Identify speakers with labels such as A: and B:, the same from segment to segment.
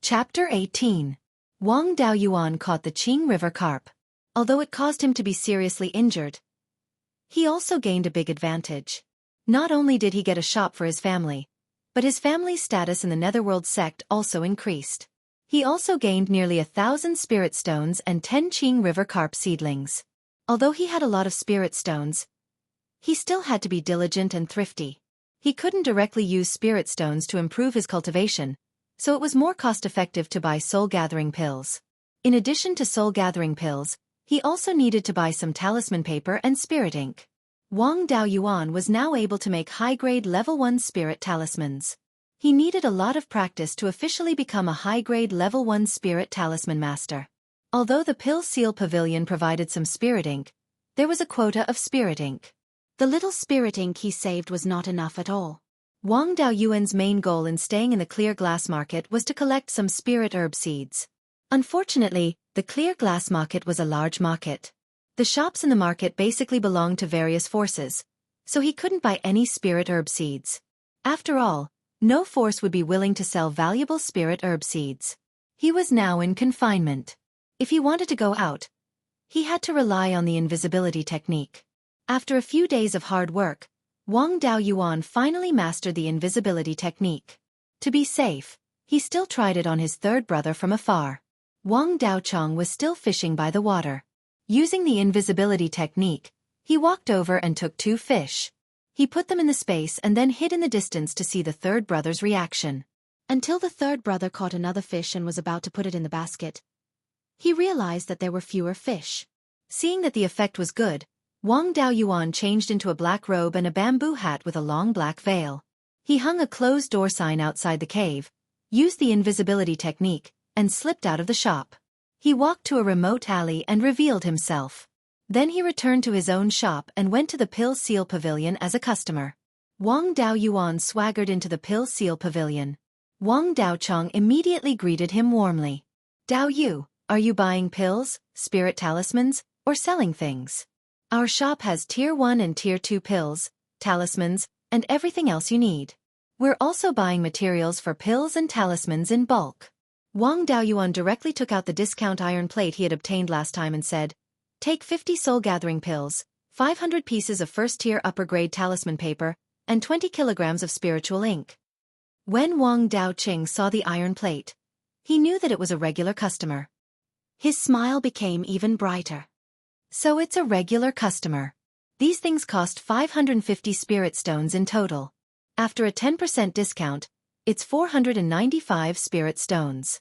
A: Chapter 18. Wang Daoyuan caught the Qing River carp. Although it caused him to be seriously injured, he also gained a big advantage. Not only did he get a shop for his family, but his family's status in the Netherworld sect also increased. He also gained nearly 1,000 spirit stones and 10 Qing River carp seedlings. Although he had a lot of spirit stones, he still had to be diligent and thrifty. He couldn't directly use spirit stones to improve his cultivation, so it was more cost-effective to buy soul-gathering pills. In addition to soul-gathering pills, he also needed to buy some talisman paper and spirit ink. Wang Daoyuan was now able to make high-grade level 1 spirit talismans. He needed a lot of practice to officially become a high-grade level 1 spirit talisman master. Although the Pill Seal Pavilion provided some spirit ink, there was a quota of spirit ink. The little spirit ink he saved was not enough at all. Wang Daoyuan's main goal in staying in the clear glass market was to collect some spirit herb seeds. Unfortunately, the clear glass market was a large market. The shops in the market basically belonged to various forces, so he couldn't buy any spirit herb seeds. After all, no force would be willing to sell valuable spirit herb seeds. He was now in confinement. If he wanted to go out, he had to rely on the invisibility technique. After a few days of hard work, Wang Daoyuan finally mastered the invisibility technique. To be safe, he still tried it on his third brother from afar. Wang Daochong was still fishing by the water. Using the invisibility technique, he walked over and took 2 fish. He put them in the space and then hid in the distance to see the third brother's reaction. Until the third brother caught another fish and was about to put it in the basket, he realized that there were fewer fish. Seeing that the effect was good, Wang Daoyuan changed into a black robe and a bamboo hat with a long black veil. He hung a closed door sign outside the cave, used the invisibility technique, and slipped out of the shop. He walked to a remote alley and revealed himself. Then he returned to his own shop and went to the Pill Seal Pavilion as a customer. Wang Daoyuan swaggered into the Pill Seal Pavilion. Wang Daochong immediately greeted him warmly. "Dao Yu, are you buying pills, spirit talismans, or selling things? Our shop has Tier 1 and Tier 2 pills, talismans, and everything else you need. We're also buying materials for pills and talismans in bulk." Wang Daoyuan directly took out the discount iron plate he had obtained last time and said, "Take 50 soul-gathering pills, 500 pieces of first-tier upper-grade talisman paper, and 20 kilograms of spiritual ink." When Wang Daoqing saw the iron plate, he knew that it was a regular customer. His smile became even brighter. So it's a regular customer. These things cost 550 spirit stones in total. After a 10% discount, it's 495 spirit stones.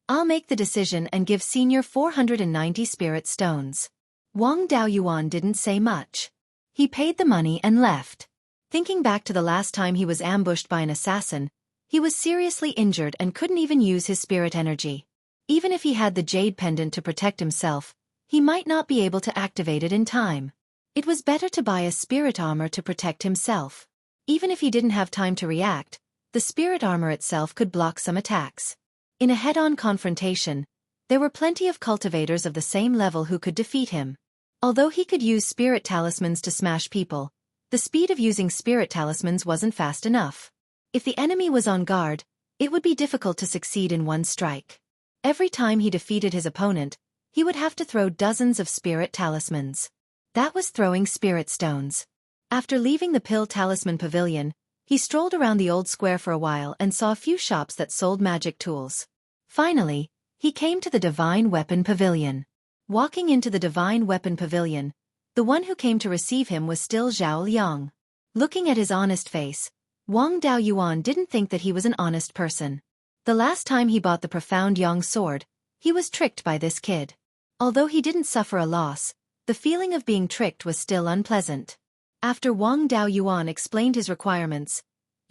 A: I'll make the decision and give Senior 490 spirit stones. Wang Daoyuan didn't say much. He paid the money and left. Thinking back to the last time he was ambushed by an assassin, he was seriously injured and couldn't even use his spirit energy. Even if he had the jade pendant to protect himself, he might not be able to activate it in time. It was better to buy a spirit armor to protect himself. Even if he didn't have time to react, the spirit armor itself could block some attacks. In a head-on confrontation, there were plenty of cultivators of the same level who could defeat him. Although he could use spirit talismans to smash people, the speed of using spirit talismans wasn't fast enough. If the enemy was on guard, it would be difficult to succeed in one strike. Every time he defeated his opponent, he would have to throw dozens of spirit talismans. That was throwing spirit stones. After leaving the Pill Talisman Pavilion, he strolled around the old square for a while and saw a few shops that sold magic tools. Finally, he came to the Divine Weapon Pavilion. Walking into the Divine Weapon Pavilion, the one who came to receive him was still Zhao Liang. Looking at his honest face, Wang Daoyuan didn't think that he was an honest person. The last time he bought the Profound Yang sword, he was tricked by this kid. Although he didn't suffer a loss, the feeling of being tricked was still unpleasant. After Wang Daoyuan explained his requirements,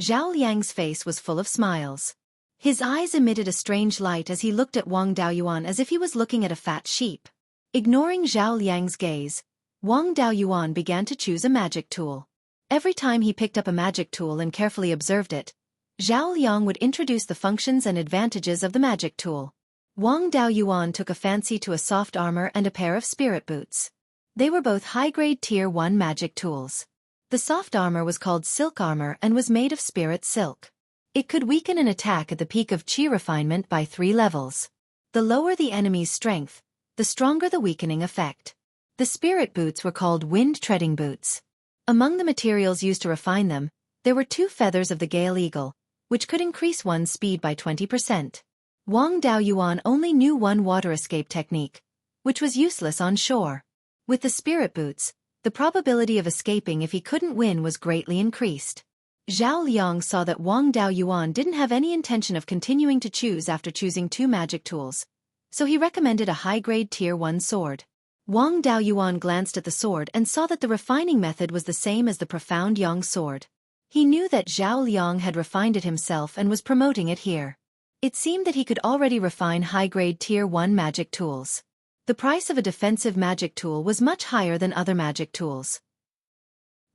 A: Zhao Liang's face was full of smiles. His eyes emitted a strange light as he looked at Wang Daoyuan as if he was looking at a fat sheep. Ignoring Zhao Liang's gaze, Wang Daoyuan began to choose a magic tool. Every time he picked up a magic tool and carefully observed it, Zhao Liang would introduce the functions and advantages of the magic tool. Wang Daoyuan took a fancy to a soft armor and a pair of spirit boots. They were both high-grade Tier 1 magic tools. The soft armor was called silk armor and was made of spirit silk. It could weaken an attack at the peak of Qi refinement by 3 levels. The lower the enemy's strength, the stronger the weakening effect. The spirit boots were called wind-treading boots. Among the materials used to refine them, there were 2 feathers of the Gale Eagle, which could increase one's speed by 20%. Wang Daoyuan only knew one water escape technique, which was useless on shore. With the spirit boots, the probability of escaping if he couldn't win was greatly increased. Zhao Liang saw that Wang Daoyuan didn't have any intention of continuing to choose after choosing 2 magic tools, so he recommended a high-grade Tier 1 sword. Wang Daoyuan glanced at the sword and saw that the refining method was the same as the profound Yang sword. He knew that Zhao Liang had refined it himself and was promoting it here. It seemed that he could already refine high-grade Tier 1 magic tools. The price of a defensive magic tool was much higher than other magic tools.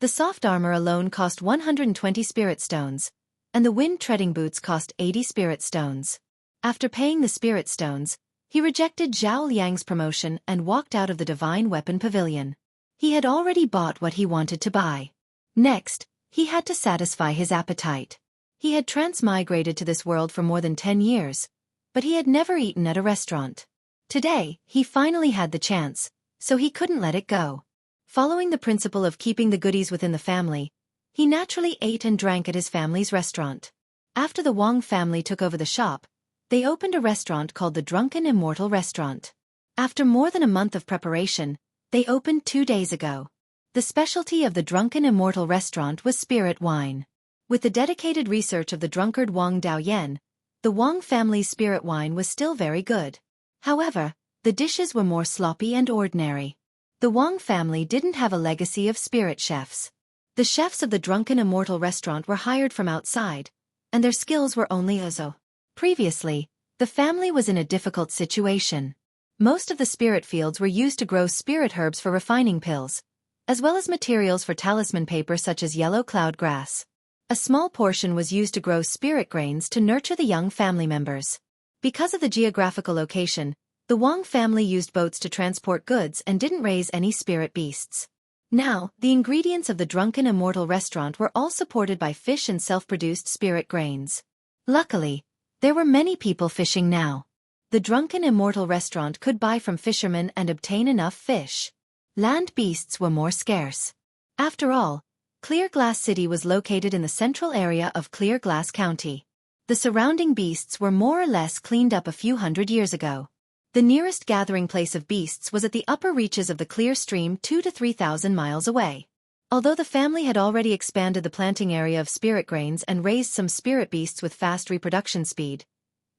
A: The soft armor alone cost 120 spirit stones, and the wind-treading boots cost 80 spirit stones. After paying the spirit stones, he rejected Zhao Liang's promotion and walked out of the Divine Weapon Pavilion. He had already bought what he wanted to buy. Next, he had to satisfy his appetite. He had transmigrated to this world for more than 10 years, but he had never eaten at a restaurant. Today, he finally had the chance, so he couldn't let it go. Following the principle of keeping the goodies within the family, he naturally ate and drank at his family's restaurant. After the Wang family took over the shop, they opened a restaurant called the Drunken Immortal Restaurant. After more than a month of preparation, they opened 2 days ago. The specialty of the Drunken Immortal Restaurant was spirit wine. With the dedicated research of the drunkard Wang Daoyan, the Wang family's spirit wine was still very good. However, the dishes were more sloppy and ordinary. The Wang family didn't have a legacy of spirit chefs. The chefs of the Drunken Immortal Restaurant were hired from outside, and their skills were only Ozo. Previously, the family was in a difficult situation. Most of the spirit fields were used to grow spirit herbs for refining pills, as well as materials for talisman paper such as yellow cloud grass. A small portion was used to grow spirit grains to nurture the young family members. Because of the geographical location, the Wang family used boats to transport goods and didn't raise any spirit beasts. Now, the ingredients of the Drunken Immortal Restaurant were all supported by fish and self-produced spirit grains. Luckily, there were many people fishing now. The Drunken Immortal Restaurant could buy from fishermen and obtain enough fish. Land beasts were more scarce. After all, Clear Glass City was located in the central area of Clear Glass County. The surrounding beasts were more or less cleaned up a few hundred years ago. The nearest gathering place of beasts was at the upper reaches of the Clear Stream 2,000 to 3,000 miles away. Although the family had already expanded the planting area of spirit grains and raised some spirit beasts with fast reproduction speed,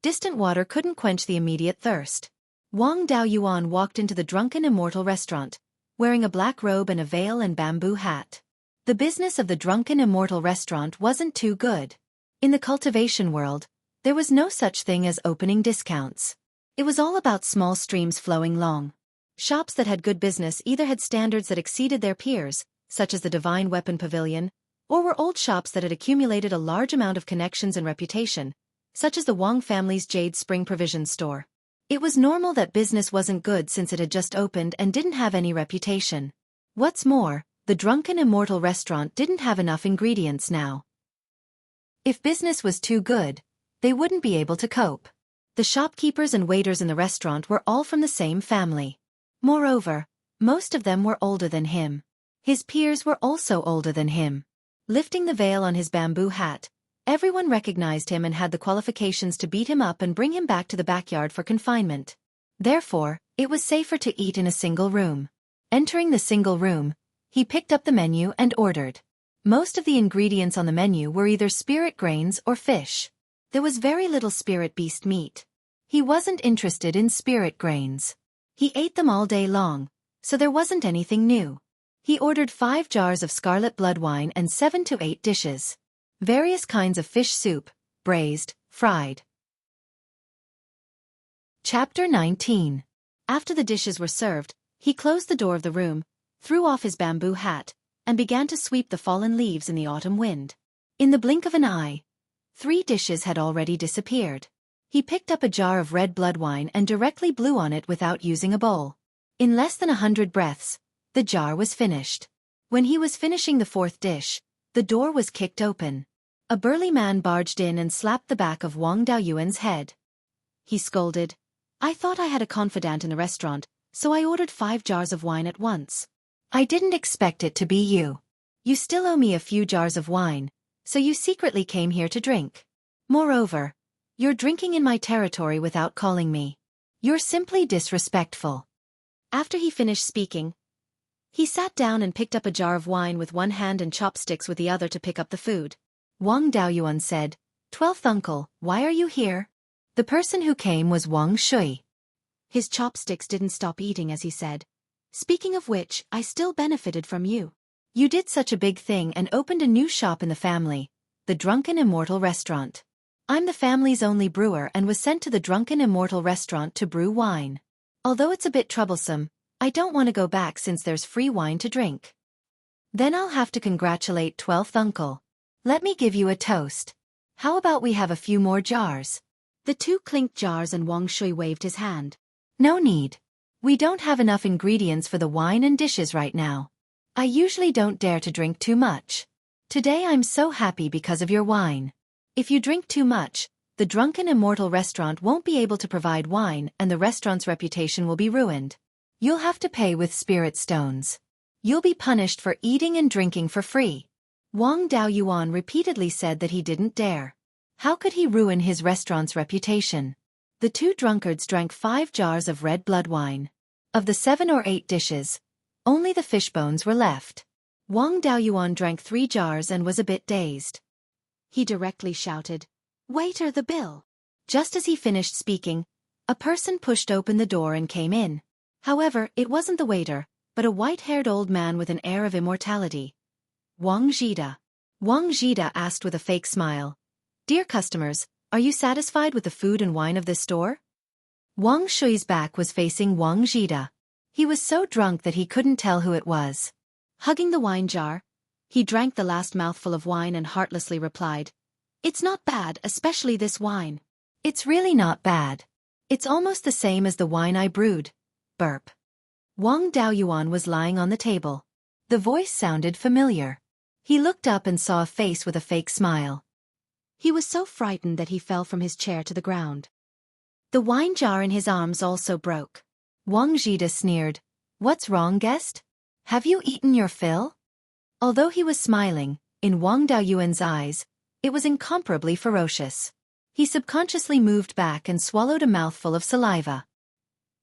A: distant water couldn't quench the immediate thirst. Wang Daoyuan walked into the Drunken Immortal Restaurant, wearing a black robe and a veil and bamboo hat. The business of the Drunken Immortal Restaurant wasn't too good. In the cultivation world, there was no such thing as opening discounts. It was all about small streams flowing long. Shops that had good business either had standards that exceeded their peers, such as the Divine Weapon Pavilion, or were old shops that had accumulated a large amount of connections and reputation, such as the Wang family's Jade Spring Provision Store. It was normal that business wasn't good since it had just opened and didn't have any reputation. What's more, the Drunken Immortal Restaurant didn't have enough ingredients now. If business was too good, they wouldn't be able to cope. The shopkeepers and waiters in the restaurant were all from the same family. Moreover, most of them were older than him. His peers were also older than him. Lifting the veil on his bamboo hat, everyone recognized him and had the qualifications to beat him up and bring him back to the backyard for confinement. Therefore, it was safer to eat in a single room. Entering the single room, he picked up the menu and ordered. Most of the ingredients on the menu were either spirit grains or fish. There was very little spirit beast meat. He wasn't interested in spirit grains. He ate them all day long, so there wasn't anything new. He ordered 5 jars of scarlet blood wine and 7 to 8 dishes. Various kinds of fish soup, braised, fried. Chapter 19. After the dishes were served, he closed the door of the room, threw off his bamboo hat, and began to sweep the fallen leaves in the autumn wind. In the blink of an eye, 3 dishes had already disappeared. He picked up a jar of red blood wine and directly blew on it without using a bowl. In less than 100 breaths, the jar was finished. When he was finishing the 4th dish, the door was kicked open. A burly man barged in and slapped the back of Wang Daoyuan's head. He scolded, "I thought I had a confidant in the restaurant, so I ordered 5 jars of wine at once. I didn't expect it to be you. You still owe me a few jars of wine, so you secretly came here to drink. Moreover, you're drinking in my territory without calling me. You're simply disrespectful." After he finished speaking, he sat down and picked up a jar of wine with one hand and chopsticks with the other to pick up the food. Wang Daoyuan said, "12th uncle, why are you here?" The person who came was Wang Shui. His chopsticks didn't stop eating as he said, "Speaking of which, I still benefited from you. You did such a big thing and opened a new shop in the family, the Drunken Immortal Restaurant. I'm the family's only brewer and was sent to the Drunken Immortal Restaurant to brew wine. Although it's a bit troublesome, I don't want to go back since there's free wine to drink. Then I'll have to congratulate 12th uncle. Let me give you a toast. How about we have a few more jars?" The two clinked jars and Wang Shui waved his hand. "No need. We don't have enough ingredients for the wine and dishes right now. I usually don't dare to drink too much. Today I'm so happy because of your wine. If you drink too much, the Drunken Immortal Restaurant won't be able to provide wine and the restaurant's reputation will be ruined. You'll have to pay with spirit stones. You'll be punished for eating and drinking for free." Wang Daoyuan repeatedly said that he didn't dare. How could he ruin his restaurant's reputation? The two drunkards drank 5 jars of red blood wine. Of the 7 or 8 dishes, only the fish bones were left. Wang Daoyuan drank 3 jars and was a bit dazed. He directly shouted, "Waiter, the bill." Just as he finished speaking, a person pushed open the door and came in. However, it wasn't the waiter, but a white-haired old man with an air of immortality. Wang Zhida. Wang Zhida asked with a fake smile, "Dear customers, are you satisfied with the food and wine of this store?" Wang Shui's back was facing Wang Zhida. He was so drunk that he couldn't tell who it was. Hugging the wine jar, he drank the last mouthful of wine and heartlessly replied, "It's not bad, especially this wine." "It's really not bad. It's almost the same as the wine I brewed." Burp. Wang Daoyuan was lying on the table. The voice sounded familiar. He looked up and saw a face with a fake smile. He was so frightened that he fell from his chair to the ground. The wine jar in his arms also broke. Wang Zhida sneered, "What's wrong, guest? Have you eaten your fill?" Although he was smiling, in Wang Daoyuan's eyes, it was incomparably ferocious. He subconsciously moved back and swallowed a mouthful of saliva.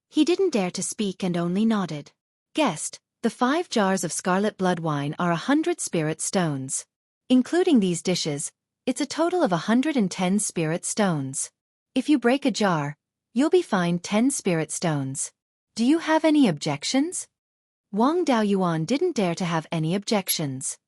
A: He didn't dare to speak and only nodded. "Guest, the 5 jars of scarlet blood wine are 100 spirit stones. Including these dishes, it's a total of 110 spirit stones. If you break a jar, you'll be fined 10 spirit stones. Do you have any objections?" Wang Daoyuan didn't dare to have any objections.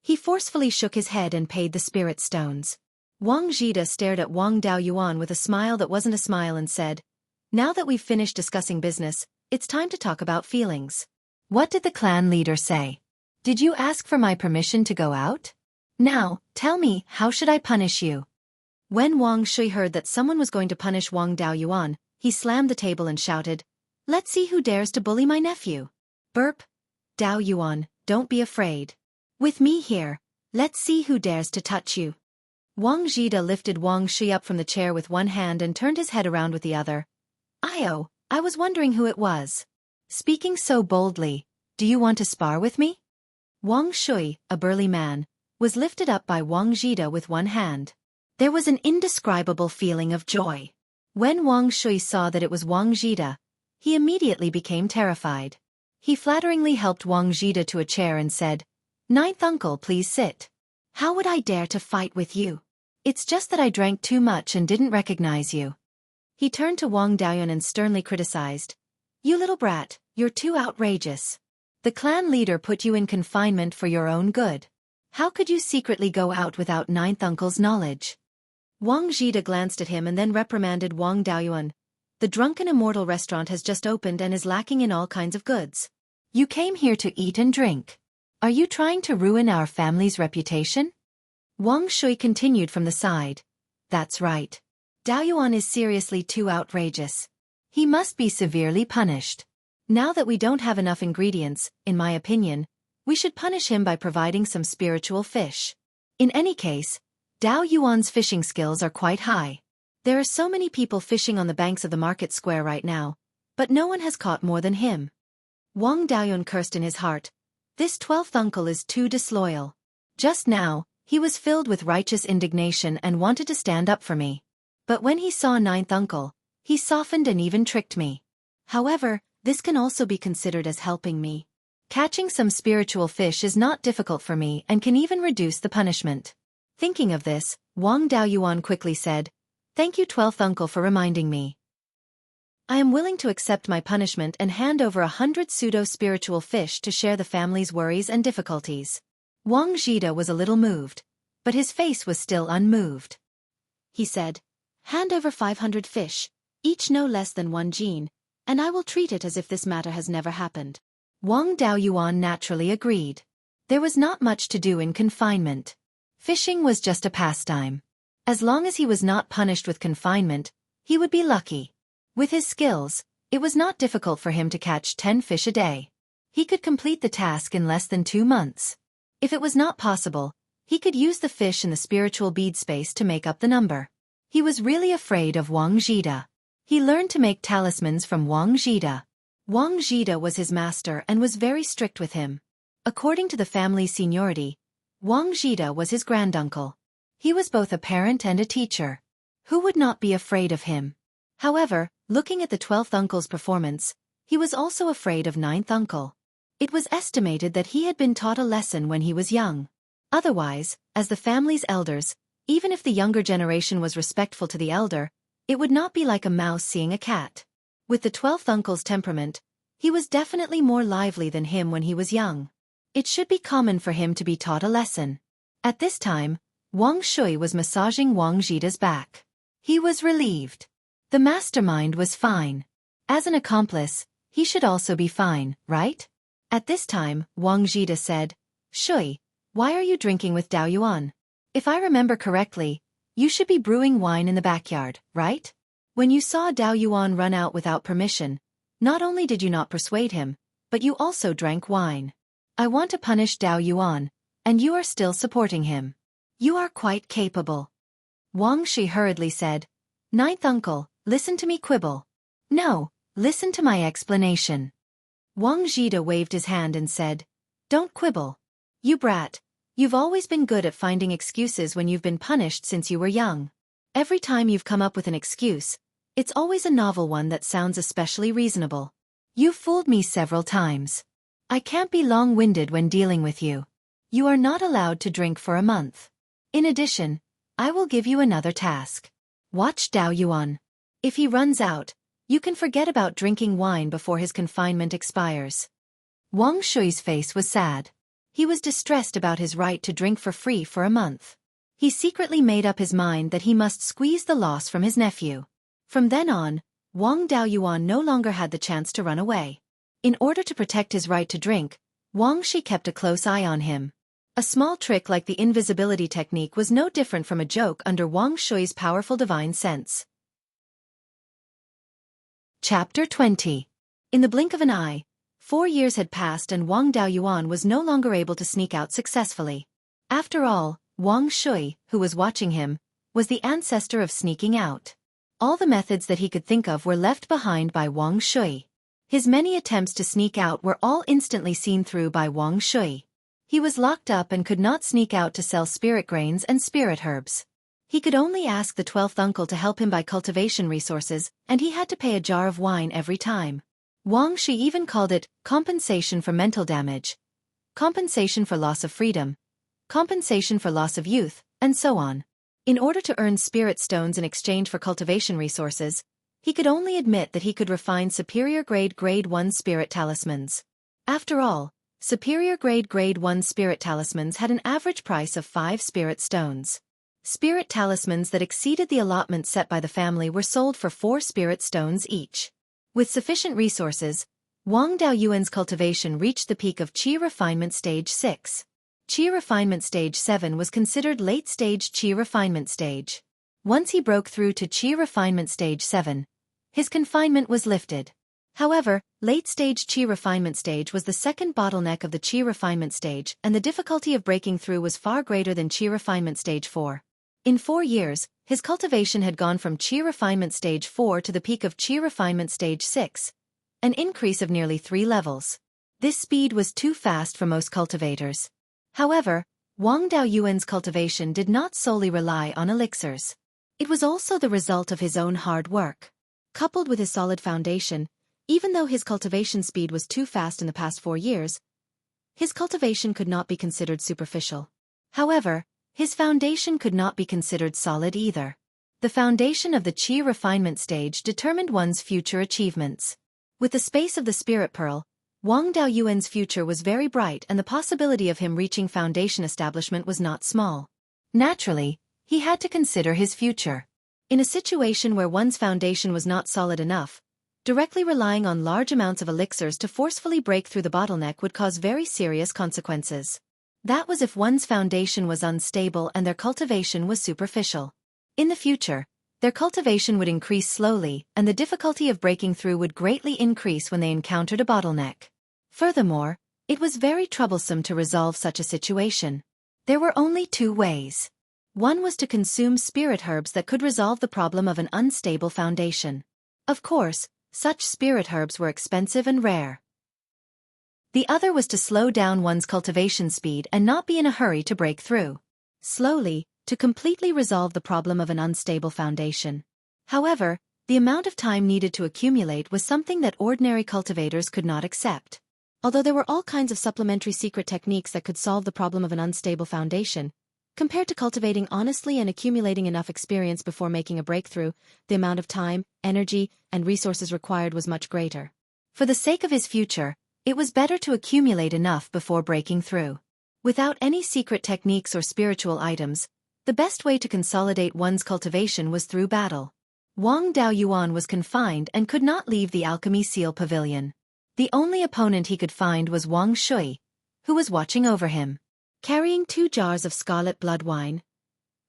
A: He forcefully shook his head and paid the spirit stones. Wang Zhida stared at Wang Daoyuan with a smile that wasn't a smile and said, "Now that we've finished discussing business, it's time to talk about feelings. What did the clan leader say? Did you ask for my permission to go out? Now, tell me, how should I punish you?" When Wang Shui heard that someone was going to punish Wang Daoyuan, he slammed the table and shouted, "Let's see who dares to bully my nephew." Burp. "Daoyuan, don't be afraid. With me here, let's see who dares to touch you." Wang Zhida lifted Wang Shui up from the chair with one hand and turned his head around with the other. "Io, I was wondering who it was. Speaking so boldly, do you want to spar with me?" Wang Shui, a burly man, was lifted up by Wang Zhida with one hand. There was an indescribable feeling of joy. When Wang Shui saw that it was Wang Zhida, he immediately became terrified. He flatteringly helped Wang Zhida to a chair and said, "Ninth uncle, please sit. How would I dare to fight with you? It's just that I drank too much and didn't recognize you." He turned to Wang Daoyuan and sternly criticized, "You little brat, you're too outrageous. The clan leader put you in confinement for your own good. How could you secretly go out without ninth uncle's knowledge?" Wang Zhida glanced at him and then reprimanded Wang Daoyuan. "The Drunken Immortal Restaurant has just opened and is lacking in all kinds of goods. You came here to eat and drink. Are you trying to ruin our family's reputation?" Wang Shui continued from the side, "That's right. Daoyuan is seriously too outrageous. He must be severely punished. Now that we don't have enough ingredients, in my opinion, we should punish him by providing some spiritual fish. In any case, Dao Yuan's fishing skills are quite high. There are so many people fishing on the banks of the market square right now, but no one has caught more than him. Wang Daoyuan cursed in his heart. This 12th uncle is too disloyal. Just now, he was filled with righteous indignation and wanted to stand up for me. But when he saw 9th uncle, he softened and even tricked me. However, this can also be considered as helping me. Catching some spiritual fish is not difficult for me and can even reduce the punishment. Thinking of this, Wang Daoyuan quickly said, "Thank you 12th uncle for reminding me. I am willing to accept my punishment and hand over 100 pseudo-spiritual fish to share the family's worries and difficulties." Wang Zhida was a little moved, but his face was still unmoved. He said, "Hand over 500 fish, each no less than 1 jin, and I will treat it as if this matter has never happened." Wang Daoyuan naturally agreed. There was not much to do in confinement. Fishing was just a pastime. As long as he was not punished with confinement, he would be lucky. With his skills, it was not difficult for him to catch 10 fish a day. He could complete the task in less than 2 months. If it was not possible, he could use the fish in the spiritual bead space to make up the number. He was really afraid of Wang Zhida. He learned to make talismans from Wang Zhida. Wang Zhida was his master and was very strict with him. According to the family's seniority, Wang Zhida was his granduncle. He was both a parent and a teacher. Who would not be afraid of him? However, looking at the 12th uncle's performance, he was also afraid of 9th uncle. It was estimated that he had been taught a lesson when he was young. Otherwise, as the family's elders, even if the younger generation was respectful to the elder, it would not be like a mouse seeing a cat. With the 12th uncle's temperament, he was definitely more lively than him when he was young. It should be common for him to be taught a lesson. At this time, Wang Shui was massaging Wang Zhida's back. He was relieved. The mastermind was fine. As an accomplice, he should also be fine, right? At this time, Wang Zhida said, "Shui, why are you drinking with Daoyuan? If I remember correctly, you should be brewing wine in the backyard, right? When you saw Daoyuan run out without permission, not only did you not persuade him, but you also drank wine. I want to punish Daoyuan, and you are still supporting him. You are quite capable." Wang Shi hurriedly said, "9th uncle, listen to me quibble." "No, listen to my explanation." Wang Zhida waved his hand and said, "Don't quibble. You brat, you've always been good at finding excuses when you've been punished since you were young. Every time you've come up with an excuse, it's always a novel one that sounds especially reasonable. You've fooled me several times. I can't be long-winded when dealing with you. You are not allowed to drink for a month. In addition, I will give you another task. Watch Daoyuan. If he runs out, you can forget about drinking wine before his confinement expires." Wang Shui's face was sad. He was distressed about his right to drink for free for a month. He secretly made up his mind that he must squeeze the loss from his nephew. From then on, Wang Daoyuan no longer had the chance to run away. In order to protect his right to drink, Wang Shi kept a close eye on him. A small trick like the invisibility technique was no different from a joke under Wang Shui's powerful divine sense. Chapter 20. In the blink of an eye, 4 years had passed and Wang Daoyuan was no longer able to sneak out successfully. After all, Wang Shui, who was watching him, was the ancestor of sneaking out. All the methods that he could think of were left behind by Wang Shui. His many attempts to sneak out were all instantly seen through by Wang Shui. He was locked up and could not sneak out to sell spirit grains and spirit herbs. He could only ask the 12th uncle to help him buy cultivation resources, and he had to pay a jar of wine every time. Wang Shi even called it compensation for mental damage, compensation for loss of freedom, compensation for loss of youth, and so on. In order to earn spirit stones in exchange for cultivation resources, he could only admit that he could refine superior grade 1 spirit talismans. After all, superior grade 1 spirit talismans had an average price of 5 spirit stones. Spirit talismans that exceeded the allotment set by the family were sold for 4 spirit stones each. With sufficient resources, Wang Daoyuan's cultivation reached the peak of Qi Refinement Stage 6. Qi Refinement Stage 7 was considered late-stage Qi Refinement Stage. Once he broke through to Qi Refinement Stage 7, his confinement was lifted. However, late-stage Qi Refinement Stage was the second bottleneck of the Qi Refinement Stage, and the difficulty of breaking through was far greater than Qi Refinement Stage 4. In 4 years, his cultivation had gone from Qi Refinement Stage 4 to the peak of Qi Refinement Stage 6, an increase of nearly 3 levels. This speed was too fast for most cultivators. However, Wang Daoyuan's cultivation did not solely rely on elixirs. It was also the result of his own hard work. Coupled with his solid foundation, even though his cultivation speed was too fast in the past 4 years, his cultivation could not be considered superficial. However, his foundation could not be considered solid either. The foundation of the Qi refinement stage determined one's future achievements. With the space of the Spirit Pearl, Wang Daoyuan's future was very bright and the possibility of him reaching foundation establishment was not small. Naturally, he had to consider his future. In a situation where one's foundation was not solid enough, directly relying on large amounts of elixirs to forcefully break through the bottleneck would cause very serious consequences. That was if one's foundation was unstable and their cultivation was superficial. In the future, their cultivation would increase slowly and the difficulty of breaking through would greatly increase when they encountered a bottleneck. Furthermore, it was very troublesome to resolve such a situation. There were only 2 ways. One was to consume spirit herbs that could resolve the problem of an unstable foundation. Of course, such spirit herbs were expensive and rare. The other was to slow down one's cultivation speed and not be in a hurry to break through. Slowly, to completely resolve the problem of an unstable foundation. However, the amount of time needed to accumulate was something that ordinary cultivators could not accept. Although there were all kinds of supplementary secret techniques that could solve the problem of an unstable foundation, compared to cultivating honestly and accumulating enough experience before making a breakthrough, the amount of time, energy, and resources required was much greater. For the sake of his future, it was better to accumulate enough before breaking through. Without any secret techniques or spiritual items, the best way to consolidate one's cultivation was through battle. Wang Daoyuan was confined and could not leave the Alchemy Seal Pavilion. The only opponent he could find was Wang Shui, who was watching over him. Carrying 2 jars of scarlet blood wine,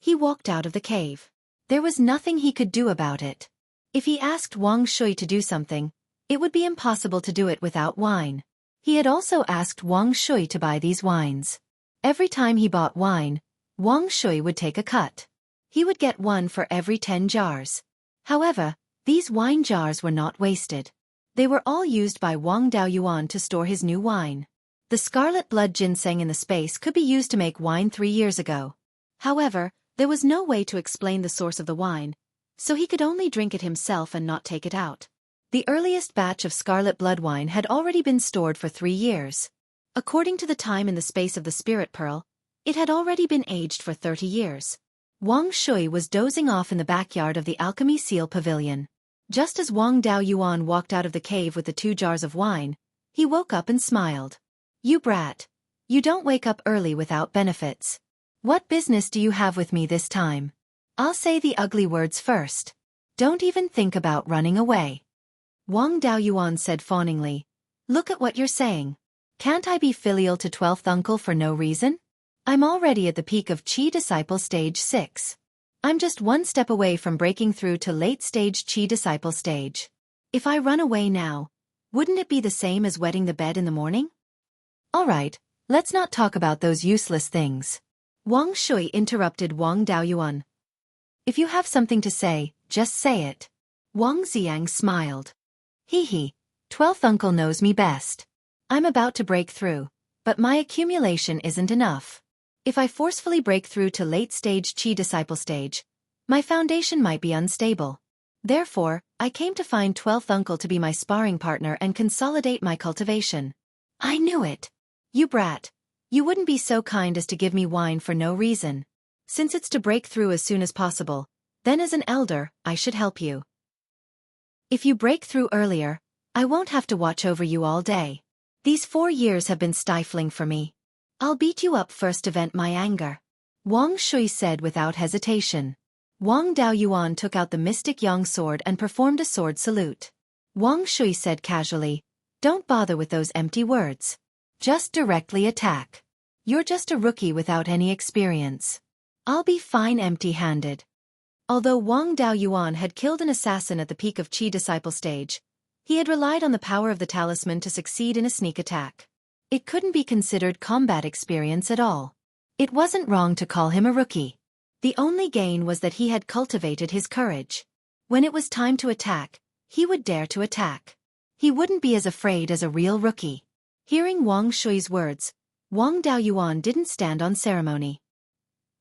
A: he walked out of the cave. There was nothing he could do about it. If he asked Wang Shui to do something, it would be impossible to do it without wine. He had also asked Wang Shui to buy these wines. Every time he bought wine, Wang Shui would take a cut. He would get 1 for every 10 jars. However, these wine jars were not wasted. They were all used by Wang Daoyuan to store his new wine. The scarlet blood ginseng in the space could be used to make wine 3 years ago. However, there was no way to explain the source of the wine, so he could only drink it himself and not take it out. The earliest batch of scarlet blood wine had already been stored for 3 years. According to the time in the space of the Spirit Pearl, it had already been aged for 30 years. Wang Shui was dozing off in the backyard of the Alchemy Seal Pavilion. Just as Wang Daoyuan walked out of the cave with the 2 jars of wine, he woke up and smiled. "You brat. You don't wake up early without benefits. What business do you have with me this time? I'll say the ugly words first. Don't even think about running away." Wang Daoyuan said fawningly, "Look at what you're saying. Can't I be filial to 12th uncle for no reason? I'm already at the peak of Qi Disciple Stage 6. I'm just 1 step away from breaking through to late stage Qi Disciple Stage. If I run away now, wouldn't it be the same as wetting the bed in the morning?" "Alright, let's not talk about those useless things." Wang Shui interrupted Wang Daoyuan. "If you have something to say, just say it." Wang Xiang smiled. "Hee, 12th uncle knows me best. I'm about to break through, but my accumulation isn't enough. If I forcefully break through to late-stage Qi Disciple Stage, my foundation might be unstable. Therefore, I came to find 12th uncle to be my sparring partner and consolidate my cultivation." "I knew it. You brat. You wouldn't be so kind as to give me wine for no reason. Since it's to break through as soon as possible, then as an elder, I should help you. If you break through earlier, I won't have to watch over you all day. These 4 years have been stifling for me. I'll beat you up first to vent my anger," Wang Shui said without hesitation. Wang Daoyuan took out the mystic yang sword and performed a sword salute. Wang Shui said casually, "Don't bother with those empty words. Just directly attack. You're just a rookie without any experience. I'll be fine empty-handed." Although Wang Daoyuan had killed an assassin at the peak of Qi Disciple Stage, he had relied on the power of the talisman to succeed in a sneak attack. It couldn't be considered combat experience at all. It wasn't wrong to call him a rookie. The only gain was that he had cultivated his courage. When it was time to attack, he would dare to attack. He wouldn't be as afraid as a real rookie. Hearing Wang Shui's words, Wang Daoyuan didn't stand on ceremony.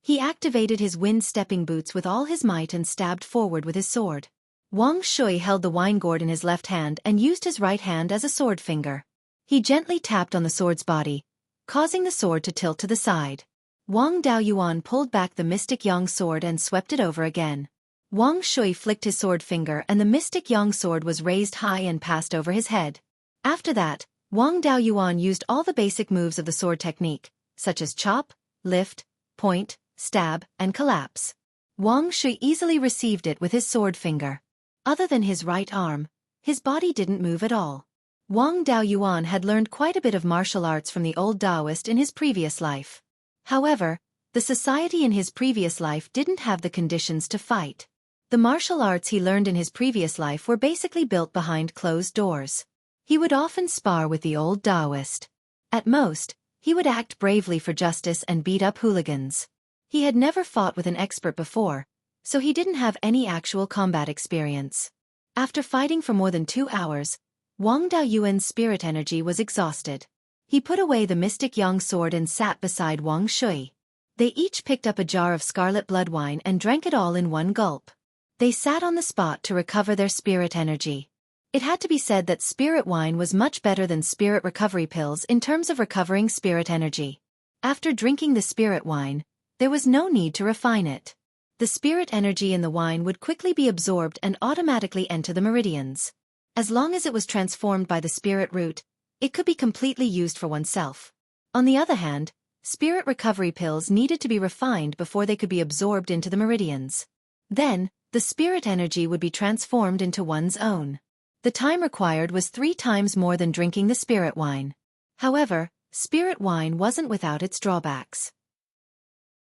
A: He activated his wind-stepping boots with all his might and stabbed forward with his sword. Wang Shui held the wine gourd in his left hand and used his right hand as a sword finger. He gently tapped on the sword's body, causing the sword to tilt to the side. Wang Daoyuan pulled back the Mystic Yang sword and swept it over again. Wang Shui flicked his sword finger and the Mystic Yang sword was raised high and passed over his head. After that, Wang Daoyuan used all the basic moves of the sword technique, such as chop, lift, point, stab, and collapse. Wang Shui easily received it with his sword finger. Other than his right arm, his body didn't move at all. Wang Daoyuan had learned quite a bit of martial arts from the old Taoist in his previous life. However, the society in his previous life didn't have the conditions to fight. The martial arts he learned in his previous life were basically built behind closed doors. He would often spar with the old Taoist. At most, he would act bravely for justice and beat up hooligans. He had never fought with an expert before, so he didn't have any actual combat experience. After fighting for more than 2 hours, Wang Daoyuan's spirit energy was exhausted. He put away the Mystic Yang sword and sat beside Wang Shui. They each picked up a jar of scarlet blood wine and drank it all in one gulp. They sat on the spot to recover their spirit energy. It had to be said that spirit wine was much better than spirit recovery pills in terms of recovering spirit energy. After drinking the spirit wine, there was no need to refine it. The spirit energy in the wine would quickly be absorbed and automatically enter the meridians. As long as it was transformed by the spirit root, it could be completely used for oneself. On the other hand, spirit recovery pills needed to be refined before they could be absorbed into the meridians. Then, the spirit energy would be transformed into one's own. The time required was 3 times more than drinking the spirit wine. However, spirit wine wasn't without its drawbacks.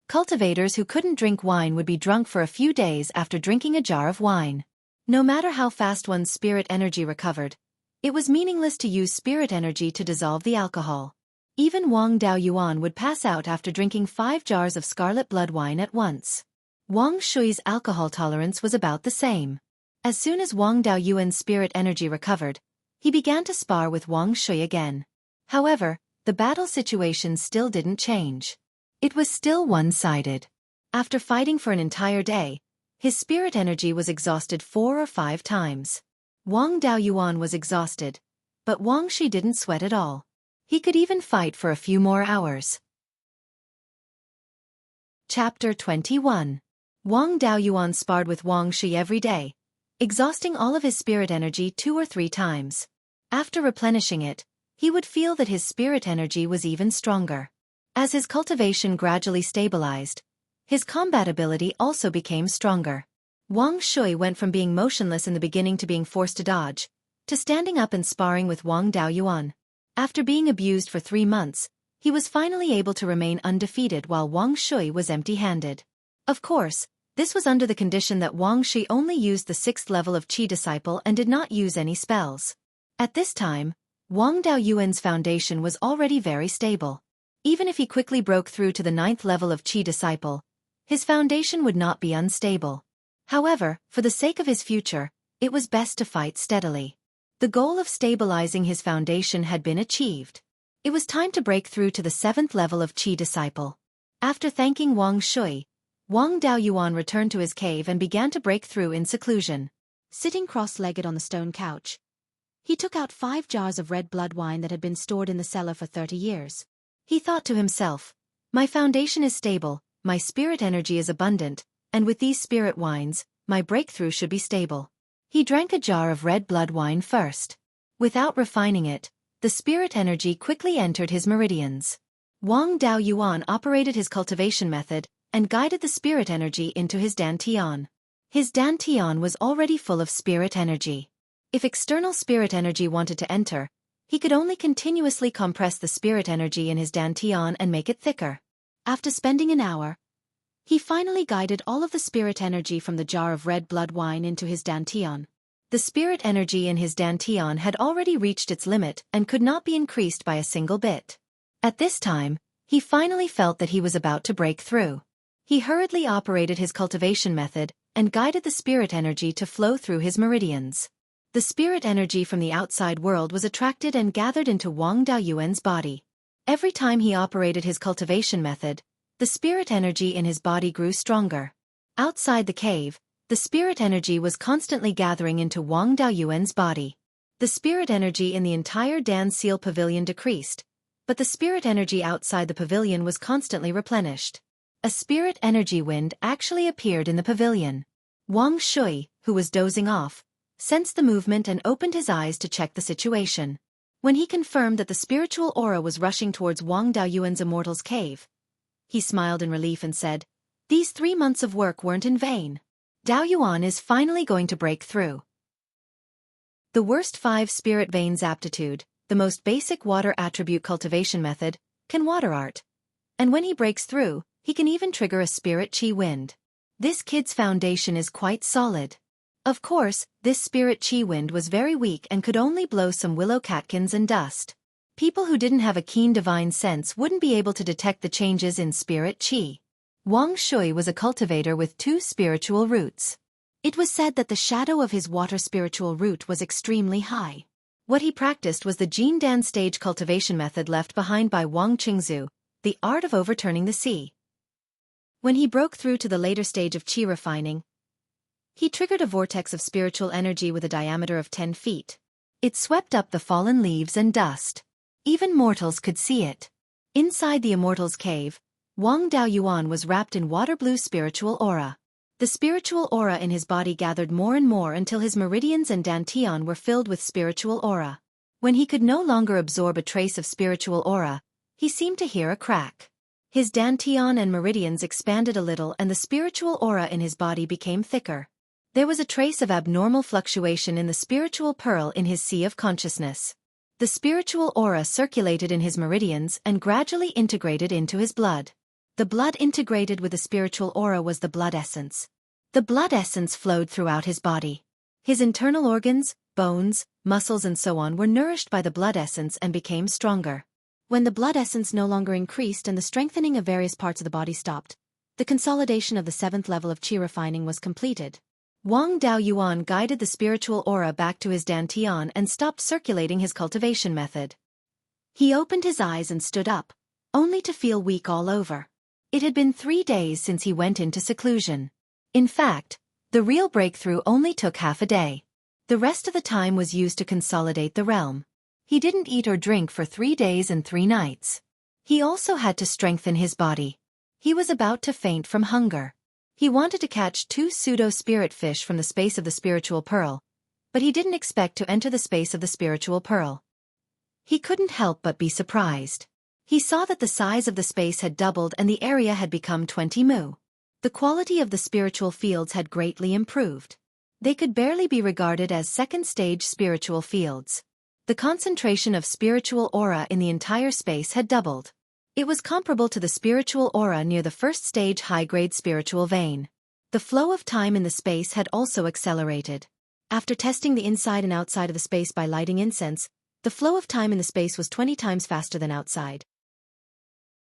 A: Cultivators who couldn't drink wine would be drunk for a few days after drinking a jar of wine. No matter how fast one's spirit energy recovered, it was meaningless to use spirit energy to dissolve the alcohol. Even Wang Daoyuan would pass out after drinking 5 jars of scarlet blood wine at once. Wang Shui's alcohol tolerance was about the same. As soon as Wang Daoyuan's spirit energy recovered, he began to spar with Wang Shui again. However, the battle situation still didn't change. It was still one-sided. After fighting for an entire day, his spirit energy was exhausted 4 or 5 times. Wang Daoyuan was exhausted, but Wang Shui didn't sweat at all. He could even fight for a few more hours. Chapter 21. Wang Daoyuan sparred with Wang Shui every day, exhausting all of his spirit energy 2 or 3 times. After replenishing it, he would feel that his spirit energy was even stronger. As his cultivation gradually stabilized, his combat ability also became stronger. Wang Shui went from being motionless in the beginning to being forced to dodge, to standing up and sparring with Wang Daoyuan. After being abused for 3 months, he was finally able to remain undefeated while Wang Shui was empty-handed. Of course, this was under the condition that Wang Shui only used the 6th level of Qi Disciple and did not use any spells. At this time, Wang Daoyuan's foundation was already very stable. Even if he quickly broke through to the 9th level of Qi Disciple, his foundation would not be unstable. However, for the sake of his future, it was best to fight steadily. The goal of stabilizing his foundation had been achieved. It was time to break through to the 7th level of Qi Disciple. After thanking Wang Shui, Wang Daoyuan returned to his cave and began to break through in seclusion. Sitting cross-legged on the stone couch, he took out 5 jars of red blood wine that had been stored in the cellar for 30 years. He thought to himself, "My foundation is stable, my spirit energy is abundant, and with these spirit wines, my breakthrough should be stable." He drank a jar of red blood wine first. Without refining it, the spirit energy quickly entered his meridians. Wang Daoyuan operated his cultivation method and guided the spirit energy into his dantian. His dantian was already full of spirit energy. If external spirit energy wanted to enter, he could only continuously compress the spirit energy in his dantian and make it thicker. After spending an hour, he finally guided all of the spirit energy from the jar of red blood wine into his dantian. The spirit energy in his dantian had already reached its limit and could not be increased by a single bit. At this time, he finally felt that he was about to break through. He hurriedly operated his cultivation method and guided the spirit energy to flow through his meridians. The spirit energy from the outside world was attracted and gathered into Wang Daoyuan's body. Every time he operated his cultivation method, the spirit energy in his body grew stronger. Outside the cave, the spirit energy was constantly gathering into Wang Daoyuan's body. The spirit energy in the entire Dan Seal Pavilion decreased, but the spirit energy outside the pavilion was constantly replenished. A spirit energy wind actually appeared in the pavilion. Wang Shui, who was dozing off, sensed the movement and opened his eyes to check the situation. When he confirmed that the spiritual aura was rushing towards Wang Daoyuan's immortal's cave, he smiled in relief and said, "These 3 months of work weren't in vain. Daoyuan is finally going to break through." The worst 5 spirit veins aptitude, the most basic water attribute cultivation method, can water art. And when he breaks through, he can even trigger a spirit chi wind. This kid's foundation is quite solid. Of course, this spirit chi wind was very weak and could only blow some willow catkins and dust. People who didn't have a keen divine sense wouldn't be able to detect the changes in spirit chi. Wang Shui was a cultivator with 2 spiritual roots. It was said that the shadow of his water spiritual root was extremely high. What he practiced was the Jin Dan stage cultivation method left behind by Wang Qingzu, the art of overturning the sea. When he broke through to the later stage of chi refining, he triggered a vortex of spiritual energy with a diameter of 10 feet. It swept up the fallen leaves and dust. Even mortals could see it. Inside the immortal's cave, Wang Daoyuan was wrapped in water-blue spiritual aura. The spiritual aura in his body gathered more and more until his meridians and dantian were filled with spiritual aura. When he could no longer absorb a trace of spiritual aura, he seemed to hear a crack. His dantian and meridians expanded a little and the spiritual aura in his body became thicker. There was a trace of abnormal fluctuation in the spiritual pearl in his sea of consciousness. The spiritual aura circulated in his meridians and gradually integrated into his blood. The blood integrated with the spiritual aura was the blood essence. The blood essence flowed throughout his body. His internal organs, bones, muscles and so on were nourished by the blood essence and became stronger. When the blood essence no longer increased and the strengthening of various parts of the body stopped, the consolidation of the 7th level of chi refining was completed. Wang Daoyuan guided the spiritual aura back to his dantian and stopped circulating his cultivation method. He opened his eyes and stood up, only to feel weak all over. It had been 3 days since he went into seclusion. In fact, the real breakthrough only took half a day. The rest of the time was used to consolidate the realm. He didn't eat or drink for 3 days and 3 nights. He also had to strengthen his body. He was about to faint from hunger. He wanted to catch 2 pseudo-spirit fish from the space of the spiritual pearl, but he didn't expect to enter the space of the spiritual pearl. He couldn't help but be surprised. He saw that the size of the space had doubled and the area had become 20 mu. The quality of the spiritual fields had greatly improved. They could barely be regarded as second-stage spiritual fields. The concentration of spiritual aura in the entire space had doubled. It was comparable to the spiritual aura near the first-stage high-grade spiritual vein. The flow of time in the space had also accelerated. After testing the inside and outside of the space by lighting incense, the flow of time in the space was 20 times faster than outside.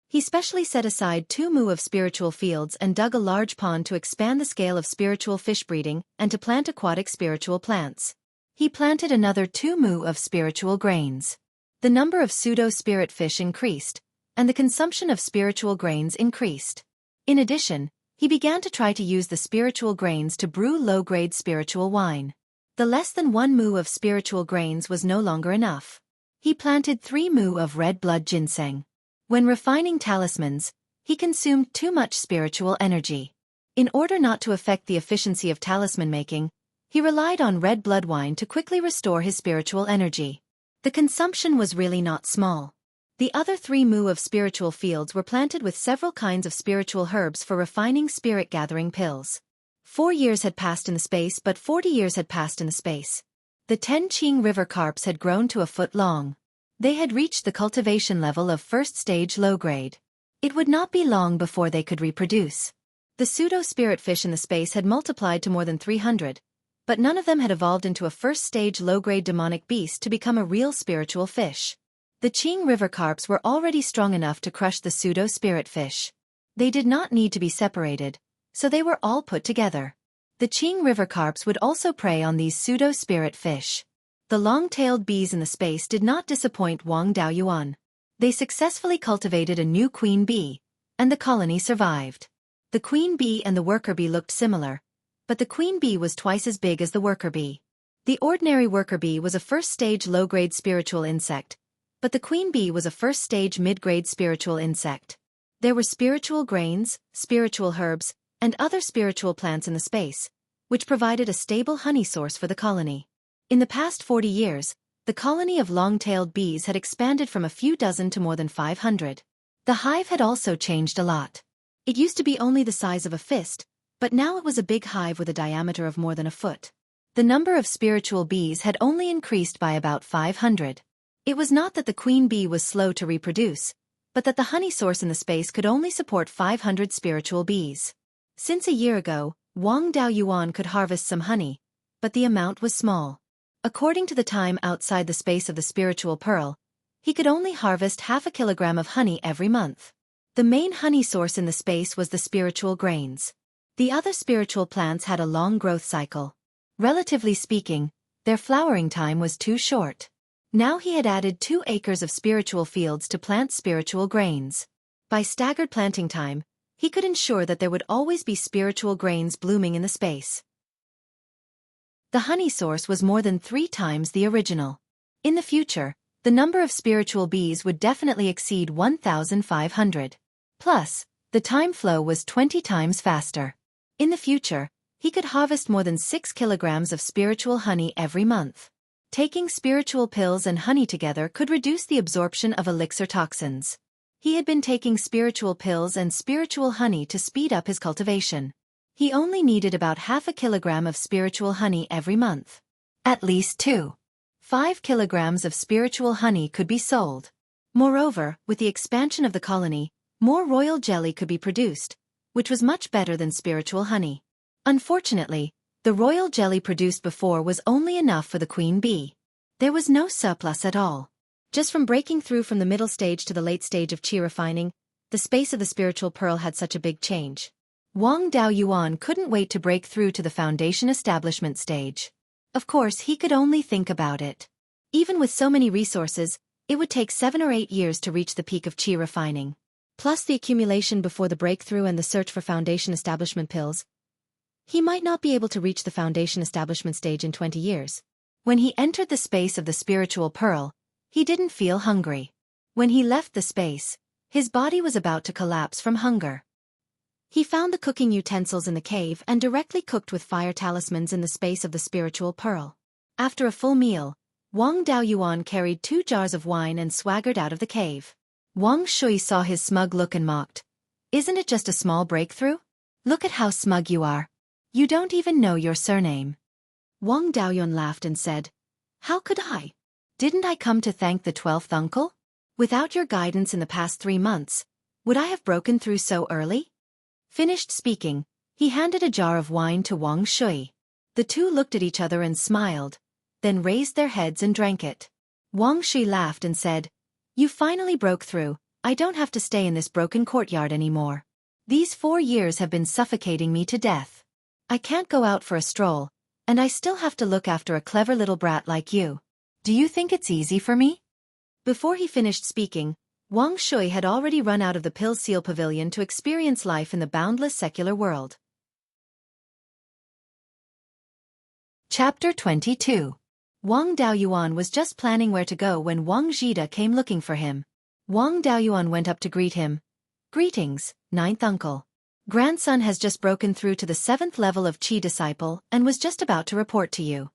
A: He specially set aside 2 mu of spiritual fields and dug a large pond to expand the scale of spiritual fish breeding and to plant aquatic spiritual plants. He planted another 2 mu of spiritual grains. The number of pseudo-spirit fish increased, and the consumption of spiritual grains increased. In addition, he began to try to use the spiritual grains to brew low-grade spiritual wine. The less than 1 mu of spiritual grains was no longer enough. He planted 3 mu of red blood ginseng. When refining talismans, he consumed too much spiritual energy. In order not to affect the efficiency of talisman making, he relied on red blood wine to quickly restore his spiritual energy. The consumption was really not small. The other 3 mu of spiritual fields were planted with several kinds of spiritual herbs for refining spirit-gathering pills. 4 years had passed in the space, but 40 years had passed in the space. The Tenqing river carps had grown to a foot long. They had reached the cultivation level of first-stage low-grade. It would not be long before they could reproduce. The pseudo-spirit fish in the space had multiplied to more than 300, but none of them had evolved into a first-stage low-grade demonic beast to become a real spiritual fish. The Qing river carps were already strong enough to crush the pseudo-spirit fish. They did not need to be separated, so they were all put together. The Qing river carps would also prey on these pseudo-spirit fish. The long-tailed bees in the space did not disappoint Wang Daoyuan. They successfully cultivated a new queen bee, and the colony survived. The queen bee and the worker bee looked similar, but the queen bee was twice as big as the worker bee. The ordinary worker bee was a first-stage low-grade spiritual insect, but the queen bee was a first-stage mid-grade spiritual insect. There were spiritual grains, spiritual herbs, and other spiritual plants in the space, which provided a stable honey source for the colony. In the past 40 years, the colony of long-tailed bees had expanded from a few dozen to more than 500. The hive had also changed a lot. It used to be only the size of a fist, but now it was a big hive with a diameter of more than a foot. The number of spiritual bees had only increased by about 500. It was not that the queen bee was slow to reproduce, but that the honey source in the space could only support 500 spiritual bees. Since a year ago, Wang Daoyuan could harvest some honey, but the amount was small. According to the time outside the space of the spiritual pearl, he could only harvest half a kilogram of honey every month. The main honey source in the space was the spiritual grains. The other spiritual plants had a long growth cycle. Relatively speaking, their flowering time was too short. Now he had added 2 acres of spiritual fields to plant spiritual grains. By staggered planting time, he could ensure that there would always be spiritual grains blooming in the space. The honey source was more than 3 times the original. In the future, the number of spiritual bees would definitely exceed 1,500. Plus, the time flow was 20 times faster. In the future, he could harvest more than 6 kilograms of spiritual honey every month. Taking spiritual pills and honey together could reduce the absorption of elixir toxins. He had been taking spiritual pills and spiritual honey to speed up his cultivation. He only needed about half a kilogram of spiritual honey every month. At least 5 kilograms of spiritual honey could be sold. Moreover, with the expansion of the colony, more royal jelly could be produced, which was much better than spiritual honey. Unfortunately, the royal jelly produced before was only enough for the queen bee. There was no surplus at all. Just from breaking through from the middle stage to the late stage of qi refining, the space of the spiritual pearl had such a big change. Wang Daoyuan couldn't wait to break through to the foundation establishment stage. Of course, he could only think about it. Even with so many resources, it would take 7 or 8 years to reach the peak of qi refining. Plus the accumulation before the breakthrough and the search for foundation establishment pills. He might not be able to reach the foundation establishment stage in 20 years. When he entered the space of the spiritual pearl, he didn't feel hungry. When he left the space, his body was about to collapse from hunger. He found the cooking utensils in the cave and directly cooked with fire talismans in the space of the spiritual pearl. After a full meal, Wang Daoyuan carried 2 jars of wine and swaggered out of the cave. Wang Shui saw his smug look and mocked. "Isn't it just a small breakthrough? Look at how smug you are. You don't even know your surname." Wang Daoyuan laughed and said, "How could I? Didn't I come to thank the 12th uncle? Without your guidance in the past 3 months, would I have broken through so early?" Finished speaking, he handed a jar of wine to Wang Shui. The two looked at each other and smiled, then raised their heads and drank it. Wang Shui laughed and said, "You finally broke through. I don't have to stay in this broken courtyard anymore. These 4 years have been suffocating me to death. I can't go out for a stroll, and I still have to look after a clever little brat like you. Do you think it's easy for me?" Before he finished speaking, Wang Shui had already run out of the Pill Seal Pavilion to experience life in the boundless secular world. Chapter 22. Wang Daoyuan was just planning where to go when Wang Zhida came looking for him. Wang Daoyuan went up to greet him. "Greetings, 9th uncle. Grandson has just broken through to the 7th level of Qi disciple and was just about to report to you."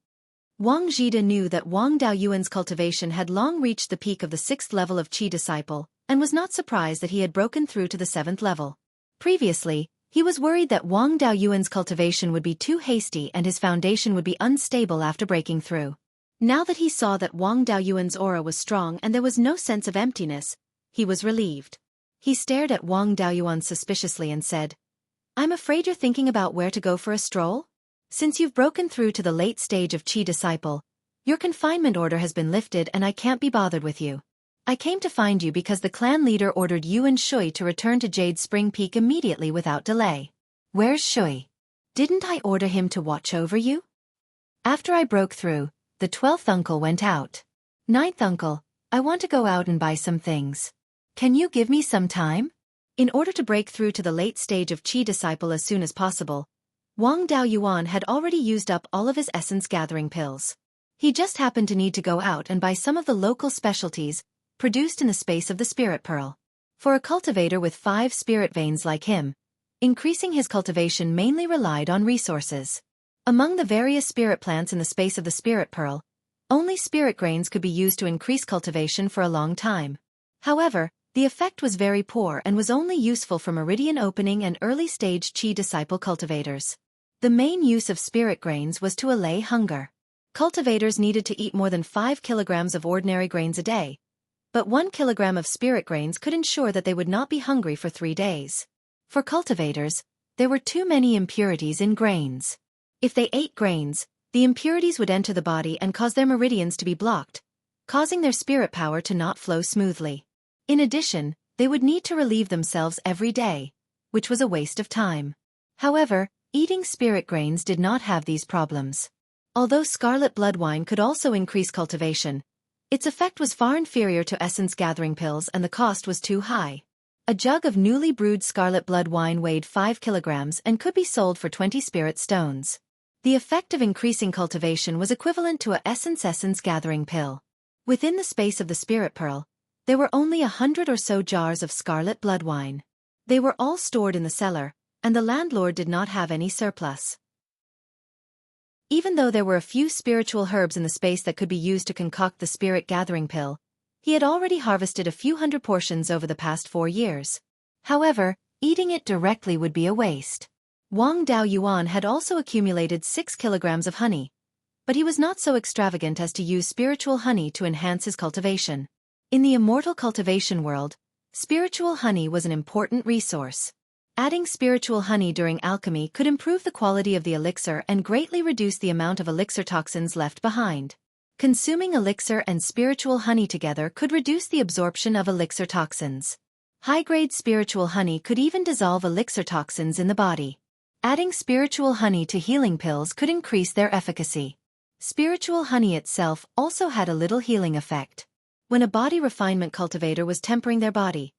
A: Wang Zhida knew that Wang Daoyuan's cultivation had long reached the peak of the 6th level of Qi disciple, and was not surprised that he had broken through to the 7th level. Previously, he was worried that Wang Daoyuan's cultivation would be too hasty and his foundation would be unstable after breaking through. Now that he saw that Wang Daoyuan's aura was strong and there was no sense of emptiness, he was relieved. He stared at Wang Daoyuan suspiciously and said, "I'm afraid you're thinking about where to go for a stroll? Since you've broken through to the late stage of Qi disciple, your confinement order has been lifted and I can't be bothered with you. I came to find you because the clan leader ordered you and Xueqi to return to Jade Spring Peak immediately without delay. Where's Xueqi? Didn't I order him to watch over you? After I broke through, the 12th uncle went out. 9th uncle, I want to go out and buy some things. Can you give me some time? In order to break through to the late stage of Qi disciple as soon as possible, Wang Daoyuan had already used up all of his essence gathering pills. He just happened to need to go out and buy some of the local specialties, produced in the space of the spirit pearl. For a cultivator with 5 spirit veins like him, increasing his cultivation mainly relied on resources. Among the various spirit plants in the space of the spirit pearl, only spirit grains could be used to increase cultivation for a long time. However, the effect was very poor and was only useful for meridian opening and early-stage Qi disciple cultivators. The main use of spirit grains was to allay hunger. Cultivators needed to eat more than 5 kilograms of ordinary grains a day, but 1 kilogram of spirit grains could ensure that they would not be hungry for 3 days. For cultivators, there were too many impurities in grains. If they ate grains, the impurities would enter the body and cause their meridians to be blocked, causing their spirit power to not flow smoothly. In addition, they would need to relieve themselves every day, which was a waste of time. However, eating spirit grains did not have these problems. Although scarlet blood wine could also increase cultivation, its effect was far inferior to essence gathering pills and the cost was too high. A jug of newly brewed scarlet blood wine weighed 5 kilograms and could be sold for 20 spirit stones. The effect of increasing cultivation was equivalent to a essence gathering pill. Within the space of the spirit pearl, there were only 100 or so jars of scarlet blood wine. They were all stored in the cellar, and the landlord did not have any surplus. Even though there were a few spiritual herbs in the space that could be used to concoct the spirit gathering pill, he had already harvested a few hundred portions over the past 4 years. However, eating it directly would be a waste. Wang Daoyuan had also accumulated 6 kilograms of honey, but he was not so extravagant as to use spiritual honey to enhance his cultivation. In the immortal cultivation world, spiritual honey was an important resource. Adding spiritual honey during alchemy could improve the quality of the elixir and greatly reduce the amount of elixir toxins left behind. Consuming elixir and spiritual honey together could reduce the absorption of elixir toxins. High-grade spiritual honey could even dissolve elixir toxins in the body. Adding spiritual honey to healing pills could increase their efficacy. Spiritual honey itself also had a little healing effect. When a body refinement cultivator was tempering their body,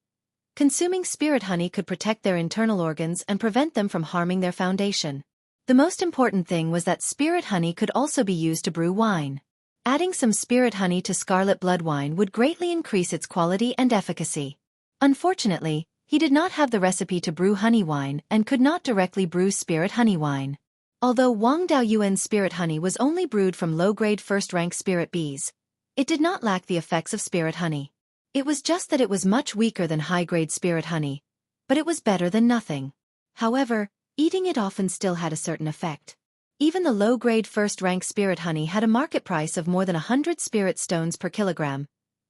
A: consuming spirit honey could protect their internal organs and prevent them from harming their foundation. The most important thing was that spirit honey could also be used to brew wine. Adding some spirit honey to scarlet blood wine would greatly increase its quality and efficacy. Unfortunately, he did not have the recipe to brew honey wine and could not directly brew spirit honey wine. Although Wang Daoyuan's spirit honey was only brewed from low-grade first-rank spirit bees, it did not lack the effects of spirit honey. It was just that it was much weaker than high-grade spirit honey, but it was better than nothing. However, eating it often still had a certain effect. Even the low-grade first-rank spirit honey had a market price of more than 100 spirit stones per kilogram,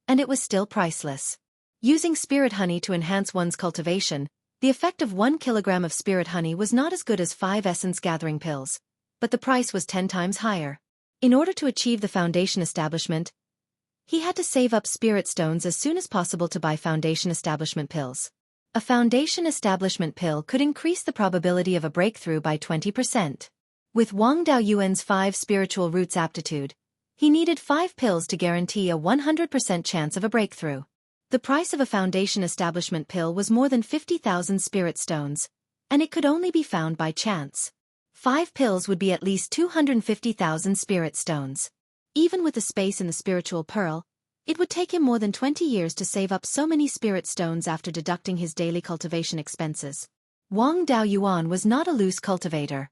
A: and it was still priceless. Using spirit honey to enhance one's cultivation, the effect of 1 kilogram of spirit honey was not as good as 5 essence gathering pills, but the price was 10 times higher. In order to achieve the foundation establishment, he had to save up spirit stones as soon as possible to buy foundation establishment pills. A foundation establishment pill could increase the probability of a breakthrough by 20%. With Wang Daoyuan's 5 spiritual roots aptitude, he needed 5 pills to guarantee a 100% chance of a breakthrough. The price of a foundation establishment pill was more than 50,000 spirit stones, and it could only be found by chance. 5 pills would be at least 250,000 spirit stones. Even with the space in the spiritual pearl, it would take him more than 20 years to save up so many spirit stones after deducting his daily cultivation expenses. Wang Daoyuan was not a loose cultivator.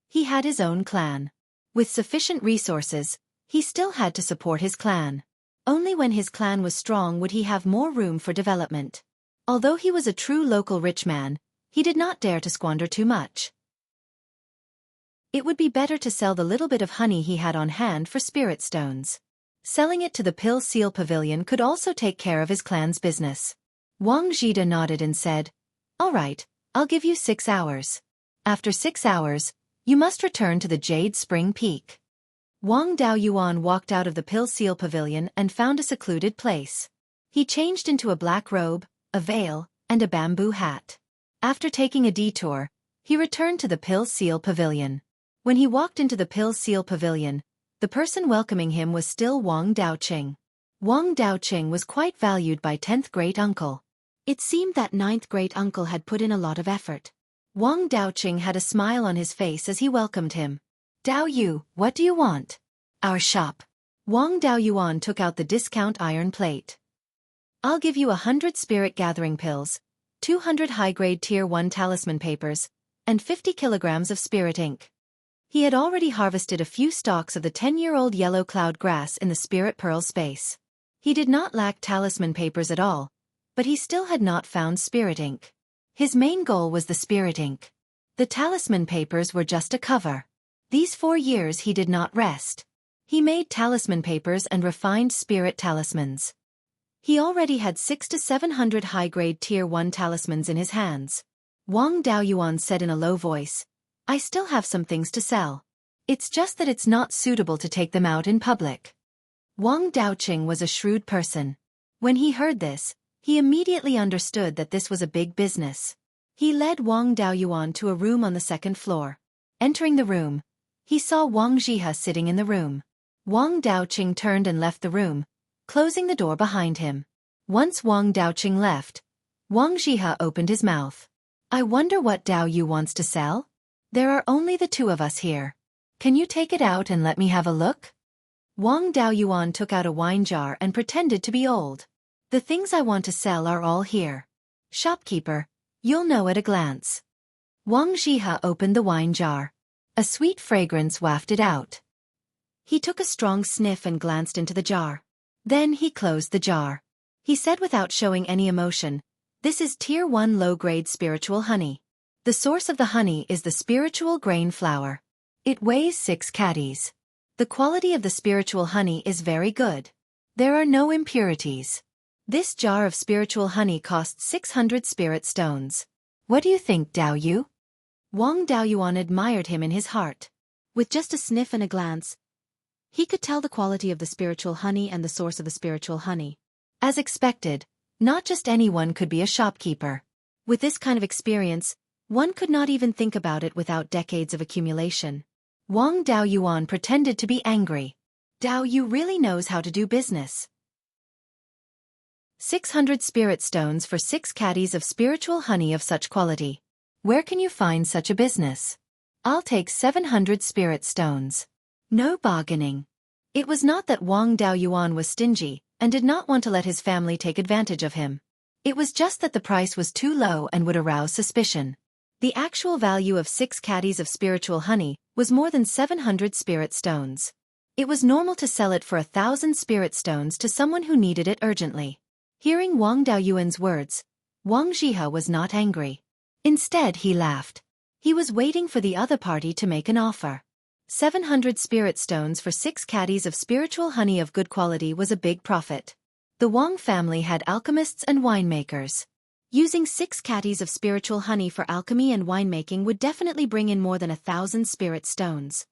A: He had his own clan. With sufficient resources, he still had to support his clan. Only when his clan was strong would he have more room for development. Although he was a true local rich man, he did not dare to squander too much. It would be better to sell the little bit of honey he had on hand for spirit stones. Selling it to the Pill Seal Pavilion could also take care of his clan's business. Wang Zhida nodded and said, "All right, I'll give you 6 hours. After 6 hours, you must return to the Jade Spring Peak." Wang Daoyuan walked out of the Pill Seal Pavilion and found a secluded place. He changed into a black robe, a veil, and a bamboo hat. After taking a detour, he returned to the Pill Seal Pavilion. When he walked into the Pill Seal Pavilion, the person welcoming him was still Wang Daoqing. Wang Daoqing was quite valued by 10th great-uncle. It seemed that 9th great-uncle had put in a lot of effort. Wang Daoqing had a smile on his face as he welcomed him. "Dao Yu, what do you want?" "Our shop." Wang Daoyuan took out the discount iron plate. "I'll give you 100 spirit gathering pills, 200 high-grade Tier 1 talisman papers, and 50 kilograms of spirit ink." He had already harvested a few stalks of the 10-year-old yellow cloud grass in the spirit pearl space. He did not lack talisman papers at all, but he still had not found spirit ink. His main goal was the spirit ink. The talisman papers were just a cover. These 4 years he did not rest. He made talisman papers and refined spirit talismans. He already had 600 to 700 high-grade Tier 1 talismans in his hands. Wang Daoyuan said in a low voice, "I still have some things to sell. It's just that it's not suitable to take them out in public." Wang Daoqing was a shrewd person. When he heard this, he immediately understood that this was a big business. He led Wang Daoyuan to a room on the 2nd floor. Entering the room, he saw Wang Zhihe sitting in the room. Wang Daoqing turned and left the room, closing the door behind him. Once Wang Daoqing left, Wang Zhihe opened his mouth. "I wonder what Dao Yu wants to sell? There are only the 2 of us here. Can you take it out and let me have a look?" Wang Daoyuan took out a wine jar and pretended to be old. "The things I want to sell are all here. Shopkeeper, you'll know at a glance." Wang Zhihe opened the wine jar. A sweet fragrance wafted out. He took a strong sniff and glanced into the jar. Then he closed the jar. He said without showing any emotion, "This is Tier 1 low-grade spiritual honey. The source of the honey is the spiritual grain flour. It weighs 6 caddies. The quality of the spiritual honey is very good. There are no impurities. This jar of spiritual honey costs 600 spirit stones. What do you think, Dao Yu?" Wang Daoyuan admired him in his heart. With just a sniff and a glance, he could tell the quality of the spiritual honey and the source of the spiritual honey. As expected, not just anyone could be a shopkeeper. With this kind of experience, one could not even think about it without decades of accumulation. Wang Daoyuan pretended to be angry. "Dao Yu really knows how to do business. 600 spirit stones for 6 caddies of spiritual honey of such quality. Where can you find such a business? I'll take 700 spirit stones." No bargaining. It was not that Wang Daoyuan was stingy and did not want to let his family take advantage of him. It was just that the price was too low and would arouse suspicion. The actual value of 6 caddies of spiritual honey was more than 700 spirit stones. It was normal to sell it for 1,000 spirit stones to someone who needed it urgently. Hearing Wang Daoyuan's words, Wang Zhihe was not angry. Instead, he laughed. He was waiting for the other party to make an offer. 700 spirit stones for 6 caddies of spiritual honey of good quality was a big profit. The Wang family had alchemists and winemakers. Using 6 caddies of spiritual honey for alchemy and winemaking would definitely bring in more than 1,000 spirit stones.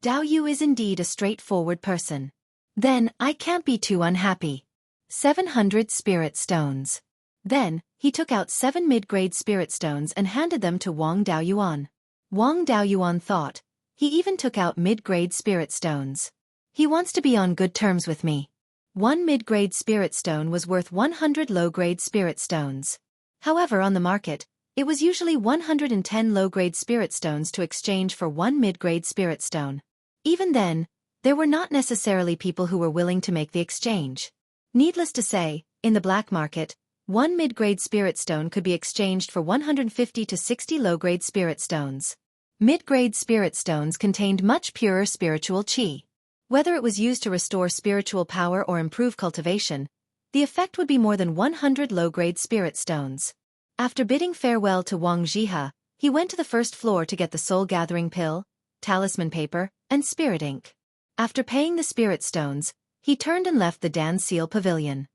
A: Dao Yu is indeed a straightforward person. Then, I can't be too unhappy. 700 spirit stones. Then, he took out 7 mid-grade spirit stones and handed them to Wang Daoyuan. Wang Daoyuan thought, he even took out mid-grade spirit stones. He wants to be on good terms with me. 1 mid-grade spirit stone was worth 100 low-grade spirit stones. However, on the market, it was usually 110 low-grade spirit stones to exchange for 1 mid-grade spirit stone. Even then, there were not necessarily people who were willing to make the exchange. Needless to say, in the black market, 1 mid-grade spirit stone could be exchanged for 150 to 60 low-grade spirit stones. Mid-grade spirit stones contained much purer spiritual qi. Whether it was used to restore spiritual power or improve cultivation, the effect would be more than 100 low-grade spirit stones. After bidding farewell to Wang Zhihe, he went to the first floor to get the soul-gathering pill, talisman paper, and spirit ink. After paying the spirit stones, he turned and left the Dan Seal Pavilion.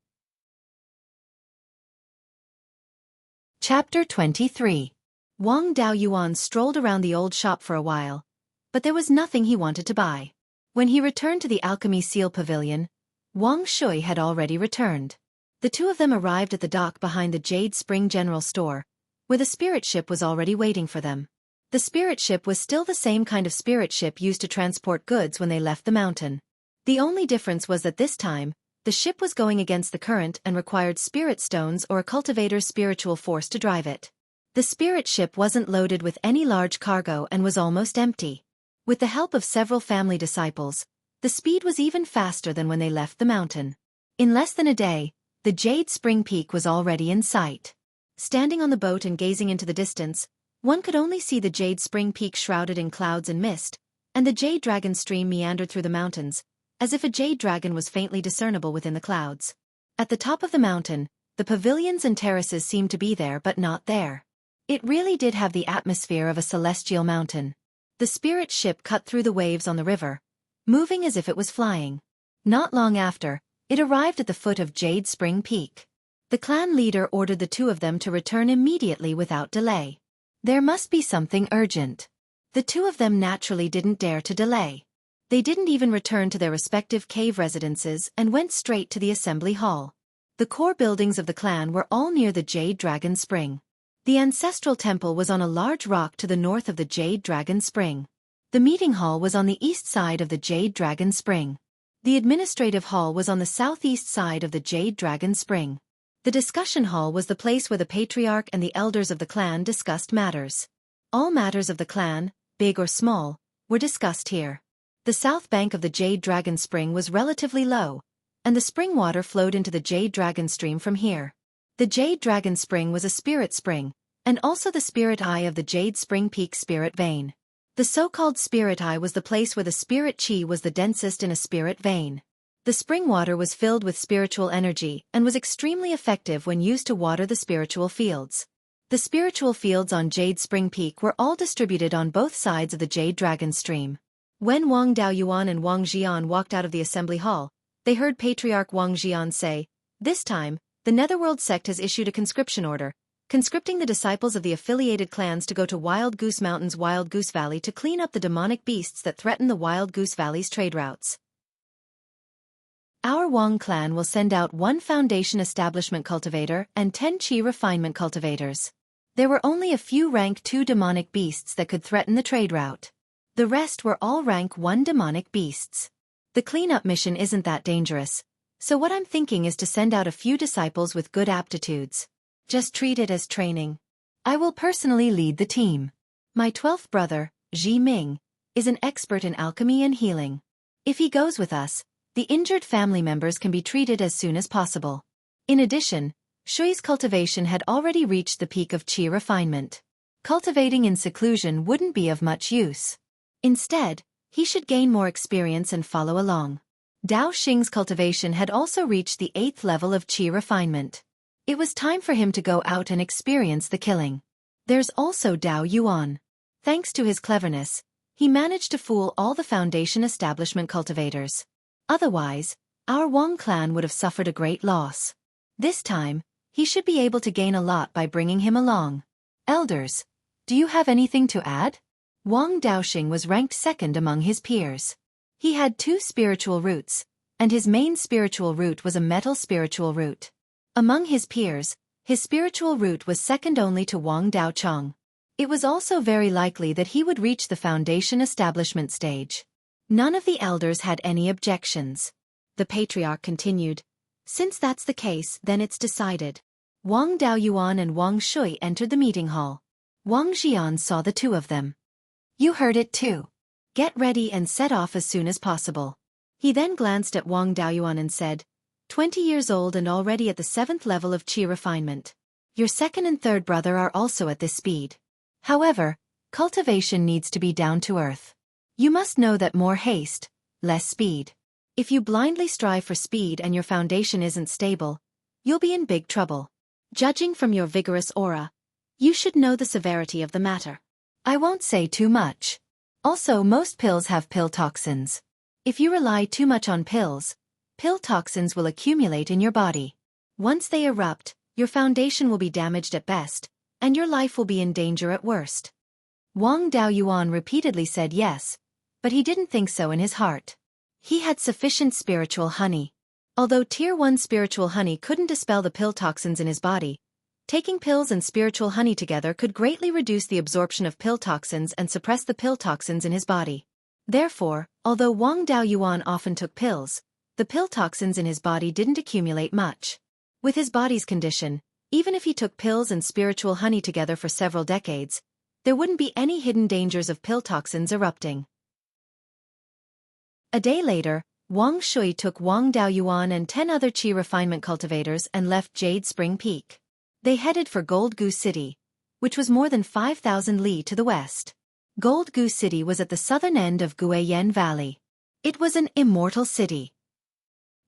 A: Chapter 23. Wang Daoyuan strolled around the old shop for a while, but there was nothing he wanted to buy. When he returned to the Alchemy Seal Pavilion, Wang Shui had already returned. The two of them arrived at the dock behind the Jade Spring General Store, where the spirit ship was already waiting for them. The spirit ship was still the same kind of spirit ship used to transport goods when they left the mountain. The only difference was that this time, the ship was going against the current and required spirit stones or a cultivator's spiritual force to drive it. The spirit ship wasn't loaded with any large cargo and was almost empty. With the help of several family disciples, the speed was even faster than when they left the mountain. In less than a day, the Jade Spring Peak was already in sight. Standing on the boat and gazing into the distance, one could only see the Jade Spring Peak shrouded in clouds and mist, and the Jade Dragon stream meandered through the mountains, as if a jade dragon was faintly discernible within the clouds. At the top of the mountain, the pavilions and terraces seemed to be there but not there. It really did have the atmosphere of a celestial mountain. The spirit ship cut through the waves on the river, moving as if it was flying. Not long after, it arrived at the foot of Jade Spring Peak. The clan leader ordered the two of them to return immediately without delay. There must be something urgent. The two of them naturally didn't dare to delay. They didn't even return to their respective cave residences and went straight to the assembly hall. The core buildings of the clan were all near the Jade Dragon Spring. The ancestral temple was on a large rock to the north of the Jade Dragon Spring. The meeting hall was on the east side of the Jade Dragon Spring. The administrative hall was on the southeast side of the Jade Dragon Spring. The discussion hall was the place where the patriarch and the elders of the clan discussed matters. All matters of the clan, big or small, were discussed here. The south bank of the Jade Dragon Spring was relatively low, and the spring water flowed into the Jade Dragon stream from here. The Jade Dragon Spring was a spirit spring, and also the spirit eye of the Jade Spring Peak spirit vein. The so-called spirit eye was the place where the spirit chi was the densest in a spirit vein. The spring water was filled with spiritual energy and was extremely effective when used to water the spiritual fields. The spiritual fields on Jade Spring Peak were all distributed on both sides of the Jade Dragon stream. When Wang Daoyuan and Wang Jian walked out of the assembly hall, they heard Patriarch Wang Jian say, "This time, the Netherworld sect has issued a conscription order, conscripting the disciples of the affiliated clans to go to Wild Goose Mountain's Wild Goose Valley to clean up the demonic beasts that threaten the Wild Goose Valley's trade routes. Our Wang clan will send out 1 foundation establishment cultivator and 10 chi refinement cultivators. There were only a few rank 2 demonic beasts that could threaten the trade route. The rest were all rank 1 demonic beasts. The cleanup mission isn't that dangerous, so what I'm thinking is to send out a few disciples with good aptitudes. Just treat it as training. I will personally lead the team. My 12th brother, Ji Ming, is an expert in alchemy and healing. If he goes with us, the injured family members can be treated as soon as possible. In addition, Xueqi's cultivation had already reached the peak of qi refinement. Cultivating in seclusion wouldn't be of much use. Instead, he should gain more experience and follow along. Dao Xing's cultivation had also reached the 8th level of qi refinement. It was time for him to go out and experience the killing. There's also Dao Yuan. Thanks to his cleverness, he managed to fool all the foundation establishment cultivators. Otherwise, our Wang clan would have suffered a great loss. This time, he should be able to gain a lot by bringing him along. Elders, do you have anything to add? Wang Daoxing was ranked 2nd among his peers. He had 2 spiritual roots, and his main spiritual root was a metal spiritual root. Among his peers, his spiritual root was second only to Wang Daochong. It was also very likely that he would reach the foundation establishment stage. None of the elders had any objections. The patriarch continued, "Since that's the case, then it's decided." Wang Daoyuan and Wang Shui entered the meeting hall. Wang Jian saw the 2 of them. "You heard it too. Get ready and set off as soon as possible." He then glanced at Wang Daoyuan and said, 20 years old and already at the 7th level of qi refinement. Your 2nd and 3rd brother are also at this speed. However, cultivation needs to be down to earth. You must know that more haste, less speed. If you blindly strive for speed and your foundation isn't stable, you'll be in big trouble. Judging from your vigorous aura, you should know the severity of the matter. I won't say too much. Also, most pills have pill toxins. If you rely too much on pills, pill toxins will accumulate in your body. Once they erupt, your foundation will be damaged at best, and your life will be in danger at worst. Wang Daoyuan repeatedly said yes, but he didn't think so in his heart. He had sufficient spiritual honey. Although Tier 1 spiritual honey couldn't dispel the pill toxins in his body, taking pills and spiritual honey together could greatly reduce the absorption of pill toxins and suppress the pill toxins in his body. Therefore, although Wang Daoyuan often took pills, the pill toxins in his body didn't accumulate much. With his body's condition, even if he took pills and spiritual honey together for several decades, there wouldn't be any hidden dangers of pill toxins erupting. A day later, Wang Shui took Wang Daoyuan and 10 other qi refinement cultivators and left Jade Spring Peak. They headed for Gold Goose City, which was more than 5,000 li to the west. Gold Goose City was at the southern end of Guiyan Valley. It was an immortal city.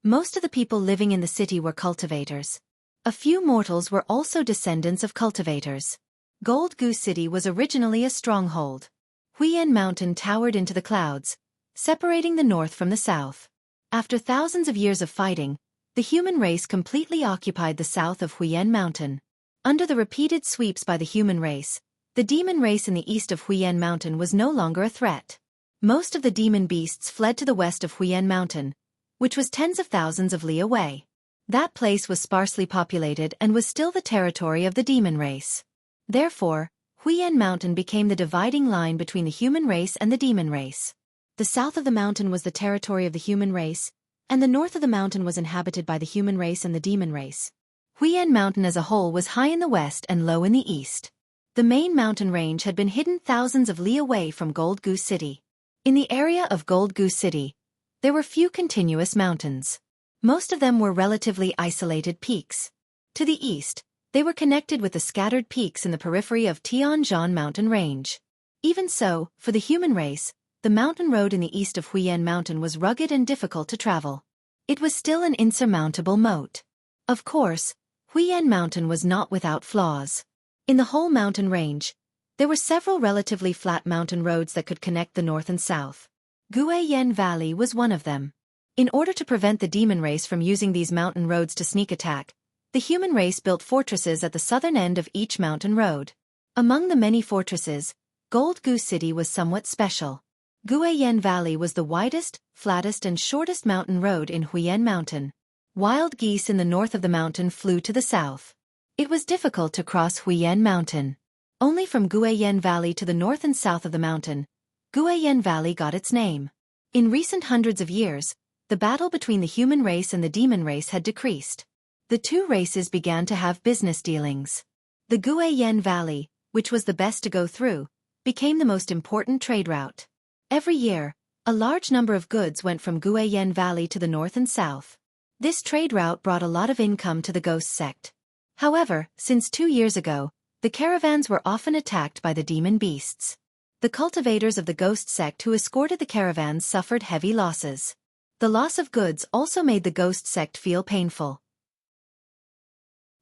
A: Most of the people living in the city were cultivators. A few mortals were also descendants of cultivators. Gold Goose City was originally a stronghold. Huiyan Mountain towered into the clouds, separating the north from the south. After thousands of years of fighting, the human race completely occupied the south of Huiyan Mountain. Under the repeated sweeps by the human race, the demon race in the east of Huiyan Mountain was no longer a threat. Most of the demon beasts fled to the west of Huiyan Mountain, which was tens of thousands of li away. That place was sparsely populated and was still the territory of the demon race. Therefore, Huiyan Mountain became the dividing line between the human race and the demon race. The south of the mountain was the territory of the human race, and the north of the mountain was inhabited by the human race and the demon race. Huiyan Mountain as a whole was high in the west and low in the east. The main mountain range had been hidden thousands of li away from Gold Goose City. In the area of Gold Goose City, there were few continuous mountains. Most of them were relatively isolated peaks. To the east, they were connected with the scattered peaks in the periphery of Tianzhan Mountain Range. Even so, for the human race, the mountain road in the east of Huiyan Mountain was rugged and difficult to travel. It was still an insurmountable moat. Of course, Huiyan Mountain was not without flaws. In the whole mountain range, there were several relatively flat mountain roads that could connect the north and south. Guiyan Valley was one of them. In order to prevent the demon race from using these mountain roads to sneak attack, the human race built fortresses at the southern end of each mountain road. Among the many fortresses, Gold Goose City was somewhat special. Guiyan Valley was the widest, flattest and shortest mountain road in Huiyan Mountain. Wild geese in the north of the mountain flew to the south. It was difficult to cross Huiyan Mountain. Only from Guiyan Valley to the north and south of the mountain, Guiyan Valley got its name. In recent hundreds of years, the battle between the human race and the demon race had decreased. The two races began to have business dealings. The Guiyan Valley, which was the best to go through, became the most important trade route. Every year, a large number of goods went from Guiyan Valley to the north and south. This trade route brought a lot of income to the ghost sect. However, since 2 years ago, the caravans were often attacked by the demon beasts. The cultivators of the ghost sect who escorted the caravans suffered heavy losses. The loss of goods also made the ghost sect feel painful.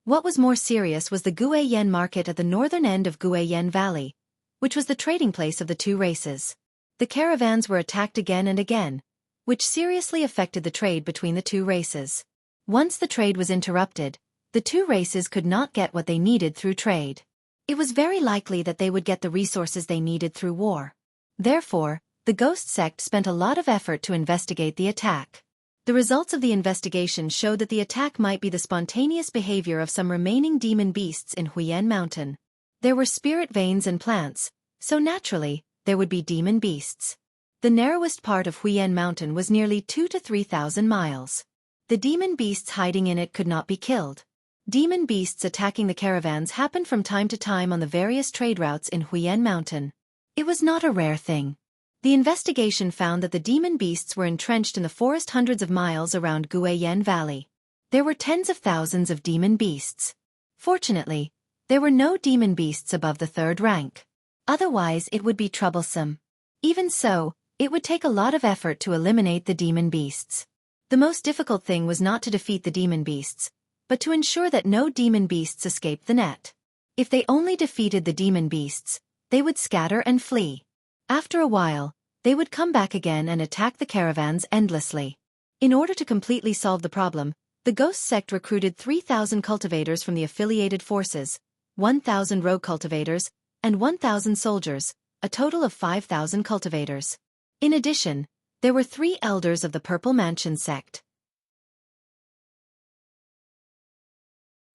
A: What was more serious was the Guiyan market at the northern end of Guiyan Valley, which was the trading place of the two races. The caravans were attacked again and again, which seriously affected the trade between the two races. Once the trade was interrupted, the two races could not get what they needed through trade. It was very likely that they would get the resources they needed through war. Therefore, the ghost sect spent a lot of effort to investigate the attack. The results of the investigation showed that the attack might be the spontaneous behavior of some remaining demon beasts in Huiyan Mountain. There were spirit veins and plants, so naturally, there would be demon beasts. The narrowest part of Huiyan Mountain was nearly 2,000 to 3,000 miles. The demon beasts hiding in it could not be killed. Demon beasts attacking the caravans happened from time to time on the various trade routes in Huiyan Mountain. It was not a rare thing. The investigation found that the demon beasts were entrenched in the forest hundreds of miles around Guiyan Valley. There were tens of thousands of demon beasts. Fortunately, there were no demon beasts above the 3rd rank. Otherwise it would be troublesome. Even so, it would take a lot of effort to eliminate the demon beasts. The most difficult thing was not to defeat the demon beasts, but to ensure that no demon beasts escaped the net. If they only defeated the demon beasts, they would scatter and flee. After a while, they would come back again and attack the caravans endlessly. In order to completely solve the problem, the ghost sect recruited 3,000 cultivators from the affiliated forces, 1,000 rogue cultivators, and 1,000 soldiers, a total of 5,000 cultivators. In addition, there were 3 elders of the Purple Mansion sect.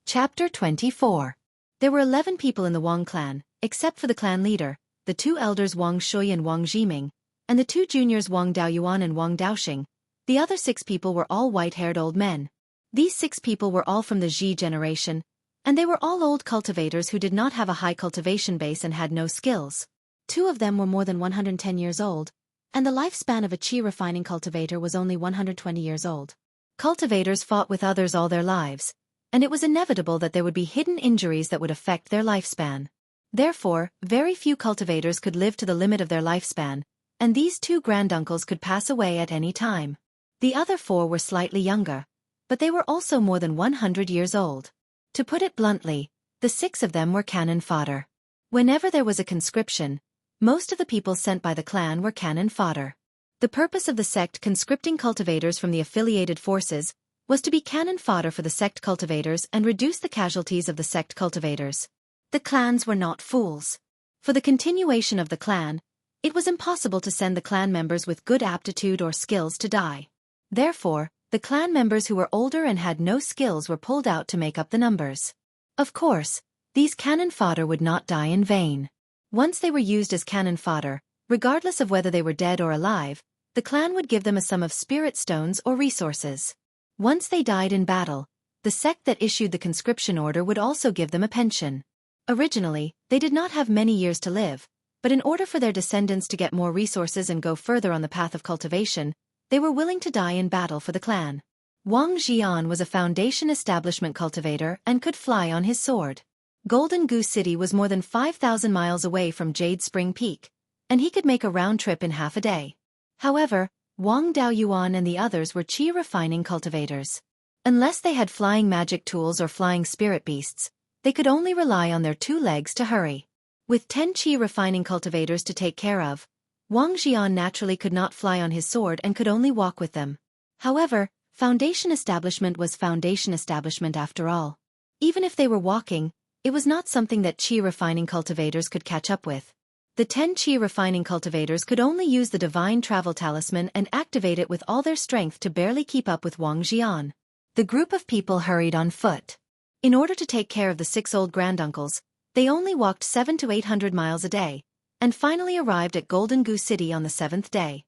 A: Chapter 24. There were 11 people in the Wang clan, except for the clan leader, the two elders Wang Shui and Wang Jiming, and the two juniors Wang Daoyuan and Wang Daoxing. The other 6 people were all white-haired old men. These 6 people were all from the Ji generation, and they were all old cultivators who did not have a high cultivation base and had no skills. 2 of them were more than 110 years old, and the lifespan of a qi refining cultivator was only 120 years old. Cultivators fought with others all their lives, and it was inevitable that there would be hidden injuries that would affect their lifespan. Therefore, very few cultivators could live to the limit of their lifespan, and these 2 granduncles could pass away at any time. The other 4 were slightly younger, but they were also more than 100 years old. To put it bluntly, the 6 of them were cannon fodder. Whenever there was a conscription, most of the people sent by the clan were cannon fodder. The purpose of the sect conscripting cultivators from the affiliated forces was to be cannon fodder for the sect cultivators and reduce the casualties of the sect cultivators. The clans were not fools. For the continuation of the clan, it was impossible to send the clan members with good aptitude or skills to die. Therefore, the clan members who were older and had no skills were pulled out to make up the numbers. Of course, these cannon fodder would not die in vain. Once they were used as cannon fodder, regardless of whether they were dead or alive, the clan would give them a sum of spirit stones or resources. Once they died in battle, the sect that issued the conscription order would also give them a pension. Originally, they did not have many years to live, but in order for their descendants to get more resources and go further on the path of cultivation, they were willing to die in battle for the clan. Wang Jian was a foundation establishment cultivator and could fly on his sword. Golden Goose City was more than 5,000 miles away from Jade Spring Peak, and he could make a round trip in half a day. However, Wang Daoyuan and the others were qi refining cultivators. Unless they had flying magic tools or flying spirit beasts, they could only rely on their 2 legs to hurry. With 10 qi refining cultivators to take care of, Wang Jian naturally could not fly on his sword and could only walk with them. However, foundation establishment was foundation establishment after all. Even if they were walking, it was not something that qi refining cultivators could catch up with. The 10 qi refining cultivators could only use the divine travel talisman and activate it with all their strength to barely keep up with Wang Jian. The group of people hurried on foot. In order to take care of the 6 old granduncles, they only walked 700 to 800 miles a day, and finally arrived at Golden Goose City on the 7th day.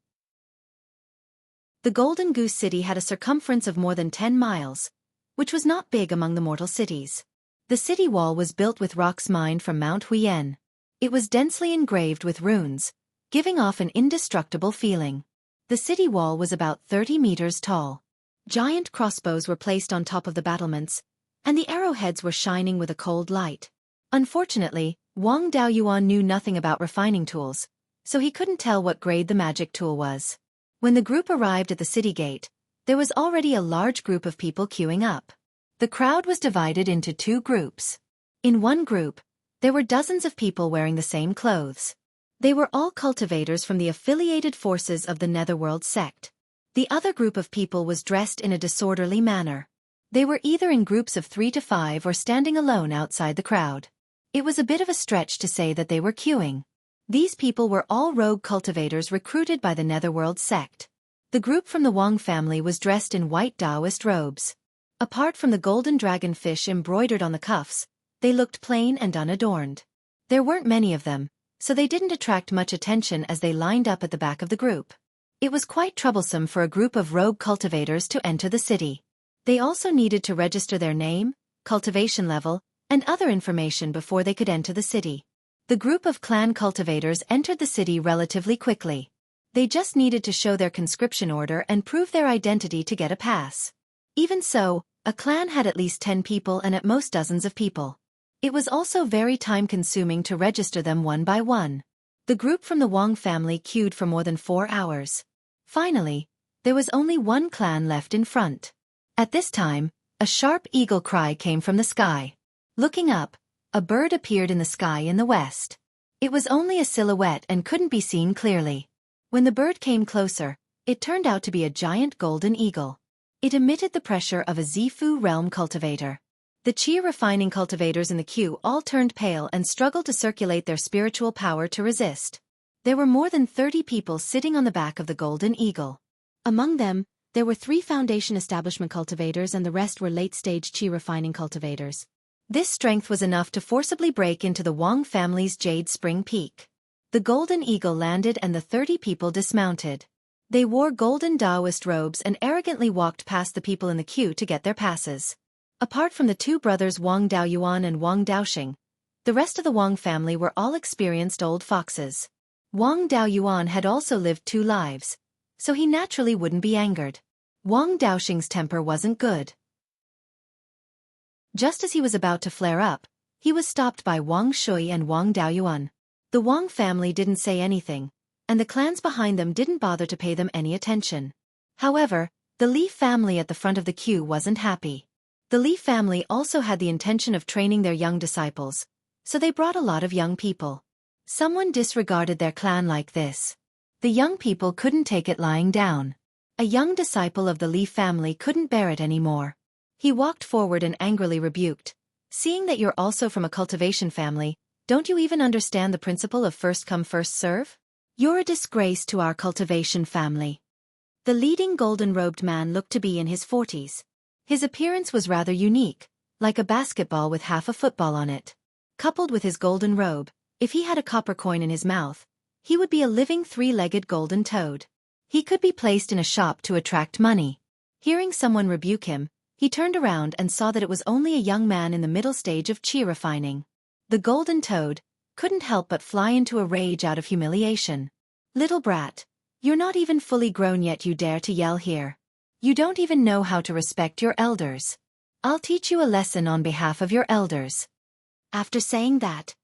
A: The Golden Goose City had a circumference of more than 10 miles, which was not big among the mortal cities. The city wall was built with rocks mined from Mount Huyen. It was densely engraved with runes, giving off an indestructible feeling. The city wall was about 30 meters tall. Giant crossbows were placed on top of the battlements, and the arrowheads were shining with a cold light. Unfortunately, Wang Daoyuan knew nothing about refining tools, so he couldn't tell what grade the magic tool was. When the group arrived at the city gate, there was already a large group of people queuing up. The crowd was divided into 2 groups. In one group, there were dozens of people wearing the same clothes. They were all cultivators from the affiliated forces of the Netherworld sect. The other group of people was dressed in a disorderly manner. They were either in groups of 3 to 5 or standing alone outside the crowd. It was a bit of a stretch to say that they were queuing. These people were all rogue cultivators recruited by the Netherworld sect. The group from the Wang family was dressed in white Taoist robes. Apart from the golden dragon fish embroidered on the cuffs, they looked plain and unadorned. There weren't many of them, so they didn't attract much attention as they lined up at the back of the group. It was quite troublesome for a group of rogue cultivators to enter the city. They also needed to register their name, cultivation level, and other information before they could enter the city. The group of clan cultivators entered the city relatively quickly. They just needed to show their conscription order and prove their identity to get a pass. Even so, a clan had at least 10 people and at most dozens of people. It was also very time-consuming to register them one by one. The group from the Wang family queued for more than 4 hours. Finally, there was only one clan left in front. At this time, a sharp eagle cry came from the sky. Looking up, a bird appeared in the sky in the west. It was only a silhouette and couldn't be seen clearly. When the bird came closer, it turned out to be a giant golden eagle. It emitted the pressure of a Zifu realm cultivator. The qi refining cultivators in the queue all turned pale and struggled to circulate their spiritual power to resist. There were more than 30 people sitting on the back of the golden eagle. Among them, There were 3 foundation establishment cultivators and the rest were late-stage qi refining cultivators. This strength was enough to forcibly break into the Wang family's Jade Spring Peak. The Golden Eagle landed and the 30 people dismounted. They wore golden Taoist robes and arrogantly walked past the people in the queue to get their passes. Apart from the 2 brothers Wang Daoyuan and Wang Daoxing, the rest of the Wang family were all experienced old foxes. Wang Daoyuan had also lived 2 lives, so he naturally wouldn't be angered. Wang Daoxing's temper wasn't good. Just as he was about to flare up, he was stopped by Wang Shui and Wang Daoyuan. The Wang family didn't say anything, and the clans behind them didn't bother to pay them any attention. However, the Li family at the front of the queue wasn't happy. The Li family also had the intention of training their young disciples, so they brought a lot of young people. Someone disregarded their clan like this. The young people couldn't take it lying down. A young disciple of the Li family couldn't bear it anymore. He walked forward and angrily rebuked. Seeing that you're also from a cultivation family, don't you even understand the principle of first come first serve? You're a disgrace to our cultivation family. The leading golden-robed man looked to be in his 40s. His appearance was rather unique, like a basketball with half a football on it. Coupled with his golden robe, if he had a copper coin in his mouth, he would be a living 3-legged golden toad. He could be placed in a shop to attract money. Hearing someone rebuke him, he turned around and saw that it was only a young man in the middle stage of qi refining. The golden toad couldn't help but fly into a rage out of humiliation. Little brat, you're not even fully grown yet, you dare to yell here. You don't even know how to respect your elders. I'll teach you a lesson on behalf of your elders. After saying that,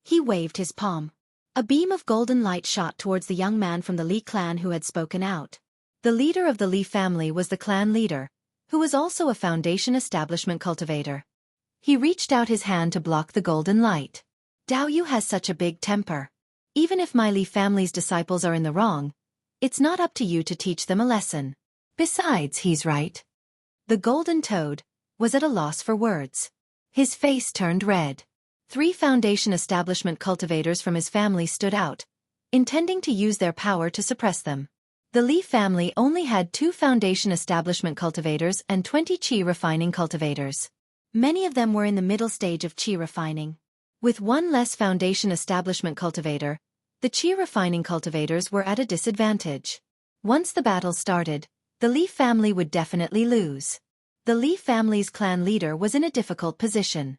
A: he waved his palm. A beam of golden light shot towards the young man from the Li clan who had spoken out. The leader of the Li family was the clan leader, who was also a foundation establishment cultivator. He reached out his hand to block the golden light. Dao Yu has such a big temper. Even if my Li family's disciples are in the wrong, it's not up to you to teach them a lesson. Besides, he's right. The golden toad was at a loss for words. His face turned red. 3 foundation establishment cultivators from his family stood out, intending to use their power to suppress them. The Li family only had 2 foundation establishment cultivators and 20 qi refining cultivators. Many of them were in the middle stage of qi refining. With 1 less foundation establishment cultivator, the qi refining cultivators were at a disadvantage. Once the battle started, the Li family would definitely lose. The Li family's clan leader was in a difficult position.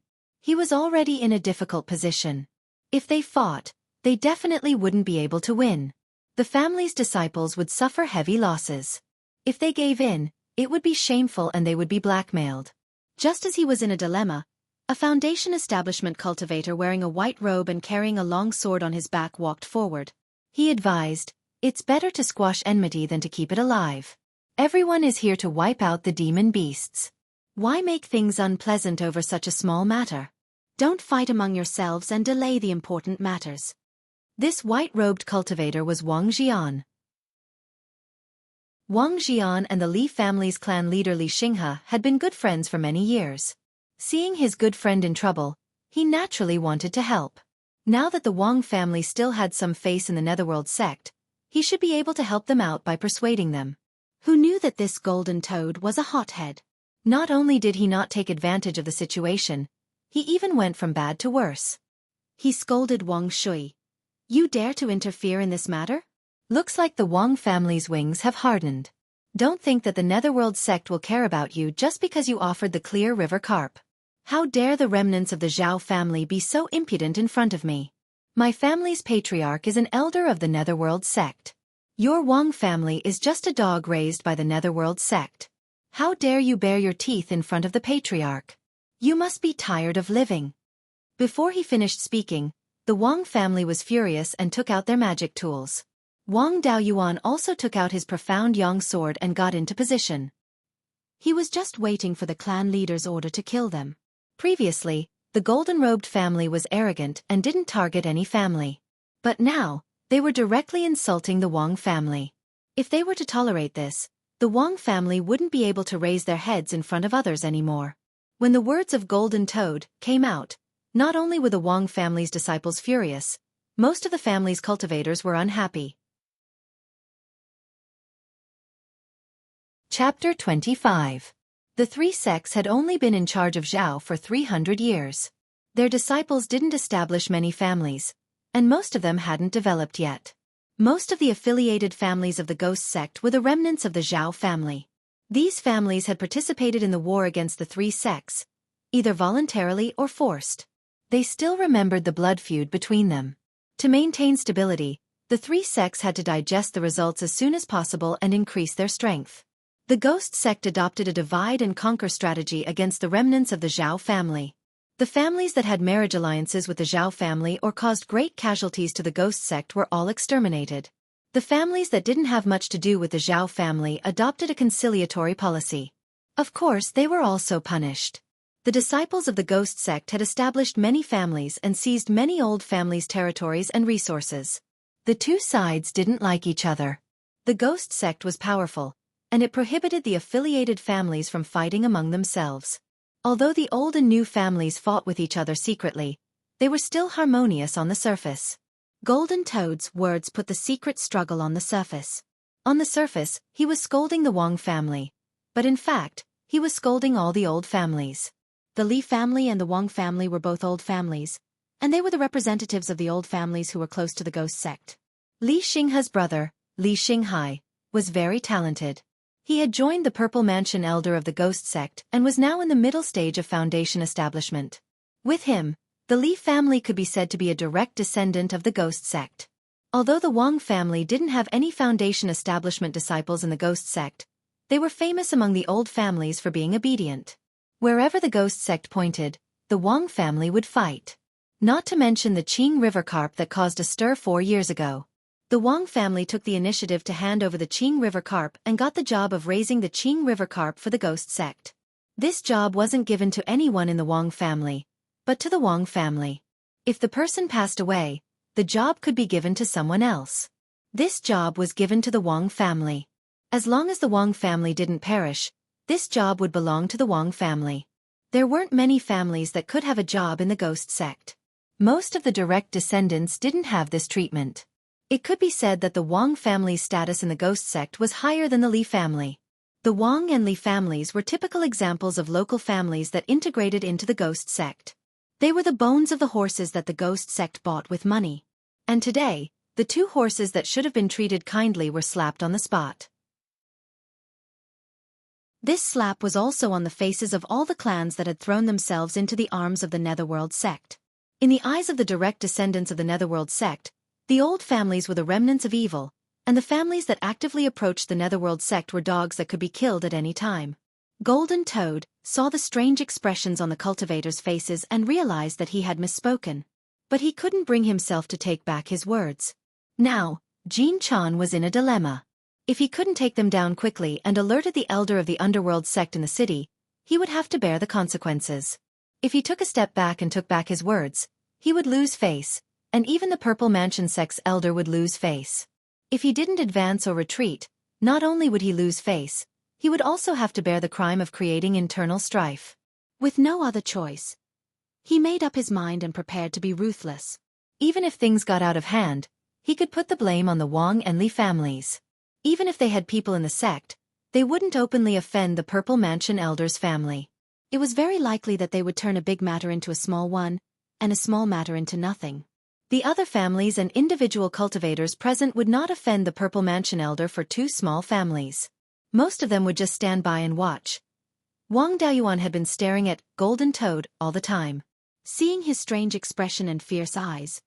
A: He was already in a difficult position. If they fought, they definitely wouldn't be able to win. The family's disciples would suffer heavy losses. If they gave in, it would be shameful and they would be blackmailed. Just as he was in a dilemma, a foundation establishment cultivator wearing a white robe and carrying a long sword on his back walked forward. He advised, "It's better to squash enmity than to keep it alive. Everyone is here to wipe out the demon beasts. Why make things unpleasant over such a small matter? Don't fight among yourselves and delay the important matters." This white-robed cultivator was Wang Jian. Wang Jian and the Li family's clan leader Li Xinghe had been good friends for many years. Seeing his good friend in trouble, he naturally wanted to help. Now that the Wang family still had some face in the Netherworld sect, he should be able to help them out by persuading them. Who knew that this golden toad was a hothead? Not only did he not take advantage of the situation, he even went from bad to worse. He scolded Wang Shui. "You dare to interfere in this matter? Looks like the Wang family's wings have hardened. Don't think that the Netherworld sect will care about you just because you offered the clear river carp. How dare the remnants of the Zhao family be so impudent in front of me? My family's patriarch is an elder of the Netherworld sect. Your Wang family is just a dog raised by the Netherworld sect. How dare you bare your teeth in front of the patriarch? You must be tired of living." Before he finished speaking, the Wang family was furious and took out their magic tools. Wang Daoyuan also took out his profound yang sword and got into position. He was just waiting for the clan leader's order to kill them. Previously, the golden-robed family was arrogant and didn't target any family. But now, they were directly insulting the Wang family. If they were to tolerate this, the Wang family wouldn't be able to raise their heads in front of others anymore. When the words of Golden Toad came out, not only were the Wang family's disciples furious, most of the family's cultivators were unhappy. Chapter 25. The three sects had only been in charge of Zhao for 300 years. Their disciples didn't establish many families, and most of them hadn't developed yet. Most of the affiliated families of the Ghost sect were the remnants of the Zhao family. These families had participated in the war against the three sects, either voluntarily or forced. They still remembered the blood feud between them. To maintain stability, the three sects had to digest the results as soon as possible and increase their strength. The Ghost sect adopted a divide-and-conquer strategy against the remnants of the Zhao family. The families that had marriage alliances with the Zhao family or caused great casualties to the Ghost sect were all exterminated. The families that didn't have much to do with the Zhao family adopted a conciliatory policy. Of course, they were also punished. The disciples of the Ghost sect had established many families and seized many old families' territories and resources. The two sides didn't like each other. The Ghost sect was powerful, and it prohibited the affiliated families from fighting among themselves. Although the old and new families fought with each other secretly, they were still harmonious on the surface. Golden Toad's words put the secret struggle on the surface. On the surface, he was scolding the Wang family, but in fact, he was scolding all the old families. The Li family and the Wang family were both old families, and they were the representatives of the old families who were close to the Ghost sect. Li Xinghe's brother, Li Xinghai, was very talented. He had joined the Purple Mansion elder of the Ghost sect and was now in the middle stage of foundation establishment. With him, the Li family could be said to be a direct descendant of the Ghost sect. Although the Wang family didn't have any foundation establishment disciples in the Ghost sect, they were famous among the old families for being obedient. Wherever the Ghost sect pointed, the Wang family would fight. Not to mention the Qing River carp that caused a stir 4 years ago. The Wang family took the initiative to hand over the Qing River carp and got the job of raising the Qing River carp for the Ghost sect. This job wasn't given to anyone in the Wang family, but to the Wang family. If the person passed away, the job could be given to someone else. This job was given to the Wang family. As long as the Wang family didn't perish, this job would belong to the Wang family. There weren't many families that could have a job in the Ghost sect. Most of the direct descendants didn't have this treatment. It could be said that the Wang family's status in the Ghost sect was higher than the Li family. The Wang and Li families were typical examples of local families that integrated into the Ghost sect. They were the bones of the horses that the Ghost sect bought with money. And today, the two horses that should have been treated kindly were slapped on the spot. This slap was also on the faces of all the clans that had thrown themselves into the arms of the Netherworld sect. In the eyes of the direct descendants of the Netherworld sect, the old families were the remnants of evil, and the families that actively approached the Netherworld sect were dogs that could be killed at any time. Golden Toad saw the strange expressions on the cultivators' faces and realized that he had misspoken. But he couldn't bring himself to take back his words. Now, Jin Chan was in a dilemma. If he couldn't take them down quickly and alerted the elder of the underworld sect in the city, he would have to bear the consequences. If he took a step back and took back his words, he would lose face, and even the Purple Mansion sect's elder would lose face. If he didn't advance or retreat, not only would he lose face, he would also have to bear the crime of creating internal strife. With no other choice, he made up his mind and prepared to be ruthless. Even if things got out of hand, he could put the blame on the Wang and Li families. Even if they had people in the sect, they wouldn't openly offend the Purple Mansion elder's family. It was very likely that they would turn a big matter into a small one, and a small matter into nothing. The other families and individual cultivators present would not offend the Purple Mansion elder for two small families. Most of them would just stand by and watch. Wang Daoyuan had been staring at Golden Toad all the time. Seeing his strange expression and fierce eyes,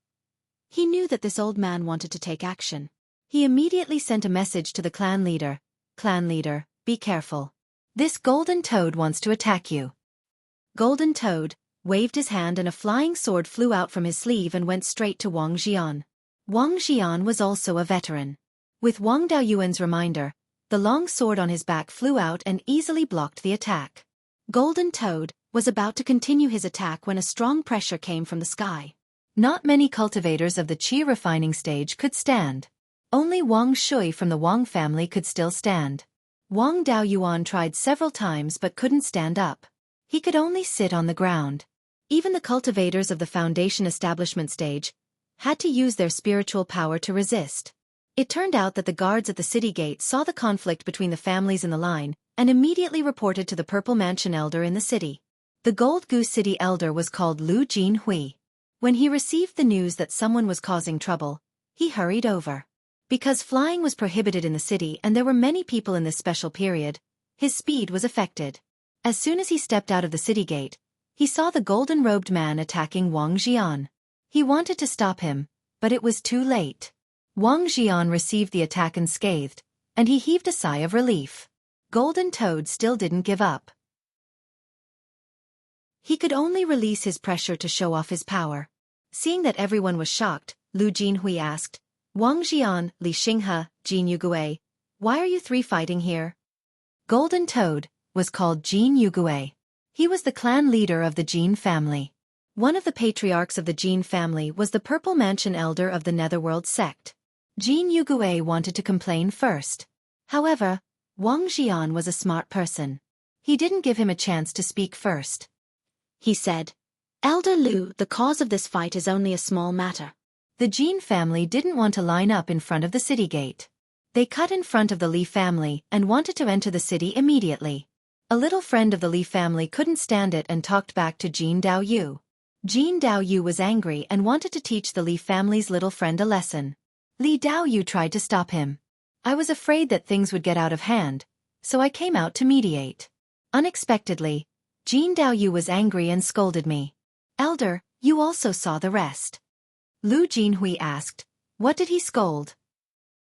A: he knew that this old man wanted to take action. He immediately sent a message to the clan leader. Clan leader, be careful. This Golden Toad wants to attack you. Golden Toad waved his hand and a flying sword flew out from his sleeve and went straight to Wang Xian. Wang Xian was also a veteran. With Wang Daoyuan's reminder, the long sword on his back flew out and easily blocked the attack. Golden Toad was about to continue his attack when a strong pressure came from the sky. Not many cultivators of the qi refining stage could stand. Only Wang Shui from the Wang family could still stand. Wang Daoyuan tried several times but couldn't stand up. He could only sit on the ground. Even the cultivators of the foundation establishment stage had to use their spiritual power to resist. It turned out that the guards at the city gate saw the conflict between the families in the line and immediately reported to the Purple Mansion elder in the city. The Gold Goose City elder was called Lu Jinhui. When he received the news that someone was causing trouble, he hurried over. Because flying was prohibited in the city and there were many people in this special period, his speed was affected. As soon as he stepped out of the city gate, he saw the golden-robed man attacking Wang Jian. He wanted to stop him, but it was too late. Wang Jian received the attack unscathed, and he heaved a sigh of relief. Golden Toad still didn't give up. He could only release his pressure to show off his power. Seeing that everyone was shocked, Lu Jinhui asked, Wang Jian, Li Xinghe, Jin Yugue, why are you three fighting here? Golden Toad was called Jin Yugue. He was the clan leader of the Jin family. One of the patriarchs of the Jin family was the Purple Mansion elder of the Netherworld sect. Jin Yugue wanted to complain first. However, Wang Jian was a smart person. He didn't give him a chance to speak first. He said, Elder Lu, the cause of this fight is only a small matter. The Jin family didn't want to line up in front of the city gate. They cut in front of the Li family and wanted to enter the city immediately. A little friend of the Li family couldn't stand it and talked back to Jin Daoyu. Jin Daoyu was angry and wanted to teach the Li family's little friend a lesson. Li Daoyu tried to stop him. I was afraid that things would get out of hand, so I came out to mediate. Unexpectedly, Jin Daoyu was angry and scolded me. Elder, you also saw the rest. Lu Jinhui asked, what did he scold?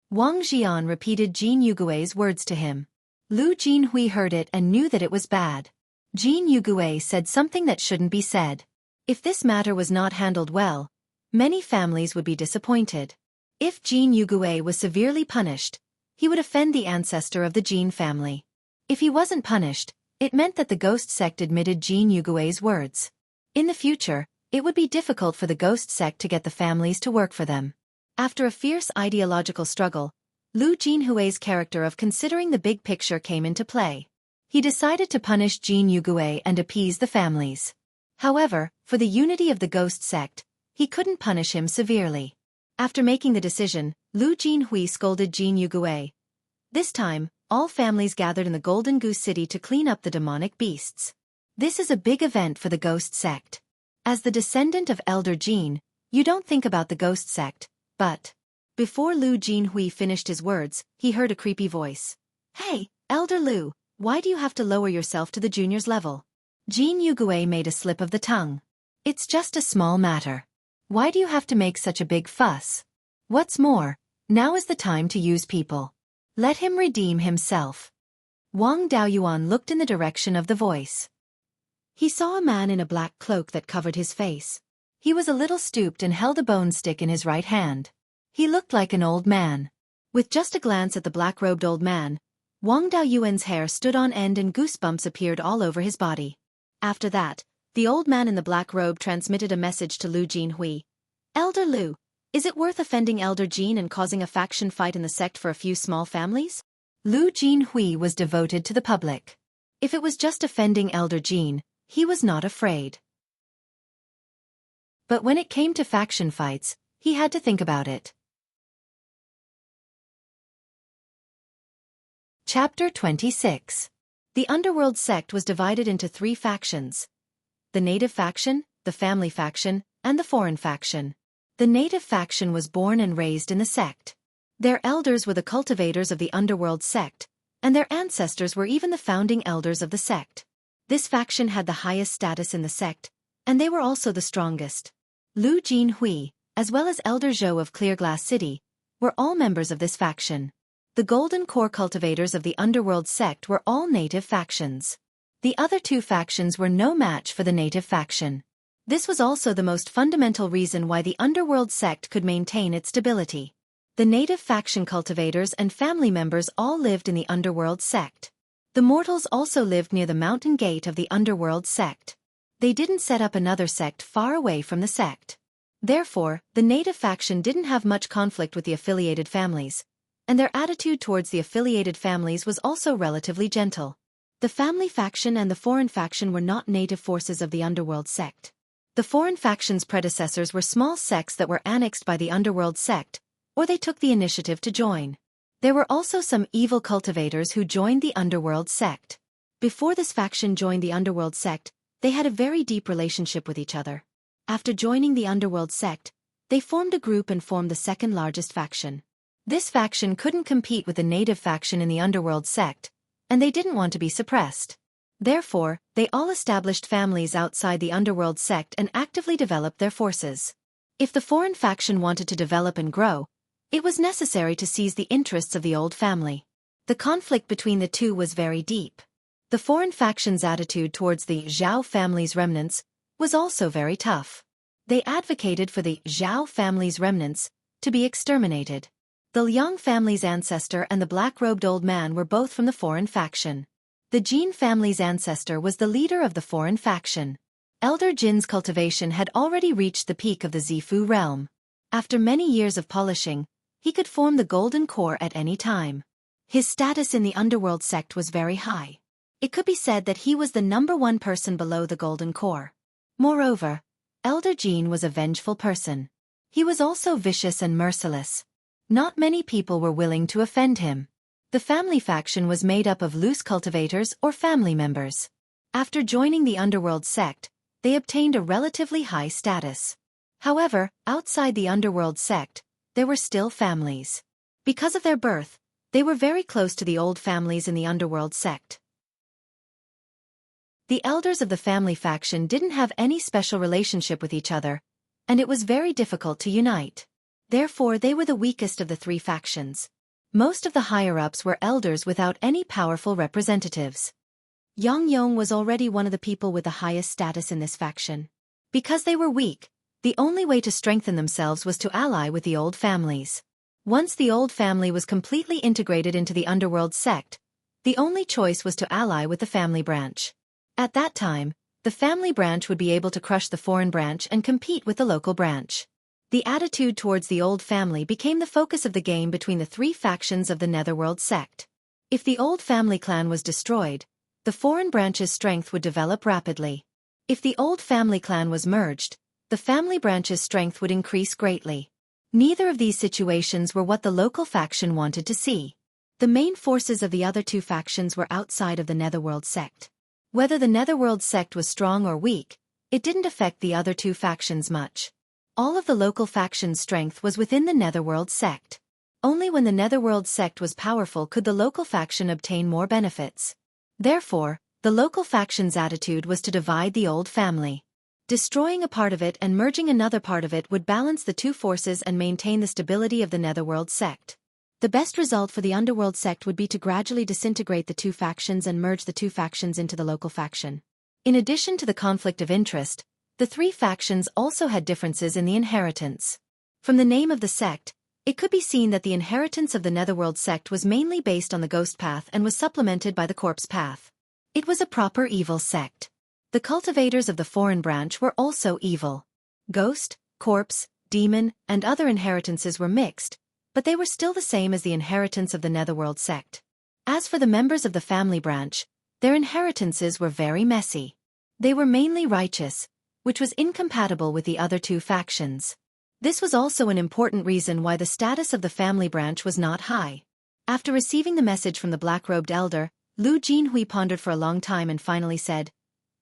A: Wang Jian repeated Jin Yugue's words to him. Lu Jinhui heard it and knew that it was bad. Jin Yugue said something that shouldn't be said. If this matter was not handled well, many families would be disappointed. If Jin Yugue was severely punished, he would offend the ancestor of the Jin family. If he wasn't punished, it meant that the ghost sect admitted Jin Yugue's words. In the future, it would be difficult for the ghost sect to get the families to work for them. After a fierce ideological struggle, Lu Jinhui's character of considering the big picture came into play. He decided to punish Jin Yugue and appease the families. However, for the unity of the ghost sect, he couldn't punish him severely. After making the decision, Lu Jinhui scolded Jin Yugue. This time, all families gathered in the Golden Goose City to clean up the demonic beasts. This is a big event for the ghost sect. As the descendant of Elder Jin, you don't think about the ghost sect, but... Before Lu Jinhui finished his words, he heard a creepy voice. Hey, Elder Lu, why do you have to lower yourself to the juniors level? Jin Yugue made a slip of the tongue. It's just a small matter. Why do you have to make such a big fuss? What's more, now is the time to use people. Let him redeem himself. Wang Daoyuan looked in the direction of the voice. He saw a man in a black cloak that covered his face. He was a little stooped and held a bone stick in his right hand. He looked like an old man. With just a glance at the black-robed old man, Wang Daoyuan's hair stood on end and goosebumps appeared all over his body. After that, the old man in the black robe transmitted a message to Lu Jinhui. Elder Lu, is it worth offending Elder Jin and causing a faction fight in the sect for a few small families? Lu Jinhui was devoted to the public. If it was just offending Elder Jin, he was not afraid. But when it came to faction fights, he had to think about it. Chapter 26. The Underworld sect was divided into 3 factions. The native faction, the family faction, and the foreign faction. The native faction was born and raised in the sect. Their elders were the cultivators of the Underworld sect, and their ancestors were even the founding elders of the sect. This faction had the highest status in the sect, and they were also the strongest. Lu Jinhui, as well as Elder Zhou of Clearglass City, were all members of this faction. The Golden Core cultivators of the Underworld sect were all native factions. The other 2 factions were no match for the native faction. This was also the most fundamental reason why the Underworld sect could maintain its stability. The native faction cultivators and family members all lived in the Underworld sect. The mortals also lived near the mountain gate of the Underworld sect. They didn't set up another sect far away from the sect. Therefore, the native faction didn't have much conflict with the affiliated families, and their attitude towards the affiliated families was also relatively gentle. The family faction and the foreign faction were not native forces of the Underworld sect. The foreign faction's predecessors were small sects that were annexed by the Underworld sect, or they took the initiative to join. There were also some evil cultivators who joined the underworld sect. Before this faction joined the underworld sect, they had a very deep relationship with each other. After joining the underworld sect, they formed a group and formed the second largest faction. This faction couldn't compete with the native faction in the underworld sect, and they didn't want to be suppressed. Therefore, they all established families outside the underworld sect and actively developed their forces. If the foreign faction wanted to develop and grow, it was necessary to seize the interests of the old family. The conflict between the two was very deep. The foreign faction's attitude towards the Zhao family's remnants was also very tough. They advocated for the Zhao family's remnants to be exterminated. The Liang family's ancestor and the black-robed old man were both from the foreign faction. The Jin family's ancestor was the leader of the foreign faction. Elder Jin's cultivation had already reached the peak of the Zifu realm. After many years of polishing, he could form the golden core at any time. His status in the underworld sect was very high. It could be said that he was the #1 person below the golden core. Moreover, Elder Jin was a vengeful person. He was also vicious and merciless. Not many people were willing to offend him. The family faction was made up of loose cultivators or family members. After joining the underworld sect, they obtained a relatively high status. However, outside the underworld sect, there were still families. Because of their birth, they were very close to the old families in the underworld sect. The elders of the family faction didn't have any special relationship with each other, and it was very difficult to unite. Therefore, they were the weakest of the three factions. Most of the higher-ups were elders without any powerful representatives. Yang Yong was already one of the people with the highest status in this faction. Because they were weak, the only way to strengthen themselves was to ally with the old families. Once the old family was completely integrated into the underworld sect, the only choice was to ally with the family branch. At that time, the family branch would be able to crush the foreign branch and compete with the local branch. The attitude towards the old family became the focus of the game between the three factions of the Netherworld sect. If the old family clan was destroyed, the foreign branch's strength would develop rapidly. If the old family clan was merged, the family branch's strength would increase greatly. Neither of these situations were what the local faction wanted to see. The main forces of the other two factions were outside of the Netherworld sect. Whether the Netherworld sect was strong or weak, it didn't affect the other two factions much. All of the local faction's strength was within the Netherworld sect. Only when the Netherworld sect was powerful could the local faction obtain more benefits. Therefore, the local faction's attitude was to divide the old family. Destroying a part of it and merging another part of it would balance the two forces and maintain the stability of the Netherworld sect. The best result for the Underworld sect would be to gradually disintegrate the two factions and merge the two factions into the local faction. In addition to the conflict of interest, the three factions also had differences in the inheritance. From the name of the sect, it could be seen that the inheritance of the Netherworld sect was mainly based on the ghost path and was supplemented by the corpse path. It was a proper evil sect. The cultivators of the foreign branch were also evil. Ghost, corpse, demon, and other inheritances were mixed, but they were still the same as the inheritance of the Netherworld sect. As for the members of the family branch, their inheritances were very messy. They were mainly righteous, which was incompatible with the other two factions. This was also an important reason why the status of the family branch was not high. After receiving the message from the black-robed elder, Lu Jinhui pondered for a long time and finally said,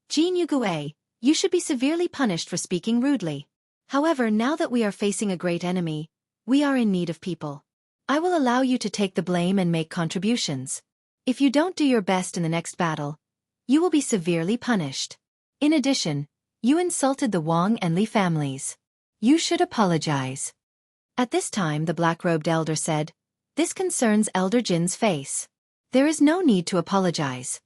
A: "Jin Yugue, you should be severely punished for speaking rudely. However, now that we are facing a great enemy, we are in need of people. I will allow you to take the blame and make contributions. If you don't do your best in the next battle, you will be severely punished. In addition, you insulted the Wang and Li families. You should apologize." At this time the black-robed elder said, "This concerns Elder Jin's face. There is no need to apologize."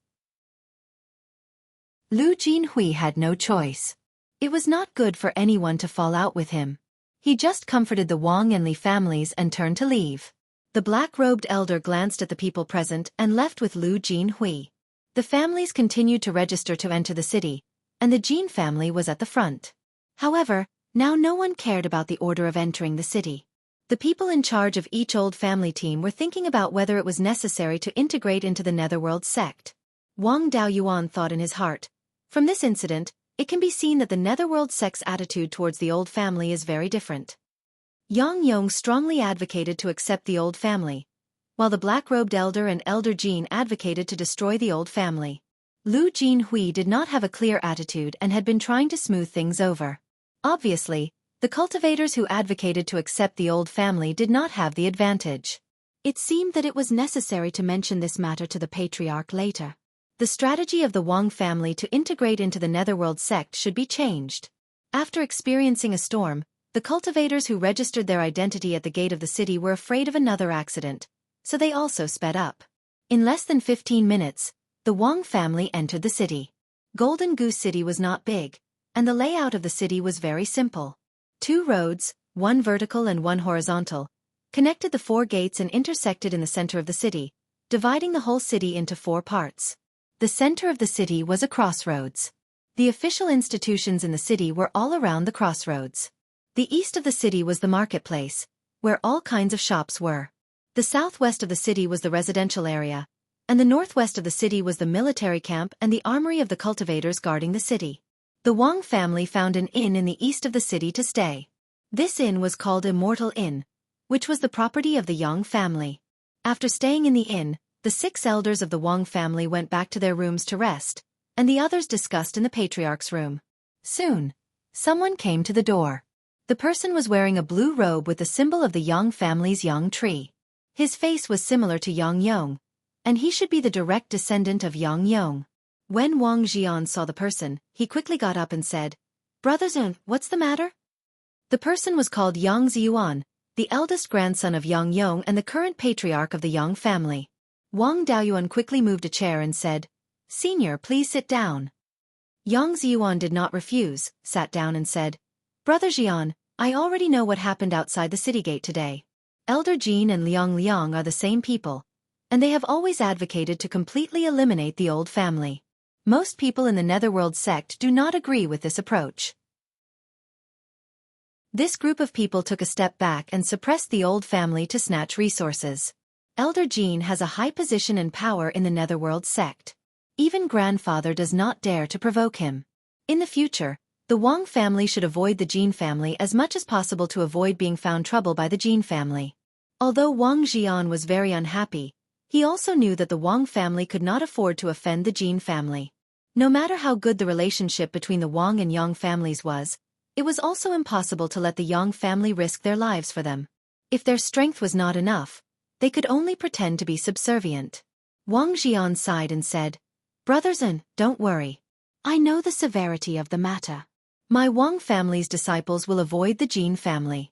A: Lu Jinhui had no choice. It was not good for anyone to fall out with him. He just comforted the Wang and Li families and turned to leave. The black-robed elder glanced at the people present and left with Lu Jinhui. The families continued to register to enter the city, and the Jin family was at the front. However, now no one cared about the order of entering the city. The people in charge of each old family team were thinking about whether it was necessary to integrate into the Netherworld sect. Wang Daoyuan thought in his heart, "From this incident, it can be seen that the Netherworld sect's attitude towards the old family is very different." Yang Yong strongly advocated to accept the old family, while the black-robed elder and Elder Jin advocated to destroy the old family. Lu Jinhui did not have a clear attitude and had been trying to smooth things over. Obviously, the cultivators who advocated to accept the old family did not have the advantage. It seemed that it was necessary to mention this matter to the patriarch later. The strategy of the Wang family to integrate into the Netherworld sect should be changed. After experiencing a storm, the cultivators who registered their identity at the gate of the city were afraid of another accident, so they also sped up. In less than 15 minutes, the Wang family entered the city. Golden Goose City was not big, and the layout of the city was very simple. 2 roads, one vertical and one horizontal, connected the 4 gates and intersected in the center of the city, dividing the whole city into 4 parts. The center of the city was a crossroads. The official institutions in the city were all around the crossroads. The east of the city was the marketplace, where all kinds of shops were. The southwest of the city was the residential area, and the northwest of the city was the military camp and the armory of the cultivators guarding the city. The Wang family found an inn in the east of the city to stay. This inn was called Immortal Inn, which was the property of the Yang family. After staying in the inn, the 6 elders of the Wang family went back to their rooms to rest, and the others discussed in the patriarch's room. Soon, someone came to the door. The person was wearing a blue robe with the symbol of the Yang family's Yang tree. His face was similar to Yang Yong, and he should be the direct descendant of Yang Yong. When Wang Jian saw the person, he quickly got up and said, "Brother Zun, what's the matter?" The person was called Yang Ziyuan, the eldest grandson of Yang Yong and the current patriarch of the Yang family. Wang Daoyuan quickly moved a chair and said, "Senior, please sit down." Yang Ziyuan did not refuse, sat down and said, "Brother Jian, I already know what happened outside the city gate today. Elder Jin and Liang Liang are the same people, and they have always advocated to completely eliminate the old family. Most people in the Netherworld sect do not agree with this approach." This group of people took a step back and suppressed the old family to snatch resources. Elder Jin has a high position and power in the Netherworld sect. Even grandfather does not dare to provoke him. In the future, the Wang family should avoid the Jin family as much as possible to avoid being found trouble by the Jin family. Although Wang Jian was very unhappy, he also knew that the Wang family could not afford to offend the Jin family. No matter how good the relationship between the Wang and Yang families was, it was also impossible to let the Yang family risk their lives for them. If their strength was not enough, they could only pretend to be subservient. Wang Jian sighed and said, "Brother Zun, don't worry. I know the severity of the matter. My Wang family's disciples will avoid the Jin family."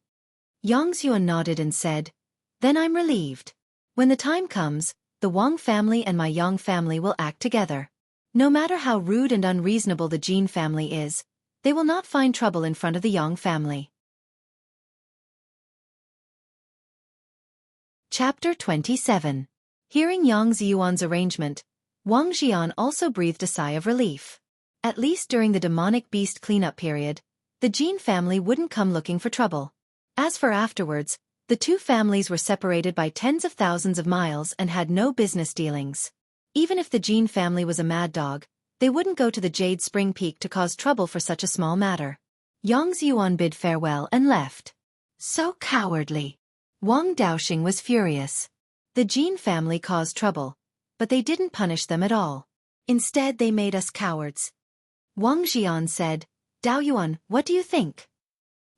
A: Yang Xuan nodded and said, "Then I'm relieved. When the time comes, the Wang family and my Yang family will act together. No matter how rude and unreasonable the Jin family is, they will not find trouble in front of the Yang family." Chapter 27. Hearing Yang Ziyuan's arrangement, Wang Jian also breathed a sigh of relief. At least during the demonic beast cleanup period, the Jin family wouldn't come looking for trouble. As for afterwards, the 2 families were separated by tens of thousands of miles and had no business dealings. Even if the Jin family was a mad dog, they wouldn't go to the Jade Spring Peak to cause trouble for such a small matter. Yang Ziyuan bid farewell and left. So cowardly. Wang Daoxing was furious. The Jin family caused trouble, but they didn't punish them at all. Instead they made us cowards. Wang Jian said, "Daoyuan, what do you think?"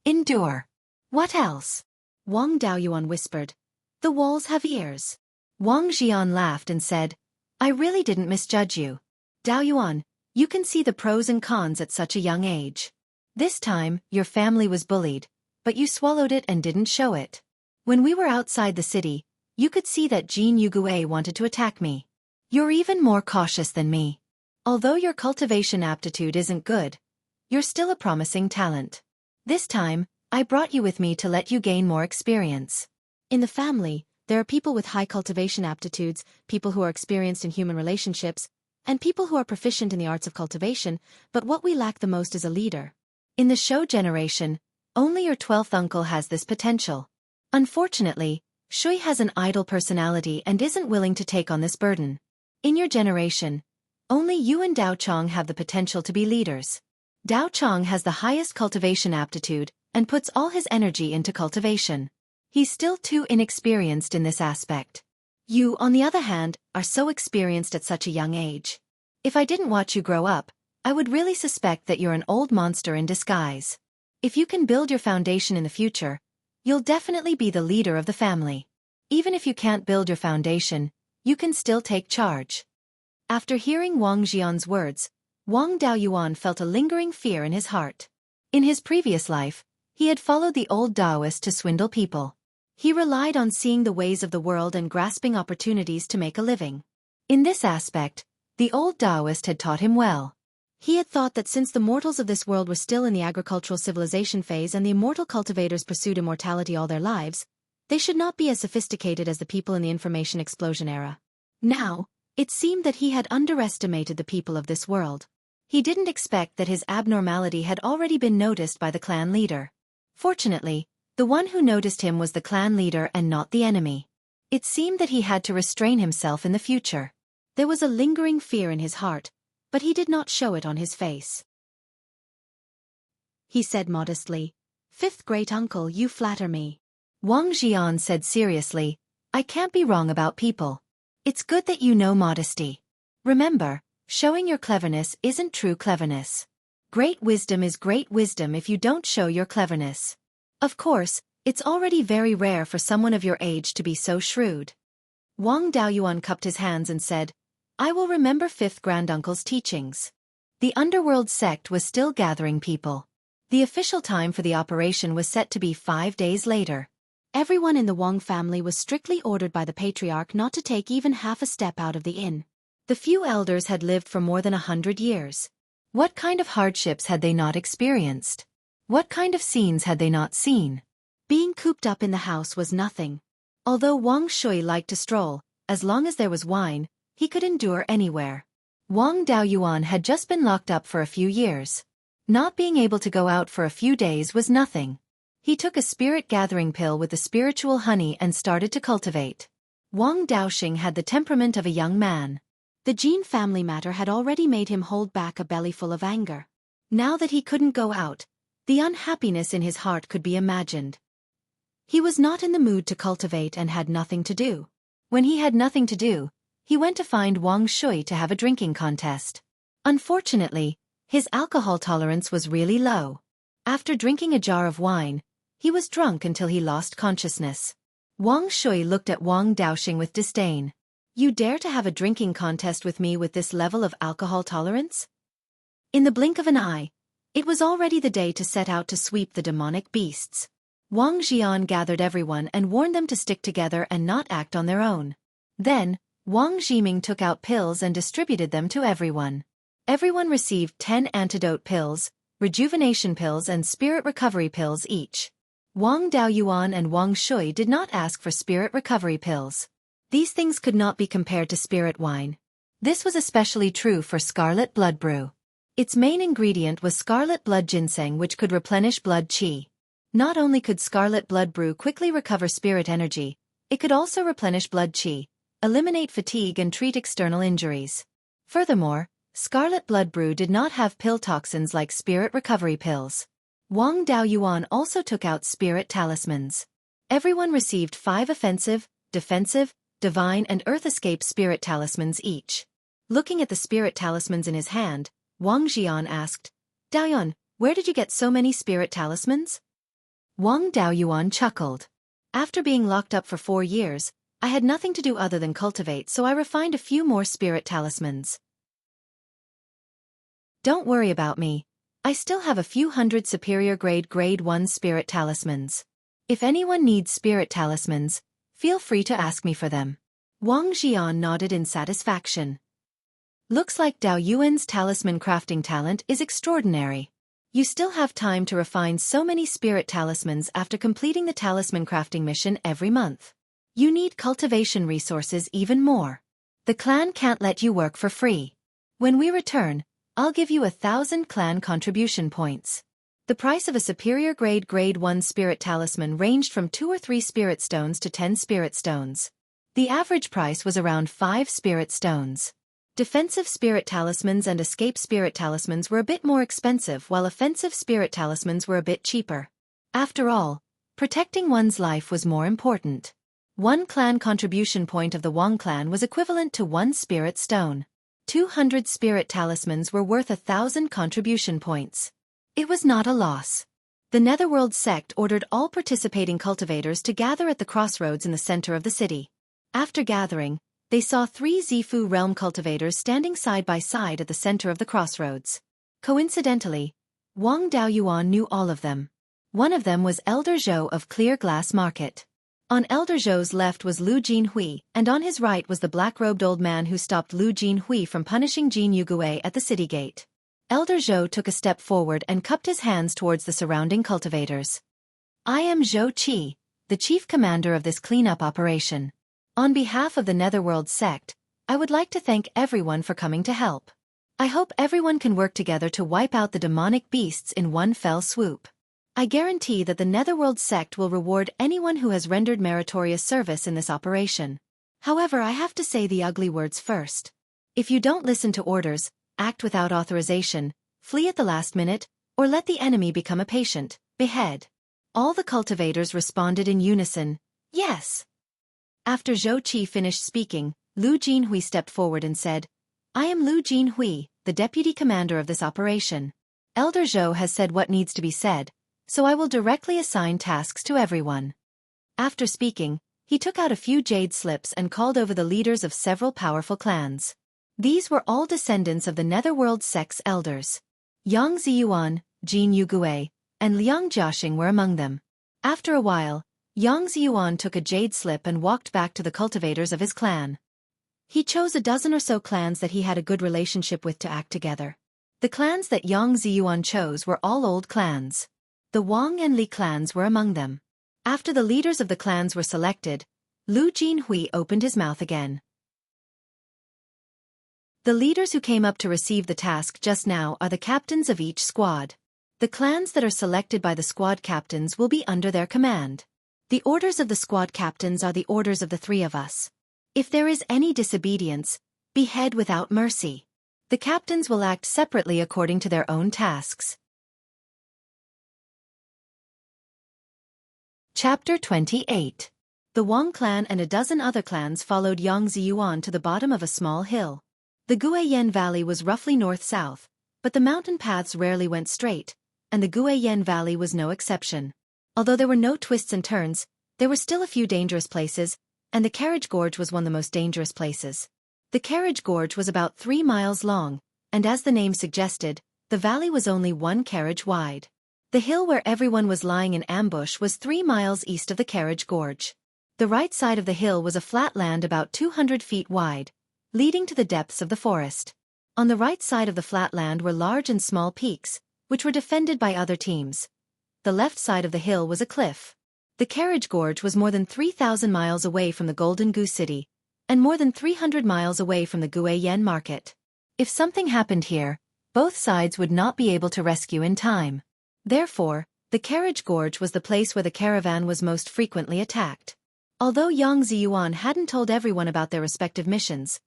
A: "Endure. What else?" Wang Daoyuan whispered, "The walls have ears." Wang Jian laughed and said, "I really didn't misjudge you. Daoyuan, you can see the pros and cons at such a young age. This time, your family was bullied, but you swallowed it and didn't show it. When we were outside the city, you could see that Jin Yugue wanted to attack me. You're even more cautious than me. Although your cultivation aptitude isn't good, you're still a promising talent. This time, I brought you with me to let you gain more experience. In the family, there are people with high cultivation aptitudes, people who are experienced in human relationships, and people who are proficient in the arts of cultivation, but what we lack the most is a leader. In the Shou generation, only your 12th uncle has this potential. Unfortunately, Xueqi has an idle personality and isn't willing to take on this burden. In your generation, only you and Dao Chong have the potential to be leaders. Dao Chong has the highest cultivation aptitude, and puts all his energy into cultivation. He's still too inexperienced in this aspect. You, on the other hand, are so experienced at such a young age. If I didn't watch you grow up, I would really suspect that you're an old monster in disguise. If you can build your foundation in the future, you'll definitely be the leader of the family. Even if you can't build your foundation, you can still take charge. After hearing Wang Xian's words, Wang Daoyuan felt a lingering fear in his heart. In his previous life, he had followed the old Taoist to swindle people. He relied on seeing the ways of the world and grasping opportunities to make a living. In this aspect, the old Taoist had taught him well. He had thought that since the mortals of this world were still in the agricultural civilization phase and the immortal cultivators pursued immortality all their lives, they should not be as sophisticated as the people in the information explosion era. Now, it seemed that he had underestimated the people of this world. He didn't expect that his abnormality had already been noticed by the clan leader. Fortunately, the one who noticed him was the clan leader and not the enemy. It seemed that he had to restrain himself in the future. There was a lingering fear in his heart, but he did not show it on his face. He said modestly, "Fifth great-uncle, you flatter me." Wang Xian said seriously, "I can't be wrong about people. It's good that you know modesty. Remember, showing your cleverness isn't true cleverness. Great wisdom is great wisdom if you don't show your cleverness. Of course, it's already very rare for someone of your age to be so shrewd." Wang Daoyuan cupped his hands and said, "I will remember fifth granduncle's teachings." The underworld sect was still gathering people. The official time for the operation was set to be 5 days later. Everyone in the Wang family was strictly ordered by the patriarch not to take even half a step out of the inn. The few elders had lived for more than 100 years. What kind of hardships had they not experienced? What kind of scenes had they not seen? Being cooped up in the house was nothing. Although Wang Shui liked to stroll, as long as there was wine, he could endure anywhere. Wang Daoyuan had just been locked up for a few years. Not being able to go out for a few days was nothing. He took a spirit-gathering pill with the spiritual honey and started to cultivate. Wang Daoxing had the temperament of a young man. The Jin family matter had already made him hold back a bellyful of anger. Now that he couldn't go out, the unhappiness in his heart could be imagined. He was not in the mood to cultivate and had nothing to do. When he had nothing to do, he went to find Wang Shui to have a drinking contest. Unfortunately, his alcohol tolerance was really low. After drinking a jar of wine, he was drunk until he lost consciousness. Wang Shui looked at Wang Daoxing with disdain. "You dare to have a drinking contest with me with this level of alcohol tolerance?" In the blink of an eye, it was already the day to set out to sweep the demonic beasts. Wang Xian gathered everyone and warned them to stick together and not act on their own. Then, Wang Zhiming took out pills and distributed them to everyone. Everyone received 10 antidote pills, rejuvenation pills and spirit recovery pills each. Wang Daoyuan and Wang Shui did not ask for spirit recovery pills. These things could not be compared to spirit wine. This was especially true for scarlet blood brew. Its main ingredient was scarlet blood ginseng, which could replenish blood qi. Not only could scarlet blood brew quickly recover spirit energy, it could also replenish blood qi, eliminate fatigue and treat external injuries. Furthermore, scarlet blood brew did not have pill toxins like spirit recovery pills. Wang Daoyuan also took out spirit talismans. Everyone received 5 offensive, defensive, divine and earth escape spirit talismans each. Looking at the spirit talismans in his hand, Wang Xian asked, "Daoyuan, where did you get so many spirit talismans?" Wang Daoyuan chuckled. "After being locked up for 4 years, I had nothing to do other than cultivate, so I refined a few more spirit talismans. Don't worry about me. I still have a few hundred superior grade 1 spirit talismans. If anyone needs spirit talismans, feel free to ask me for them." Wang Xian nodded in satisfaction. "Looks like Daoyuan's talisman crafting talent is extraordinary. You still have time to refine so many spirit talismans after completing the talisman crafting mission every month. You need cultivation resources even more. The clan can't let you work for free. When we return, I'll give you 1,000 clan contribution points." The price of a superior grade 1 spirit talisman ranged from 2 or 3 spirit stones to 10 spirit stones. The average price was around 5 spirit stones. Defensive spirit talismans and escape spirit talismans were a bit more expensive, while offensive spirit talismans were a bit cheaper. After all, protecting one's life was more important. One clan contribution point of the Wang clan was equivalent to 1 spirit stone. 200 spirit talismans were worth 1,000 contribution points. It was not a loss. The Netherworld sect ordered all participating cultivators to gather at the crossroads in the center of the city. After gathering, they saw 3 Zifu realm cultivators standing side by side at the center of the crossroads. Coincidentally, Wang Daoyuan knew all of them. One of them was Elder Zhou of Clear Glass Market. On Elder Zhou's left was Lu Jinhui, and on his right was the black-robed old man who stopped Lu Jinhui from punishing Jin Yugue at the city gate. Elder Zhou took a step forward and cupped his hands towards the surrounding cultivators. I am Xueqi, the chief commander of this cleanup operation. On behalf of the Netherworld sect, I would like to thank everyone for coming to help. I hope everyone can work together to wipe out the demonic beasts in one fell swoop. I guarantee that the Netherworld sect will reward anyone who has rendered meritorious service in this operation. However, I have to say the ugly words first. If you don't listen to orders, act without authorization, flee at the last minute, or let the enemy become a patient, behead. All the cultivators responded in unison, yes. After Xueqi finished speaking, Lu Jinhui stepped forward and said, I am Lu Jinhui, the deputy commander of this operation. Elder Zhou has said what needs to be said, so I will directly assign tasks to everyone. After speaking, he took out a few jade slips and called over the leaders of several powerful clans. These were all descendants of the Netherworld sect's elders. Yang Ziyuan, Jin Yugue, and Liang Jiaxing were among them. After a while, Yang Ziyuan took a jade slip and walked back to the cultivators of his clan. He chose a dozen or so clans that he had a good relationship with to act together. The clans that Yang Ziyuan chose were all old clans. The Wang and Li clans were among them. After the leaders of the clans were selected, Lu Jinhui opened his mouth again. The leaders who came up to receive the task just now are the captains of each squad. The clans that are selected by the squad captains will be under their command. The orders of the squad captains are the orders of the 3 of us. If there is any disobedience, behead without mercy. The captains will act separately according to their own tasks. Chapter 28. The Wang clan and a dozen other clans followed Yang Ziyuan to the bottom of a small hill. The Guiyan Valley was roughly north-south, but the mountain paths rarely went straight, and the Guiyan Valley was no exception. Although there were no twists and turns, there were still a few dangerous places, and the Carriage Gorge was one of the most dangerous places. The Carriage Gorge was about 3 miles long, and as the name suggested, the valley was only 1 carriage wide. The hill where everyone was lying in ambush was 3 miles east of the Carriage Gorge. The right side of the hill was a flat land about 200 feet wide, leading to the depths of the forest. On the right side of the flat land were large and small peaks, which were defended by other teams. The left side of the hill was a cliff. The Carriage Gorge was more than 3,000 miles away from the Golden Goose City, and more than 300 miles away from the Guiyan Market. If something happened here, both sides would not be able to rescue in time. Therefore, the Carriage Gorge was the place where the caravan was most frequently attacked. Although Yang Ziyuan hadn't told everyone about their respective missions,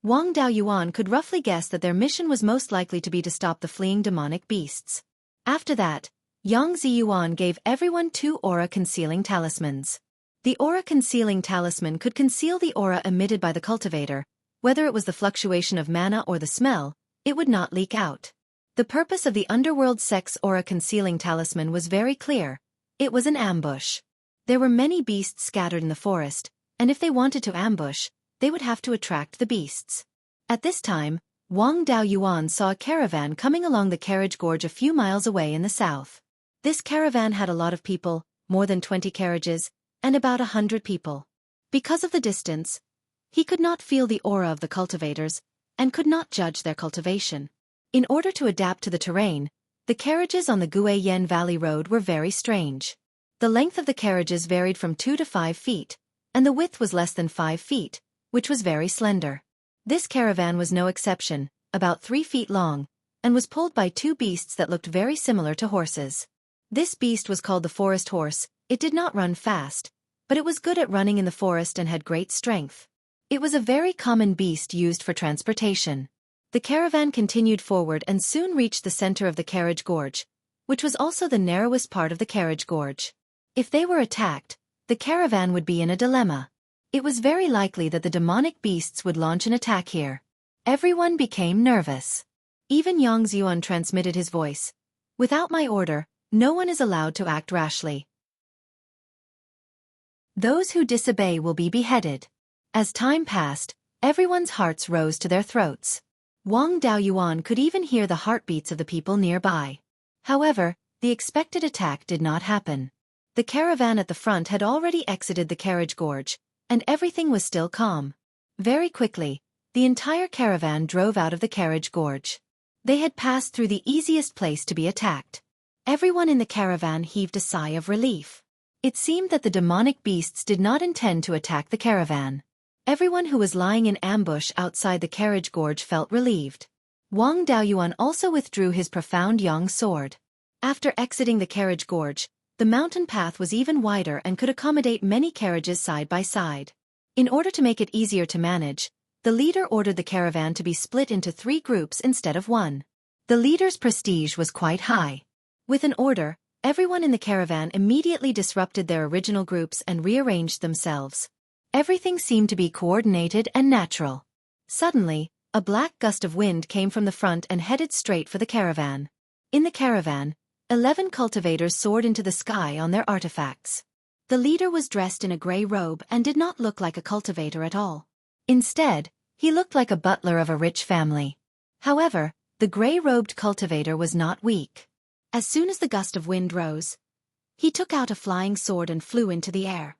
A: Wang Daoyuan could roughly guess that their mission was most likely to be to stop the fleeing demonic beasts. After that, Yang Ziyuan gave everyone 2 aura-concealing talismans. The aura-concealing talisman could conceal the aura emitted by the cultivator. Whether it was the fluctuation of mana or the smell, it would not leak out. The purpose of the Underworld sect's aura-concealing talisman was very clear. It was an ambush. There were many beasts scattered in the forest, and if they wanted to ambush, they would have to attract the beasts. At this time, Wang Daoyuan saw a caravan coming along the Carriage Gorge a few miles away in the south. This caravan had a lot of people, more than 20 carriages, and about 100 people. Because of the distance, he could not feel the aura of the cultivators, and could not judge their cultivation. In order to adapt to the terrain, the carriages on the Guiyan Valley Road were very strange. The length of the carriages varied from 2 to 5 feet, and the width was less than 5 feet, which was very slender. This caravan was no exception, about 3 feet long, and was pulled by 2 beasts that looked very similar to horses. This beast was called the forest horse. It did not run fast, but it was good at running in the forest and had great strength. It was a very common beast used for transportation. The caravan continued forward and soon reached the center of the Carriage Gorge, which was also the narrowest part of the carriage gorge. If they were attacked, the caravan would be in a dilemma. It was very likely that the demonic beasts would launch an attack here. Everyone became nervous. Even Yang Xuan transmitted his voice. Without my order, no one is allowed to act rashly. Those who disobey will be beheaded. As time passed, everyone's hearts rose to their throats. Wang Daoyuan could even hear the heartbeats of the people nearby. However, the expected attack did not happen. The caravan at the front had already exited the carriage gorge, and everything was still calm. Very quickly, the entire caravan drove out of the carriage gorge. They had passed through the easiest place to be attacked. Everyone in the caravan heaved a sigh of relief. It seemed that the demonic beasts did not intend to attack the caravan. Everyone who was lying in ambush outside the carriage gorge felt relieved. Wang Daoyuan also withdrew his profound yang sword. After exiting the carriage gorge, the mountain path was even wider and could accommodate many carriages side by side. In order to make it easier to manage, the leader ordered the caravan to be split into 3 groups instead of 1. The leader's prestige was quite high. With an order, everyone in the caravan immediately disrupted their original groups and rearranged themselves. Everything seemed to be coordinated and natural. Suddenly, a black gust of wind came from the front and headed straight for the caravan. In the caravan, 11 cultivators soared into the sky on their artifacts. The leader was dressed in a gray robe and did not look like a cultivator at all. Instead, he looked like a butler of a rich family. However, the gray-robed cultivator was not weak. As soon as the gust of wind rose, he took out a flying sword and flew into the air.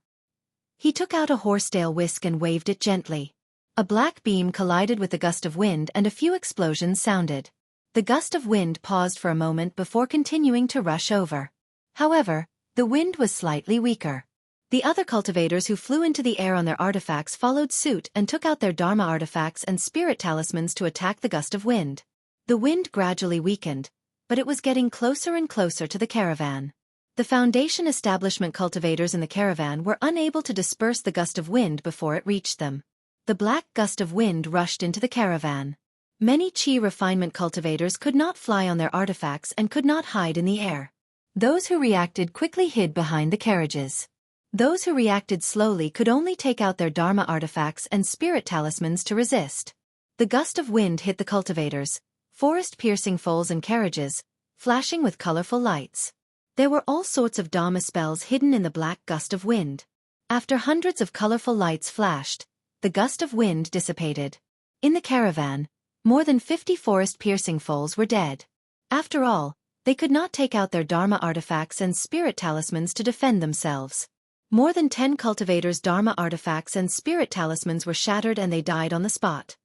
A: He took out a horsetail whisk and waved it gently. A black beam collided with the gust of wind and a few explosions sounded. The gust of wind paused for a moment before continuing to rush over. However, the wind was slightly weaker. The other cultivators who flew into the air on their artifacts followed suit and took out their Dharma artifacts and spirit talismans to attack the gust of wind. The wind gradually weakened, but it was getting closer and closer to the caravan. The foundation establishment cultivators in the caravan were unable to disperse the gust of wind before it reached them. The black gust of wind rushed into the caravan. Many Qi refinement cultivators could not fly on their artifacts and could not hide in the air. Those who reacted quickly hid behind the carriages. Those who reacted slowly could only take out their Dharma artifacts and spirit talismans to resist. The gust of wind hit the cultivators, forest-piercing foals and carriages, flashing with colorful lights. There were all sorts of Dharma spells hidden in the black gust of wind. After hundreds of colorful lights flashed, the gust of wind dissipated. In the caravan, more than 50 forest-piercing foals were dead. After all, they could not take out their Dharma artifacts and spirit talismans to defend themselves. More than 10 cultivators' Dharma artifacts and spirit talismans were shattered and they died on the spot.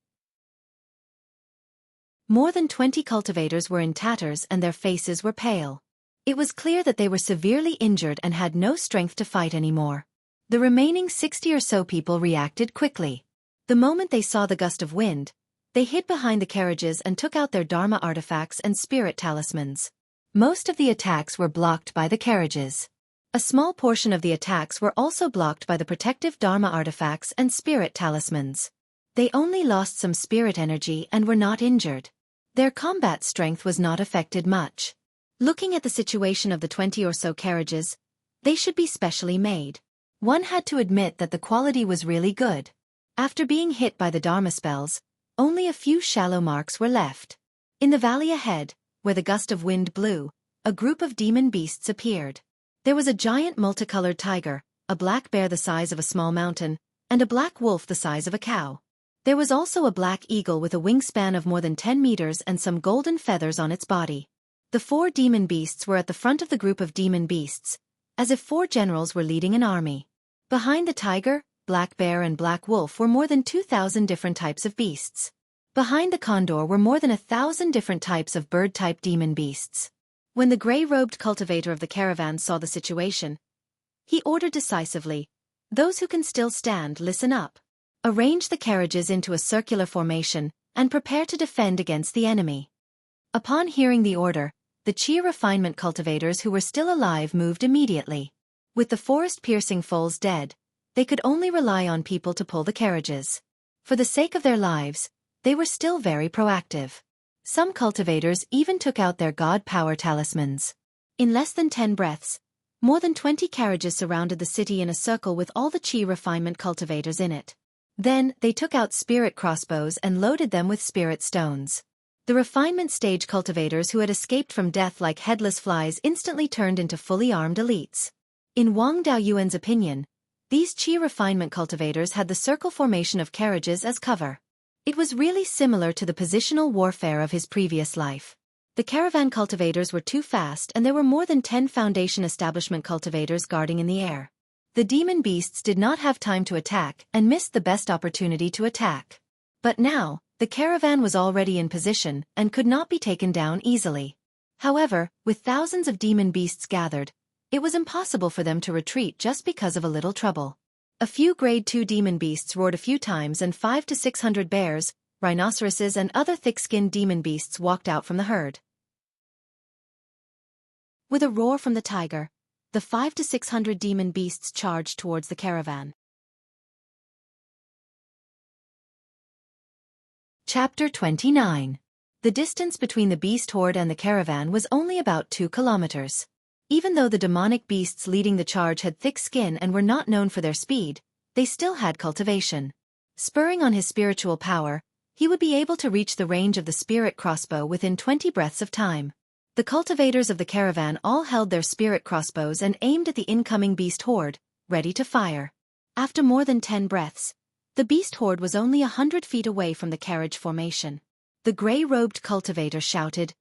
A: More than 20 cultivators were in tatters and their faces were pale. It was clear that they were severely injured and had no strength to fight anymore. The remaining 60 or so people reacted quickly. The moment they saw the gust of wind, they hid behind the carriages and took out their Dharma artifacts and spirit talismans. Most of the attacks were blocked by the carriages. A small portion of the attacks were also blocked by the protective Dharma artifacts and spirit talismans. They only lost some spirit energy and were not injured. Their combat strength was not affected much. Looking at the situation of the 20 or so carriages, they should be specially made. One had to admit that the quality was really good. After being hit by the Dharma spells, only a few shallow marks were left. In the valley ahead, where the gust of wind blew, a group of demon beasts appeared. There was a giant multicolored tiger, a black bear the size of a small mountain, and a black wolf the size of a cow. There was also a black eagle with a wingspan of more than 10 meters and some golden feathers on its body. The 4 demon beasts were at the front of the group of demon beasts, as if 4 generals were leading an army. Behind the tiger, black bear and black wolf were more than 2,000 different types of beasts. Behind the condor were more than 1,000 different types of bird-type demon beasts. When the gray-robed cultivator of the caravan saw the situation, he ordered decisively, "Those who can still stand, listen up. Arrange the carriages into a circular formation, and prepare to defend against the enemy." Upon hearing the order, the Qi refinement cultivators who were still alive moved immediately. With the forest-piercing foals dead, they could only rely on people to pull the carriages. For the sake of their lives, they were still very proactive. Some cultivators even took out their god power talismans. In less than 10 breaths, more than 20 carriages surrounded the city in a circle with all the Qi refinement cultivators in it. Then, they took out spirit crossbows and loaded them with spirit stones. The refinement stage cultivators who had escaped from death like headless flies instantly turned into fully armed elites. In Wang Daoyuan's opinion, these Qi refinement cultivators had the circle formation of carriages as cover. It was really similar to the positional warfare of his previous life. The caravan cultivators were too fast and there were more than 10 foundation establishment cultivators guarding in the air. The demon beasts did not have time to attack and missed the best opportunity to attack. But now, the caravan was already in position and could not be taken down easily. However, with thousands of demon beasts gathered, it was impossible for them to retreat just because of a little trouble. A few grade 2 demon beasts roared a few times and 500 to 600 bears, rhinoceroses and other thick-skinned demon beasts walked out from the herd. With a roar from the tiger, the 500 to 600 demon beasts charged towards the caravan. Chapter 29. The distance between the beast horde and the caravan was only about 2 kilometers. Even though the demonic beasts leading the charge had thick skin and were not known for their speed, they still had cultivation. Spurring on his spiritual power, he would be able to reach the range of the spirit crossbow within 20 breaths of time. The cultivators of the caravan all held their spirit crossbows and aimed at the incoming beast horde, ready to fire. After more than 10 breaths, the beast horde was only 100 feet away from the carriage formation. The gray-robed cultivator shouted,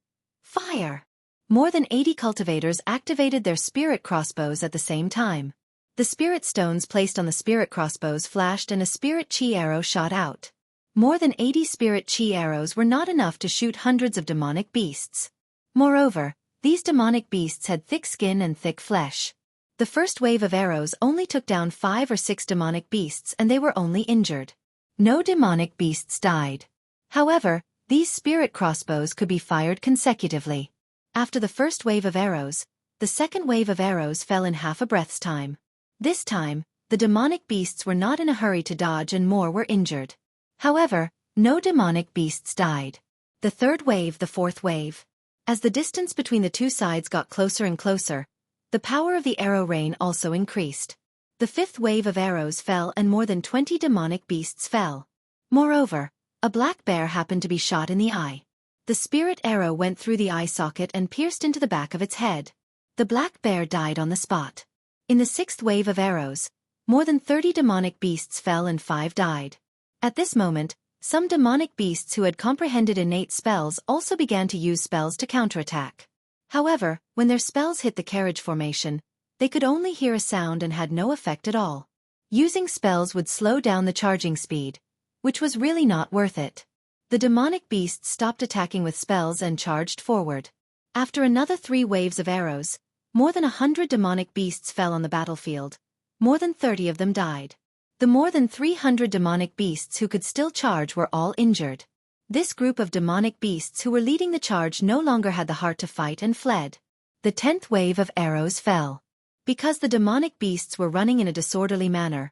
A: "Fire!" More than 80 cultivators activated their spirit crossbows at the same time. The spirit stones placed on the spirit crossbows flashed and a spirit chi arrow shot out. More than 80 spirit chi arrows were not enough to shoot hundreds of demonic beasts. Moreover, these demonic beasts had thick skin and thick flesh. The first wave of arrows only took down 5 or 6 demonic beasts and they were only injured. No demonic beasts died. However, these spirit crossbows could be fired consecutively. After the first wave of arrows, the second wave of arrows fell in half a breath's time. This time, the demonic beasts were not in a hurry to dodge and more were injured. However, no demonic beasts died. The third wave, the fourth wave. As the distance between the two sides got closer and closer, the power of the arrow rain also increased. The fifth wave of arrows fell and more than 20 demonic beasts fell. Moreover, a black bear happened to be shot in the eye. The spirit arrow went through the eye socket and pierced into the back of its head. The black bear died on the spot. In the sixth wave of arrows, more than 30 demonic beasts fell and 5 died. At this moment, some demonic beasts who had comprehended innate spells also began to use spells to counterattack. However, when their spells hit the carriage formation, they could only hear a sound and had no effect at all. Using spells would slow down the charging speed, which was really not worth it. The demonic beasts stopped attacking with spells and charged forward. After another 3 waves of arrows, more than 100 demonic beasts fell on the battlefield. More than 30 of them died. The more than 300 demonic beasts who could still charge were all injured. This group of demonic beasts who were leading the charge no longer had the heart to fight and fled. The 10th wave of arrows fell. Because the demonic beasts were running in a disorderly manner,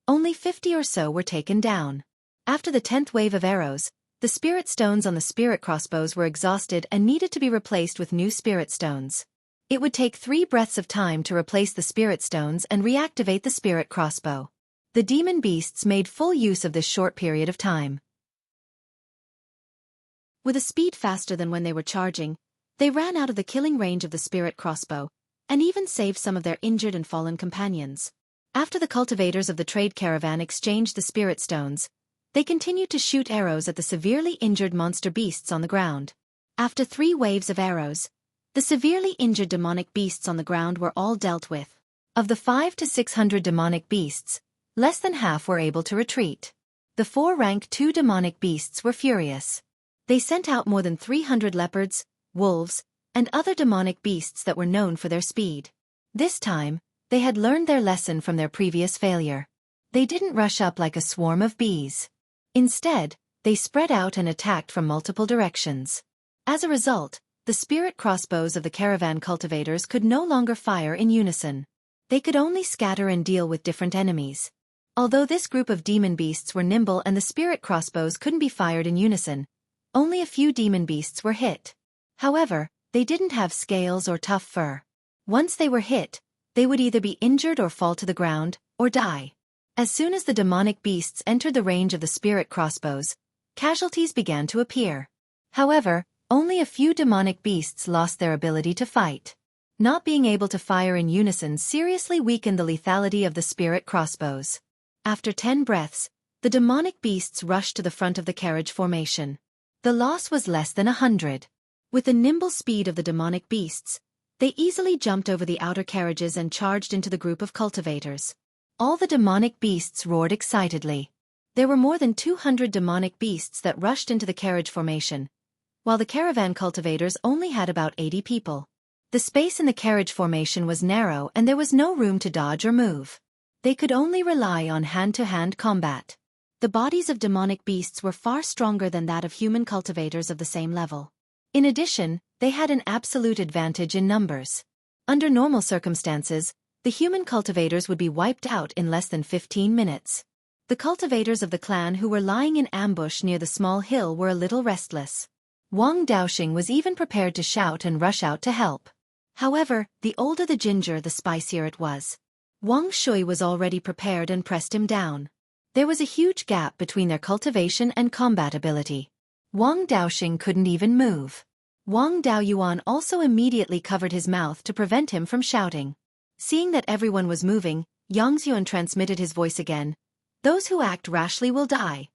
A: only 50 or so were taken down. After the 10th wave of arrows, the spirit stones on the spirit crossbows were exhausted and needed to be replaced with new spirit stones. It would take 3 breaths of time to replace the spirit stones and reactivate the spirit crossbow. The demon beasts made full use of this short period of time. With a speed faster than when they were charging, they ran out of the killing range of the spirit crossbow, and even saved some of their injured and fallen companions. After the cultivators of the trade caravan exchanged the spirit stones, they continued to shoot arrows at the severely injured monster beasts on the ground. After 3 waves of arrows, the severely injured demonic beasts on the ground were all dealt with. Of the 500 to 600 demonic beasts, less than half were able to retreat. The 4 rank 2 demonic beasts were furious. They sent out more than 300 leopards, wolves, and other demonic beasts that were known for their speed. This time, they had learned their lesson from their previous failure. They didn't rush up like a swarm of bees. Instead, they spread out and attacked from multiple directions. As a result, the spirit crossbows of the caravan cultivators could no longer fire in unison. They could only scatter and deal with different enemies. Although this group of demon beasts were nimble and the spirit crossbows couldn't be fired in unison, only a few demon beasts were hit. However, they didn't have scales or tough fur. Once they were hit, they would either be injured or fall to the ground, or die. As soon as the demonic beasts entered the range of the spirit crossbows, casualties began to appear. However, only a few demonic beasts lost their ability to fight. Not being able to fire in unison seriously weakened the lethality of the spirit crossbows. After 10 breaths, the demonic beasts rushed to the front of the carriage formation. The loss was less than 100. With the nimble speed of the demonic beasts, they easily jumped over the outer carriages and charged into the group of cultivators. All the demonic beasts roared excitedly. There were more than 200 demonic beasts that rushed into the carriage formation, while the caravan cultivators only had about 80 people. The space in the carriage formation was narrow and there was no room to dodge or move. They could only rely on hand-to-hand combat. The bodies of demonic beasts were far stronger than that of human cultivators of the same level. In addition, they had an absolute advantage in numbers. Under normal circumstances, the human cultivators would be wiped out in less than 15 minutes. The cultivators of the clan who were lying in ambush near the small hill were a little restless. Wang Daoxing was even prepared to shout and rush out to help. However, the older the ginger, the spicier it was. Wang Shui was already prepared and pressed him down. There was a huge gap between their cultivation and combat ability. Wang Daoxing couldn't even move. Wang Daoyuan also immediately covered his mouth to prevent him from shouting. Seeing that everyone was moving, Yang Xuan transmitted his voice again. Those who act rashly will die.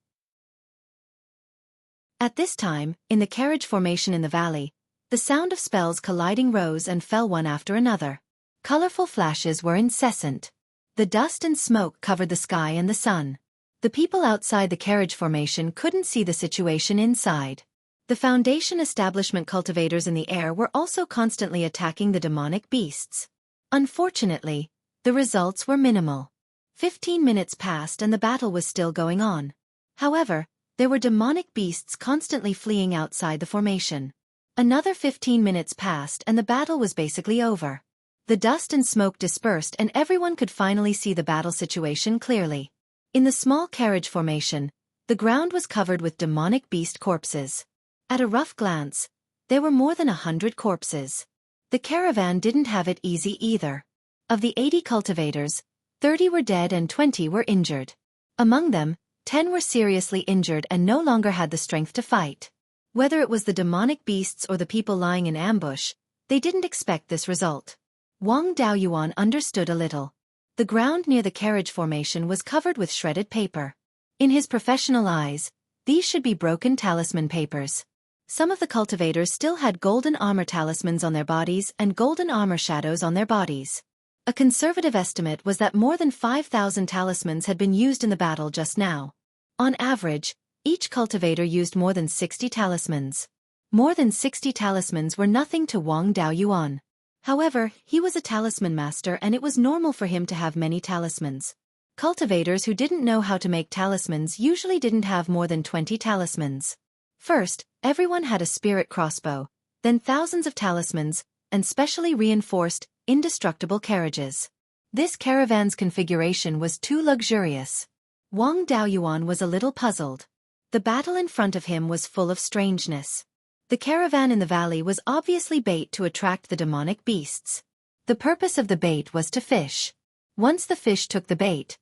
A: At this time, in the carriage formation in the valley, the sound of spells colliding rose and fell one after another. Colorful flashes were incessant. The dust and smoke covered the sky and the sun. The people outside the carriage formation couldn't see the situation inside. The foundation establishment cultivators in the air were also constantly attacking the demonic beasts. Unfortunately, the results were minimal. 15 minutes passed and the battle was still going on. However, there were demonic beasts constantly fleeing outside the formation. Another 15 minutes passed and the battle was basically over. The dust and smoke dispersed and everyone could finally see the battle situation clearly. In the small carriage formation, the ground was covered with demonic beast corpses. At a rough glance, there were more than 100 corpses. The caravan didn't have it easy either. Of the 80 cultivators, 30 were dead and 20 were injured. Among them, 10 were seriously injured and no longer had the strength to fight. Whether it was the demonic beasts or the people lying in ambush, they didn't expect this result. Wang Daoyuan understood a little. The ground near the carriage formation was covered with shredded paper. In his professional eyes, these should be broken talisman papers. Some of the cultivators still had golden armor talismans on their bodies and golden armor shadows on their bodies. A conservative estimate was that more than 5,000 talismans had been used in the battle just now. On average, each cultivator used more than 60 talismans. More than 60 talismans were nothing to Wang Daoyuan. However, he was a talisman master and it was normal for him to have many talismans. Cultivators who didn't know how to make talismans usually didn't have more than 20 talismans. First, everyone had a spirit crossbow, then thousands of talismans, and specially reinforced, indestructible carriages. This caravan's configuration was too luxurious. Wang Daoyuan was a little puzzled. The battle in front of him was full of strangeness. The caravan in the valley was obviously bait to attract the demonic beasts. The purpose of the bait was to fish. Once the fish took the bait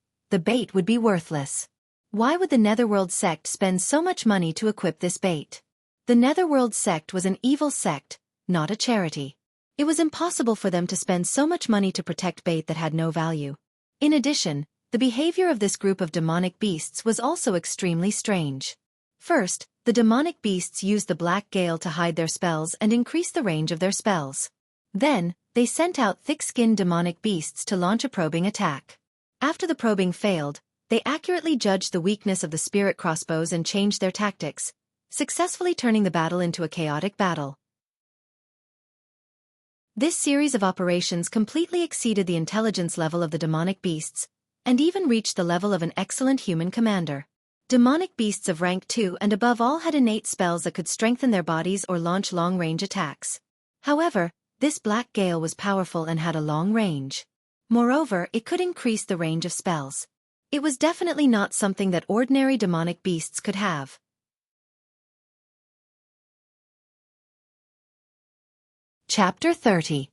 A: would be worthless. Why would the Netherworld sect spend so much money to equip this bait? The Netherworld sect was an evil sect, not a charity. It was impossible for them to spend so much money to protect bait that had no value. In addition, the behavior of this group of demonic beasts was also extremely strange. First, the demonic beasts used the Black Gale to hide their spells and increase the range of their spells. Then, they sent out thick-skinned demonic beasts to launch a probing attack. After the probing failed, they accurately judged the weakness of the spirit crossbows and changed their tactics, successfully turning the battle into a chaotic battle. This series of operations completely exceeded the intelligence level of the demonic beasts, and even reached the level of an excellent human commander. Demonic beasts of rank 2 and above all had innate spells that could strengthen their bodies or launch long-range attacks. However, this Black Gale was powerful and had a long range. Moreover, it could increase the range of spells. It was definitely not something that ordinary demonic beasts could have. Chapter 30.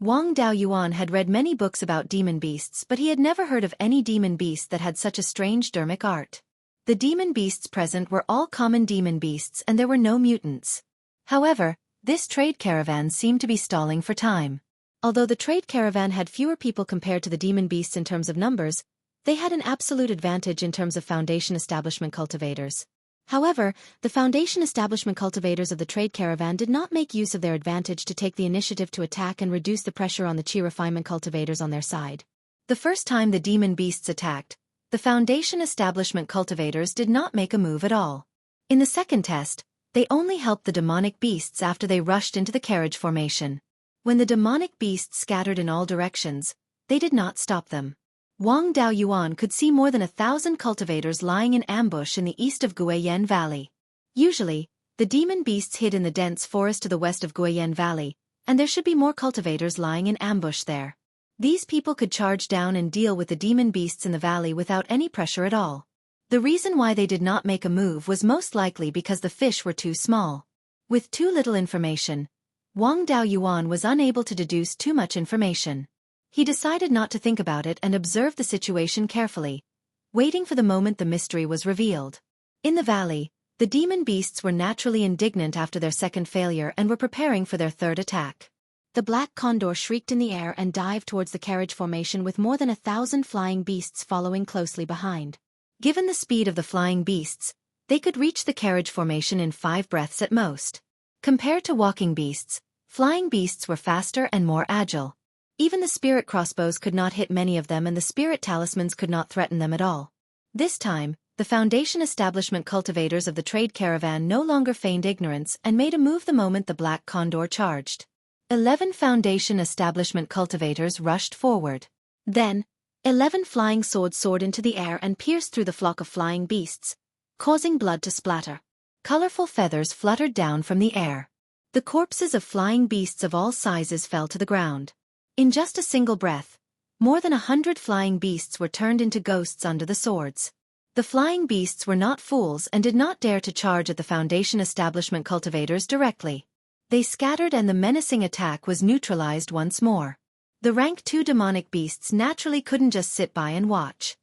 A: Wang Daoyuan had read many books about demon beasts, but he had never heard of any demon beast that had such a strange dermic art. The demon beasts present were all common demon beasts and there were no mutants. However, this trade caravan seemed to be stalling for time. Although the trade caravan had fewer people compared to the demon beasts in terms of numbers, they had an absolute advantage in terms of Foundation establishment cultivators. However, the Foundation establishment cultivators of the trade caravan did not make use of their advantage to take the initiative to attack and reduce the pressure on the Qi refinement cultivators on their side. The first time the demon beasts attacked, the Foundation establishment cultivators did not make a move at all. In the second test, they only helped the demonic beasts after they rushed into the carriage formation. When the demonic beasts scattered in all directions, they did not stop them. Wang Daoyuan could see more than 1,000 cultivators lying in ambush in the east of Guiyan Valley. Usually, the demon beasts hid in the dense forest to the west of Guiyan Valley, and there should be more cultivators lying in ambush there. These people could charge down and deal with the demon beasts in the valley without any pressure at all. The reason why they did not make a move was most likely because the fish were too small. With too little information, Wang Daoyuan was unable to deduce too much information. He decided not to think about it and observed the situation carefully, waiting for the moment the mystery was revealed. In the valley, the demon beasts were naturally indignant after their second failure and were preparing for their third attack. The black condor shrieked in the air and dived towards the carriage formation with more than 1,000 flying beasts following closely behind. Given the speed of the flying beasts, they could reach the carriage formation in 5 breaths at most. Compared to walking beasts, flying beasts were faster and more agile. Even the spirit crossbows could not hit many of them and the spirit talismans could not threaten them at all. This time, the Foundation establishment cultivators of the trade caravan no longer feigned ignorance and made a move the moment the black condor charged. 11 Foundation establishment cultivators rushed forward. Then, 11 flying swords soared into the air and pierced through the flock of flying beasts, causing blood to splatter. Colorful feathers fluttered down from the air. The corpses of flying beasts of all sizes fell to the ground. In just a single breath, more than 100 flying beasts were turned into ghosts under the swords. The flying beasts were not fools and did not dare to charge at the Foundation establishment cultivators directly. They scattered and the menacing attack was neutralized once more. The rank 2 demonic beasts naturally couldn't just sit by and watch.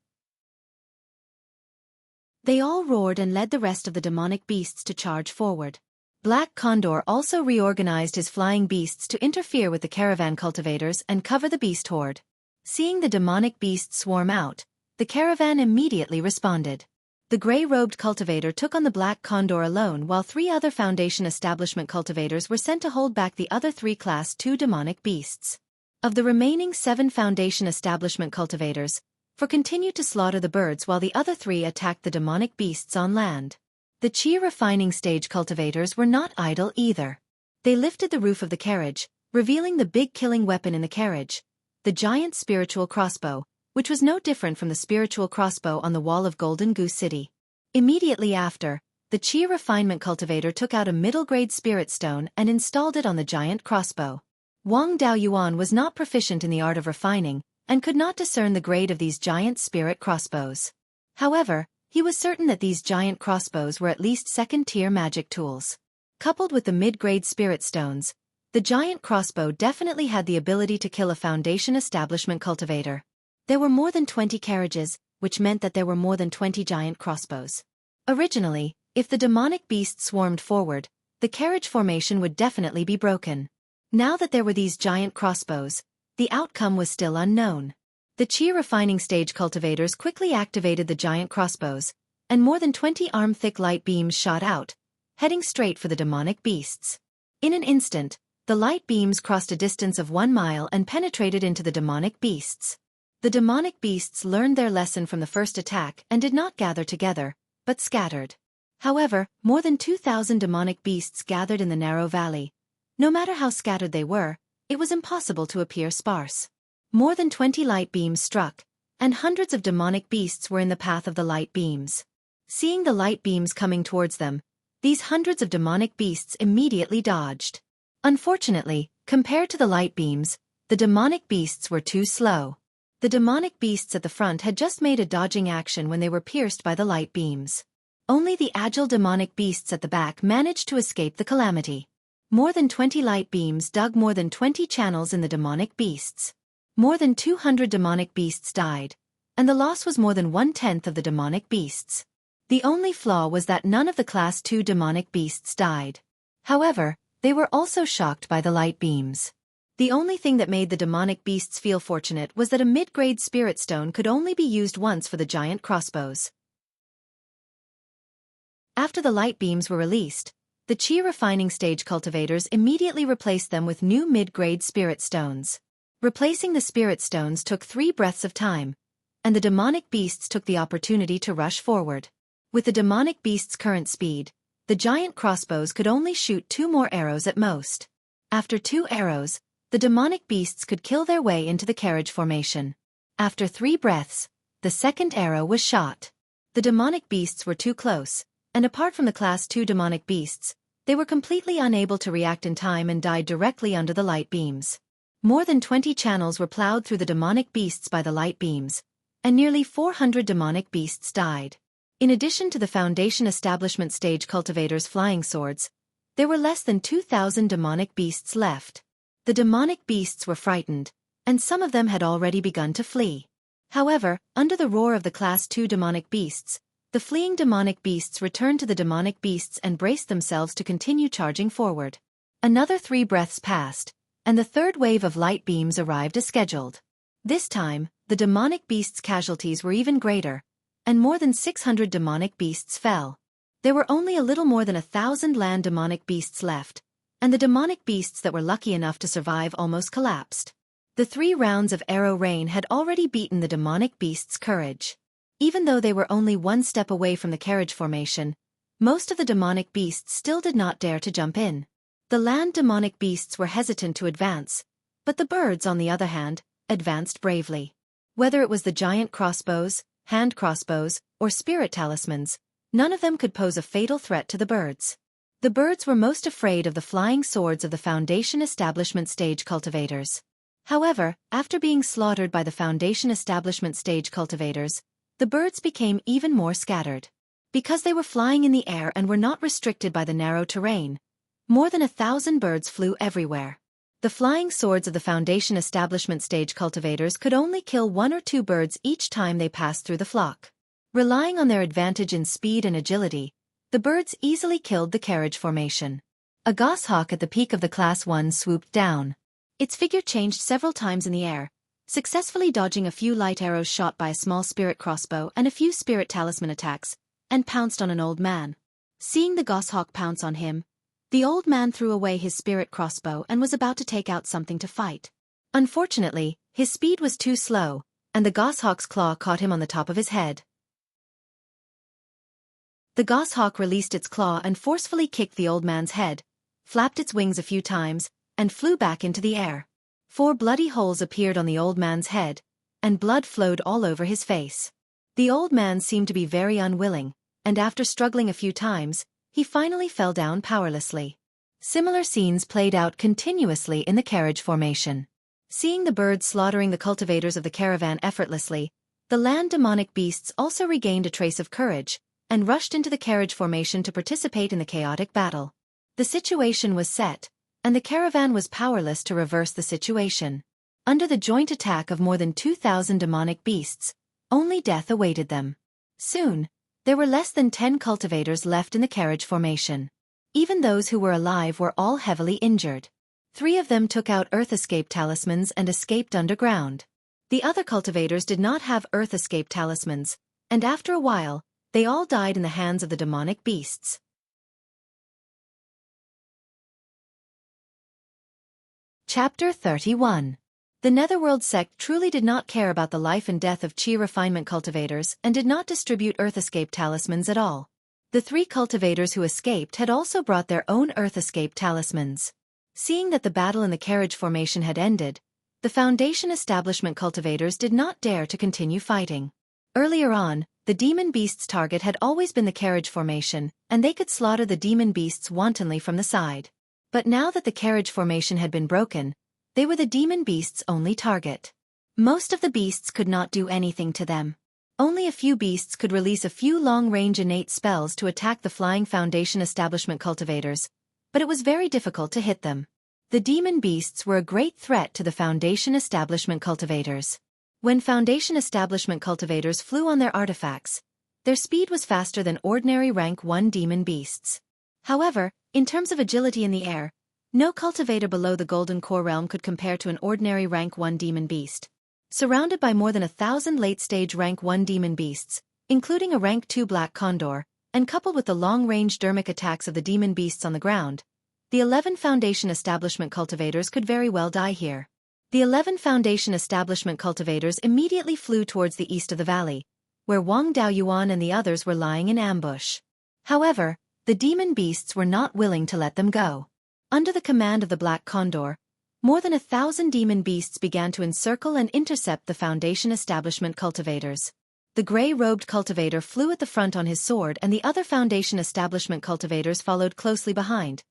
A: They all roared and led the rest of the demonic beasts to charge forward. Black Condor also reorganized his flying beasts to interfere with the caravan cultivators and cover the beast horde. Seeing the demonic beasts swarm out, the caravan immediately responded. The gray-robed cultivator took on the Black Condor alone while 3 other Foundation establishment cultivators were sent to hold back the other 3 Class 2 demonic beasts. Of the remaining 7 Foundation establishment cultivators, 4 continued to slaughter the birds while the other 3 attacked the demonic beasts on land. The Qi refining stage cultivators were not idle either. They lifted the roof of the carriage, revealing the big killing weapon in the carriage, the giant spiritual crossbow, which was no different from the spiritual crossbow on the wall of Golden Goose City. Immediately after, the Qi refinement cultivator took out a middle-grade spirit stone and installed it on the giant crossbow. Wang Daoyuan was not proficient in the art of refining, and could not discern the grade of these giant spirit crossbows. However, he was certain that these giant crossbows were at least second-tier magic tools. Coupled with the mid-grade spirit stones, the giant crossbow definitely had the ability to kill a Foundation establishment cultivator. There were more than 20 carriages, which meant that there were more than 20 giant crossbows. Originally, if the demonic beast swarmed forward, the carriage formation would definitely be broken. Now that there were these giant crossbows, the outcome was still unknown. The Qi refining stage cultivators quickly activated the giant crossbows, and more than 20 arm-thick light beams shot out, heading straight for the demonic beasts. In an instant, the light beams crossed a distance of 1 mile and penetrated into the demonic beasts. The demonic beasts learned their lesson from the first attack and did not gather together, but scattered. However, more than 2,000 demonic beasts gathered in the narrow valley. No matter how scattered they were, it was impossible to appear sparse. More than 20 light beams struck, and hundreds of demonic beasts were in the path of the light beams. Seeing the light beams coming towards them, these hundreds of demonic beasts immediately dodged. Unfortunately, compared to the light beams, the demonic beasts were too slow. The demonic beasts at the front had just made a dodging action when they were pierced by the light beams. Only the agile demonic beasts at the back managed to escape the calamity. More than 20 light beams dug more than 20 channels in the demonic beasts. More than 200 demonic beasts died, and the loss was more than 1/10 of the demonic beasts. The only flaw was that none of the Class 2 demonic beasts died. However, they were also shocked by the light beams. The only thing that made the demonic beasts feel fortunate was that a mid-grade spirit stone could only be used once for the giant crossbows. After the light beams were released, the Qi refining stage cultivators immediately replaced them with new mid-grade spirit stones. Replacing the spirit stones took 3 breaths of time, and the demonic beasts took the opportunity to rush forward. With the demonic beasts' current speed, the giant crossbows could only shoot 2 more arrows at most. After 2 arrows, the demonic beasts could kill their way into the carriage formation. After 3 breaths, the second arrow was shot. The demonic beasts were too close, and apart from the Class 2 demonic beasts, they were completely unable to react in time and died directly under the light beams. More than 20 channels were plowed through the demonic beasts by the light beams, and nearly 400 demonic beasts died. In addition to the Foundation Establishment Stage cultivators' flying swords, there were less than 2,000 demonic beasts left. The demonic beasts were frightened, and some of them had already begun to flee. However, under the roar of the Class 2 demonic beasts, the fleeing demonic beasts returned to the demonic beasts and braced themselves to continue charging forward. Another 3 breaths passed, and the third wave of light beams arrived as scheduled. This time, the demonic beasts' casualties were even greater, and more than 600 demonic beasts fell. There were only a little more than 1,000 land demonic beasts left, and the demonic beasts that were lucky enough to survive almost collapsed. The 3 rounds of arrow rain had already beaten the demonic beasts' courage. Even though they were only 1 step away from the carriage formation, most of the demonic beasts still did not dare to jump in. The land demonic beasts were hesitant to advance, but the birds, on the other hand, advanced bravely. Whether it was the giant crossbows, hand crossbows, or spirit talismans, none of them could pose a fatal threat to the birds. The birds were most afraid of the flying swords of the Foundation Establishment Stage cultivators. However, after being slaughtered by the Foundation Establishment Stage cultivators, the birds became even more scattered. Because they were flying in the air and were not restricted by the narrow terrain, more than 1,000 birds flew everywhere. The flying swords of the Foundation Establishment Stage cultivators could only kill 1 or 2 birds each time they passed through the flock. Relying on their advantage in speed and agility, the birds easily killed the carriage formation. A goshawk at the peak of the Class 1 swooped down. Its figure changed several times in the air, successfully dodging a few light arrows shot by a small spirit crossbow and a few spirit talisman attacks, and pounced on an old man. Seeing the goshawk pounce on him, the old man threw away his spirit crossbow and was about to take out something to fight. Unfortunately, his speed was too slow, and the goshawk's claw caught him on the top of his head. The goshawk released its claw and forcefully kicked the old man's head, flapped its wings a few times, and flew back into the air. 4 bloody holes appeared on the old man's head, and blood flowed all over his face. The old man seemed to be very unwilling, and after struggling a few times, he finally fell down powerlessly. Similar scenes played out continuously in the carriage formation. Seeing the birds slaughtering the cultivators of the caravan effortlessly, the land demonic beasts also regained a trace of courage, and rushed into the carriage formation to participate in the chaotic battle. The situation was set, and the caravan was powerless to reverse the situation. Under the joint attack of more than 2,000 demonic beasts, only death awaited them. Soon, there were less than 10 cultivators left in the carriage formation. Even those who were alive were all heavily injured. 3 of them took out Earth Escape talismans and escaped underground. The other cultivators did not have Earth Escape talismans, and after a while, they all died in the hands of the demonic beasts. Chapter 31. The Netherworld sect truly did not care about the life and death of Qi refinement cultivators and did not distribute Earth Escape talismans at all. The 3 cultivators who escaped had also brought their own Earth Escape talismans. Seeing that the battle in the carriage formation had ended, the Foundation Establishment cultivators did not dare to continue fighting. Earlier on, the demon beasts' target had always been the carriage formation, and they could slaughter the demon beasts wantonly from the side. But now that the carriage formation had been broken, they were the demon beasts' only target. Most of the beasts could not do anything to them. Only a few beasts could release a few long-range innate spells to attack the flying Foundation Establishment cultivators, but it was very difficult to hit them. The demon beasts were a great threat to the Foundation Establishment cultivators. When Foundation Establishment cultivators flew on their artifacts, their speed was faster than ordinary rank 1 demon beasts. However, in terms of agility in the air, no cultivator below the Golden Core realm could compare to an ordinary rank 1 demon beast. Surrounded by more than 1,000 late-stage rank 1 demon beasts, including a rank 2 black condor, and coupled with the long-range dermic attacks of the demon beasts on the ground, the 11 Foundation Establishment cultivators could very well die here. The 11 Foundation Establishment cultivators immediately flew towards the east of the valley, where Wang Daoyuan and the others were lying in ambush. However, the demon beasts were not willing to let them go. Under the command of the Black Condor, more than 1,000 demon beasts began to encircle and intercept the Foundation Establishment cultivators. The gray-robed cultivator flew at the front on his sword, and the other Foundation Establishment cultivators followed closely behind,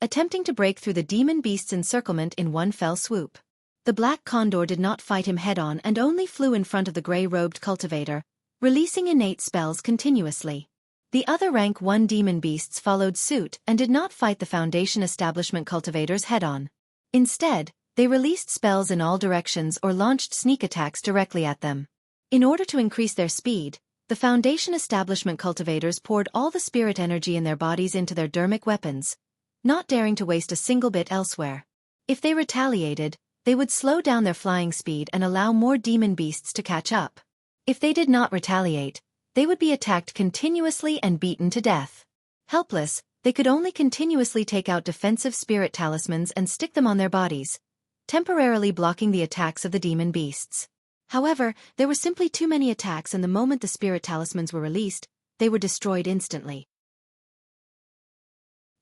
A: attempting to break through the demon beast's encirclement in one fell swoop. The Black Condor did not fight him head-on and only flew in front of the gray-robed cultivator, releasing innate spells continuously. The other rank 1 demon beasts followed suit and did not fight the Foundation Establishment cultivators head-on. Instead, they released spells in all directions or launched sneak attacks directly at them. In order to increase their speed, the Foundation Establishment cultivators poured all the spirit energy in their bodies into their dermic weapons, not daring to waste a single bit elsewhere. If they retaliated, they would slow down their flying speed and allow more demon beasts to catch up. If they did not retaliate, they would be attacked continuously and beaten to death. Helpless, they could only continuously take out defensive spirit talismans and stick them on their bodies, temporarily blocking the attacks of the demon beasts. However, there were simply too many attacks, and the moment the spirit talismans were released, they were destroyed instantly.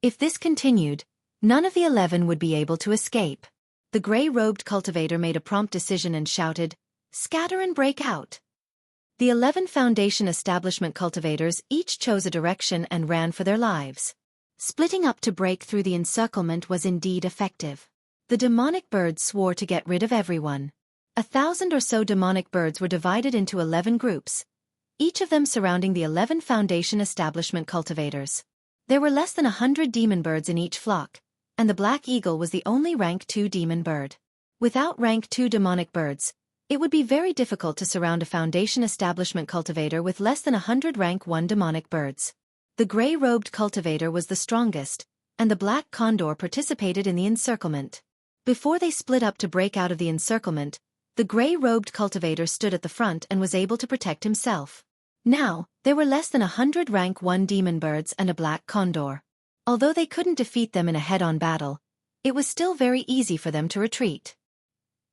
A: If this continued, none of the 11 would be able to escape. The gray-robed cultivator made a prompt decision and shouted, "Scatter and break out!" The 11 Foundation Establishment cultivators each chose a direction and ran for their lives. Splitting up to break through the encirclement was indeed effective. The demonic birds swore to get rid of everyone. 1,000 or so demonic birds were divided into 11 groups, each of them surrounding the 11 Foundation Establishment cultivators. There were less than 100 demon birds in each flock, and the Black Eagle was the only rank 2 demon bird. Without rank 2 demonic birds, it would be very difficult to surround a Foundation Establishment cultivator with less than 100 rank 1 demonic birds. The gray-robed cultivator was the strongest, and the Black Condor participated in the encirclement. Before they split up to break out of the encirclement, the gray-robed cultivator stood at the front and was able to protect himself. Now, there were less than 100 rank 1 demon birds and a Black Condor. Although they couldn't defeat them in a head-on battle, it was still very easy for them to retreat.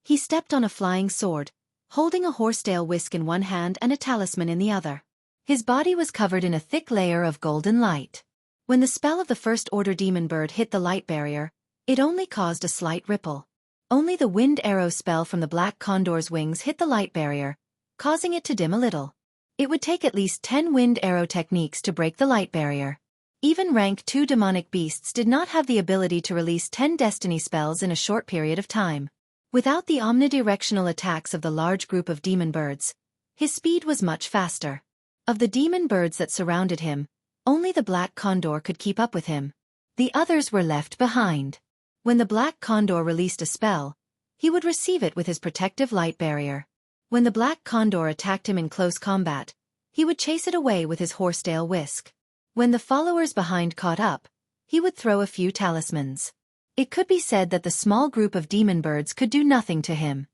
A: He stepped on a flying sword, holding a horsetail whisk in one hand and a talisman in the other. His body was covered in a thick layer of golden light. When the spell of the First Order demon bird hit the light barrier, it only caused a slight ripple. Only the wind arrow spell from the Black Condor's wings hit the light barrier, causing it to dim a little. It would take at least 10 wind arrow techniques to break the light barrier. Even rank 2 demonic beasts did not have the ability to release 10 destiny spells in a short period of time. Without the omnidirectional attacks of the large group of demon birds, his speed was much faster. Of the demon birds that surrounded him, only the Black Condor could keep up with him. The others were left behind. When the Black Condor released a spell, he would receive it with his protective light barrier. When the Black Condor attacked him in close combat, he would chase it away with his horsetail whisk. When the followers behind caught up, he would throw a few talismans. It could be said that the small group of demon birds could do nothing to him.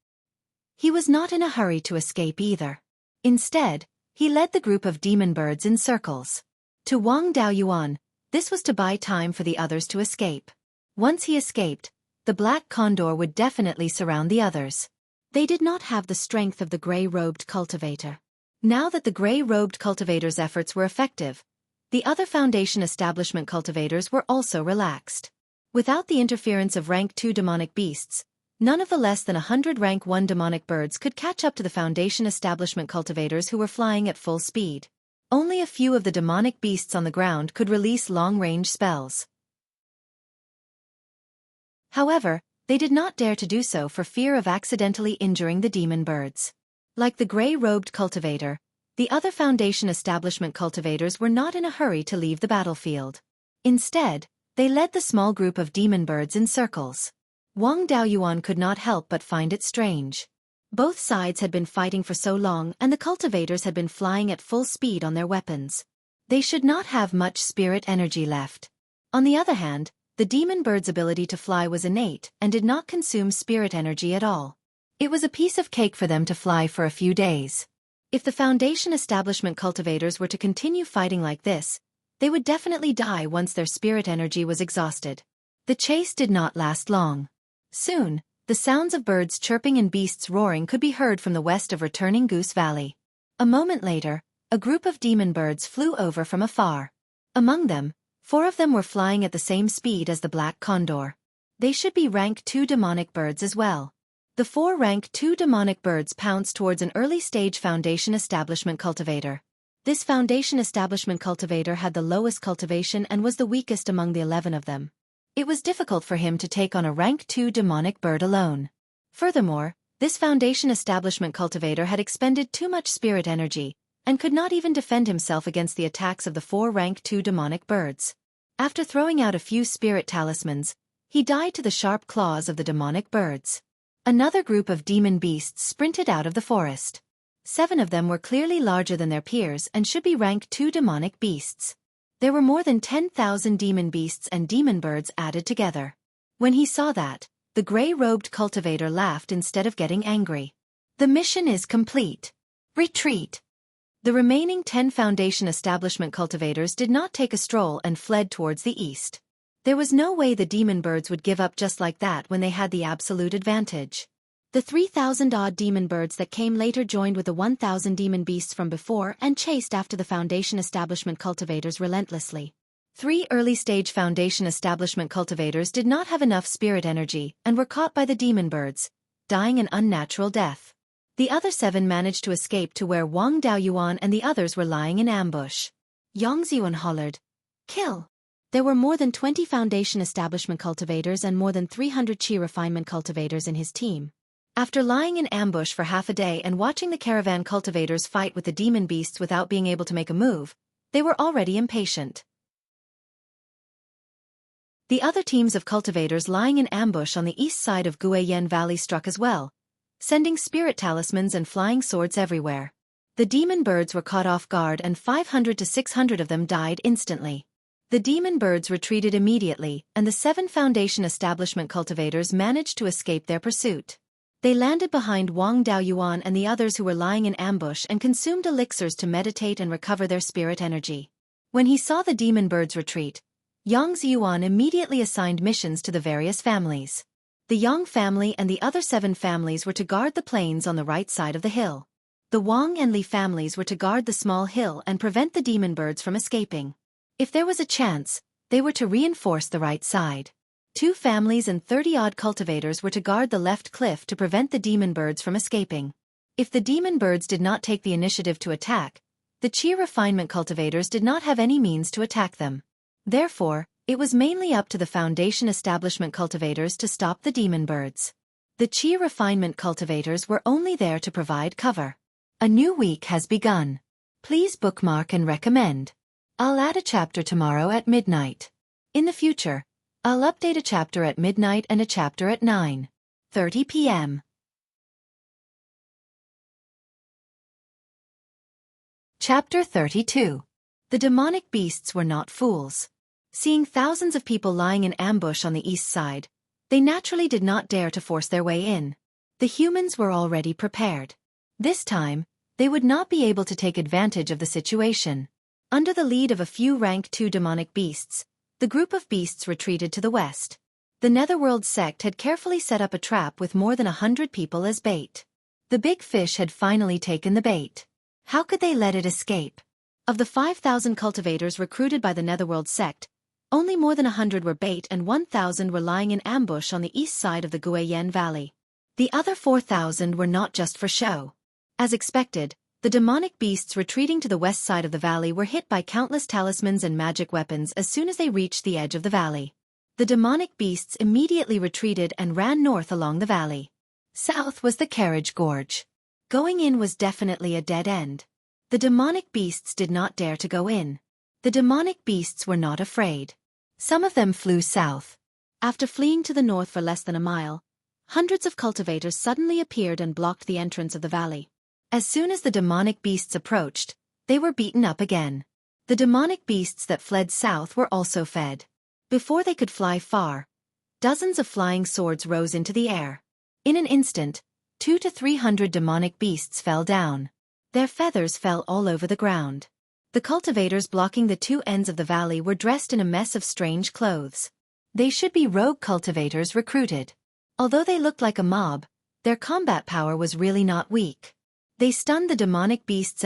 A: He was not in a hurry to escape either. Instead, he led the group of demon birds in circles. To Wang Daoyuan, this was to buy time for the others to escape. Once he escaped, the Black Condor would definitely surround the others. They did not have the strength of the gray-robed cultivator. Now that the gray-robed cultivator's efforts were effective, the other Foundation Establishment cultivators were also relaxed. Without the interference of rank 2 demonic beasts, none of the less than 100 rank 1 demonic birds could catch up to the Foundation Establishment cultivators who were flying at full speed. Only a few of the demonic beasts on the ground could release long-range spells. However, they did not dare to do so for fear of accidentally injuring the demon birds. Like the gray-robed cultivator, the other Foundation Establishment cultivators were not in a hurry to leave the battlefield. Instead, They led the small group of demon birds in circles. Wang Daoyuan could not help but find it strange. Both sides had been fighting for so long and the cultivators had been flying at full speed on their weapons. They should not have much spirit energy left. On the other hand, the demon bird's ability to fly was innate and did not consume spirit energy at all. It was a piece of cake for them to fly for a few days. If the Foundation establishment cultivators were to continue fighting like this, they would definitely die once their spirit energy was exhausted. The chase did not last long. Soon, the sounds of birds chirping and beasts roaring could be heard from the west of returning Goose Valley. A moment later, a group of demon birds flew over from afar. Among them, 4 of them were flying at the same speed as the black condor. They should be rank 2 demonic birds as well. The 4 rank 2 demonic birds pounced towards an early-stage Foundation establishment cultivator. This Foundation establishment cultivator had the lowest cultivation and was the weakest among the 11 of them. It was difficult for him to take on a rank 2 demonic bird alone. Furthermore, this Foundation establishment cultivator had expended too much spirit energy, and could not even defend himself against the attacks of the 4 rank 2 demonic birds. After throwing out a few spirit talismans, he died to the sharp claws of the demonic birds. Another group of demon beasts sprinted out of the forest. 7 of them were clearly larger than their peers and should be rank 2 demonic beasts. There were more than 10,000 demon beasts and demon birds added together. When he saw that, the gray-robed cultivator laughed instead of getting angry. The mission is complete. Retreat. The remaining 10 Foundation establishment cultivators did not take a stroll and fled towards the east. There was no way the demon birds would give up just like that when they had the absolute advantage. The 3,000-odd demon birds that came later joined with the 1,000 demon beasts from before and chased after the Foundation establishment cultivators relentlessly. 3 early-stage Foundation establishment cultivators did not have enough spirit energy and were caught by the demon birds, dying an unnatural death. The other 7 managed to escape to where Wang Daoyuan and the others were lying in ambush. Yang Ziyuan hollered, "Kill!" There were more than 20 Foundation establishment cultivators and more than 300 Qi refinement cultivators in his team. After lying in ambush for half a day and watching the caravan cultivators fight with the demon beasts without being able to make a move, they were already impatient. The other teams of cultivators lying in ambush on the east side of Guiyan Valley struck as well, sending spirit talismans and flying swords everywhere. The demon birds were caught off guard and 500 to 600 of them died instantly. The demon birds retreated immediately, and the 7 Foundation establishment cultivators managed to escape their pursuit. They landed behind Wang Daoyuan and the others who were lying in ambush and consumed elixirs to meditate and recover their spirit energy. When he saw the demon birds retreat, Yang Ziyuan immediately assigned missions to the various families. The Yang family and the other 7 families were to guard the plains on the right side of the hill. The Wang and Li families were to guard the small hill and prevent the demon birds from escaping. If there was a chance, they were to reinforce the right side. 2 families and 30-odd cultivators were to guard the left cliff to prevent the demon birds from escaping. If the demon birds did not take the initiative to attack, the Qi refinement cultivators did not have any means to attack them. Therefore, it was mainly up to the Foundation establishment cultivators to stop the demon birds. The Qi refinement cultivators were only there to provide cover. A new week has begun. Please bookmark and recommend. I'll add a chapter tomorrow at midnight. In the future, I'll update a chapter at midnight and a chapter at 9:30 p.m. Chapter 32. The demonic beasts were not fools. Seeing thousands of people lying in ambush on the east side, they naturally did not dare to force their way in. The humans were already prepared. This time, they would not be able to take advantage of the situation. Under the lead of a few rank 2 demonic beasts, the group of beasts retreated to the west. The Netherworld sect had carefully set up a trap with more than 100 people as bait. The big fish had finally taken the bait. How could they let it escape? Of the 5,000 cultivators recruited by the Netherworld sect, only more than 100 were bait and 1,000 were lying in ambush on the east side of the Guiyan Valley. The other 4,000 were not just for show. As expected, the demonic beasts retreating to the west side of the valley were hit by countless talismans and magic weapons as soon as they reached the edge of the valley. The demonic beasts immediately retreated and ran north along the valley. South was the carriage gorge. Going in was definitely a dead end. The demonic beasts did not dare to go in. The demonic beasts were not afraid. Some of them flew south. After fleeing to the north for less than a mile, hundreds of cultivators suddenly appeared and blocked the entrance of the valley. As soon as the demonic beasts approached, they were beaten up again. The demonic beasts that fled south were also fed. Before they could fly far, dozens of flying swords rose into the air. In an instant, 200 to 300 demonic beasts fell down. Their feathers fell all over the ground. The cultivators blocking the two ends of the valley were dressed in a mess of strange clothes. They should be rogue cultivators recruited. Although they looked like a mob, their combat power was really not weak. They stunned the demonic beasts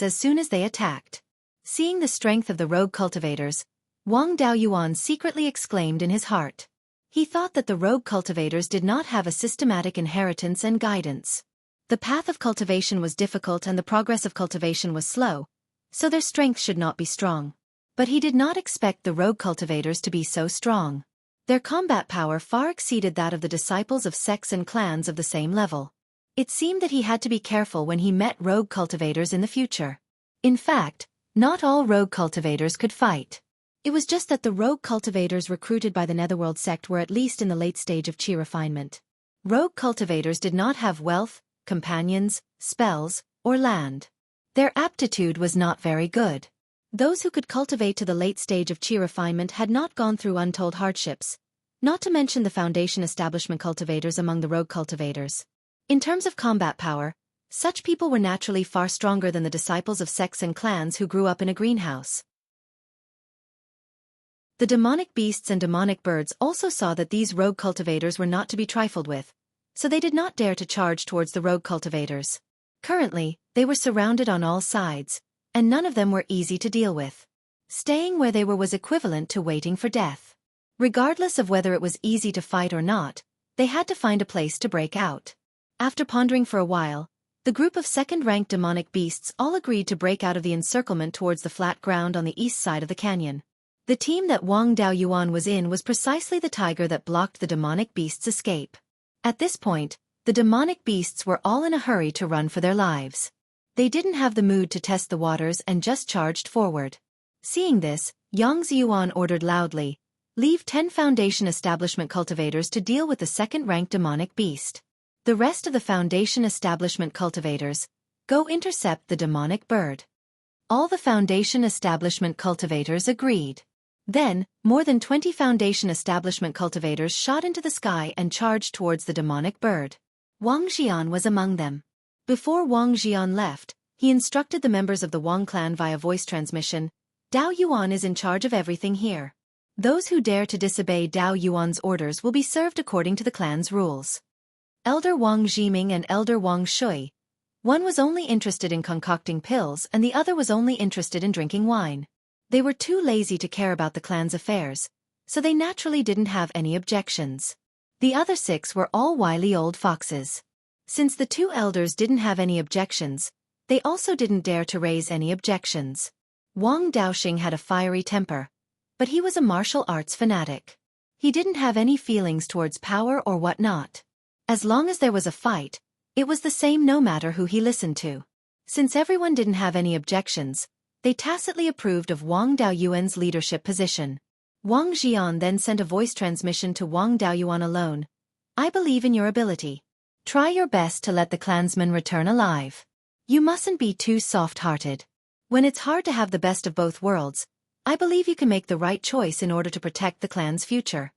A: as soon as they attacked. Seeing the strength of the rogue cultivators, Wang Daoyuan secretly exclaimed in his heart. He thought that the rogue cultivators did not have a systematic inheritance and guidance. The path of cultivation was difficult and the progress of cultivation was slow, so their strength should not be strong. But he did not expect the rogue cultivators to be so strong. Their combat power far exceeded that of the disciples of sects and clans of the same level. It seemed that he had to be careful when he met rogue cultivators in the future. In fact, not all rogue cultivators could fight. It was just that the rogue cultivators recruited by the Netherworld sect were at least in the late stage of chi refinement. Rogue cultivators did not have wealth, companions, spells, or land. Their aptitude was not very good. Those who could cultivate to the late stage of chi refinement had not gone through untold hardships, not to mention the foundation establishment cultivators among the rogue cultivators. In terms of combat power, such people were naturally far stronger than the disciples of sects and clans who grew up in a greenhouse. The demonic beasts and demonic birds also saw that these rogue cultivators were not to be trifled with, so they did not dare to charge towards the rogue cultivators. Currently, they were surrounded on all sides, and none of them were easy to deal with. Staying where they were was equivalent to waiting for death. Regardless of whether it was easy to fight or not, they had to find a place to break out. After pondering for a while, the group of second-ranked demonic beasts all agreed to break out of the encirclement towards the flat ground on the east side of the canyon. The team that Wang Daoyuan was in was precisely the tiger that blocked the demonic beasts' escape. At this point, the demonic beasts were all in a hurry to run for their lives. They didn't have the mood to test the waters and just charged forward. Seeing this, Yang Ziyuan ordered loudly, "Leave 10 foundation establishment cultivators to deal with the second-ranked demonic beast. The rest of the foundation establishment cultivators, go intercept the demonic bird." All the foundation establishment cultivators agreed. Then, more than 20 foundation establishment cultivators shot into the sky and charged towards the demonic bird. Wang Xian was among them. Before Wang Xian left, he instructed the members of the Wang clan via voice transmission, "Dao Yuan is in charge of everything here. Those who dare to disobey Dao Yuan's orders will be served according to the clan's rules." Elder Wang Zhiming and Elder Wang Shui. One was only interested in concocting pills and the other was only interested in drinking wine. They were too lazy to care about the clan's affairs, so they naturally didn't have any objections. The other 6 were all wily old foxes. Since the 2 elders didn't have any objections, they also didn't dare to raise any objections. Wang Daoxing had a fiery temper, but he was a martial arts fanatic. He didn't have any feelings towards power or whatnot. As long as there was a fight, it was the same no matter who he listened to. Since everyone didn't have any objections, they tacitly approved of Wang Daoyuan's leadership position. Wang Xian then sent a voice transmission to Wang Daoyuan alone. "I believe in your ability. Try your best to let the clansmen return alive. You mustn't be too soft-hearted. When it's hard to have the best of both worlds, I believe you can make the right choice in order to protect the clan's future."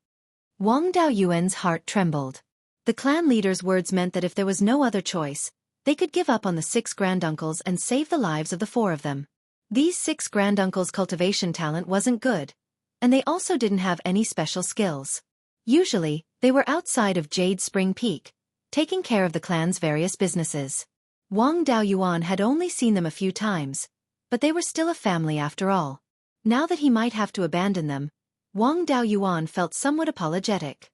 A: Wang Daoyuan's heart trembled. The clan leader's words meant that if there was no other choice, they could give up on the 6 granduncles and save the lives of the 4 of them. These 6 granduncles' cultivation talent wasn't good, and they also didn't have any special skills. Usually, they were outside of Jade Spring Peak, taking care of the clan's various businesses. Wang Daoyuan had only seen them a few times, but they were still a family after all. Now that he might have to abandon them, Wang Daoyuan felt somewhat apologetic.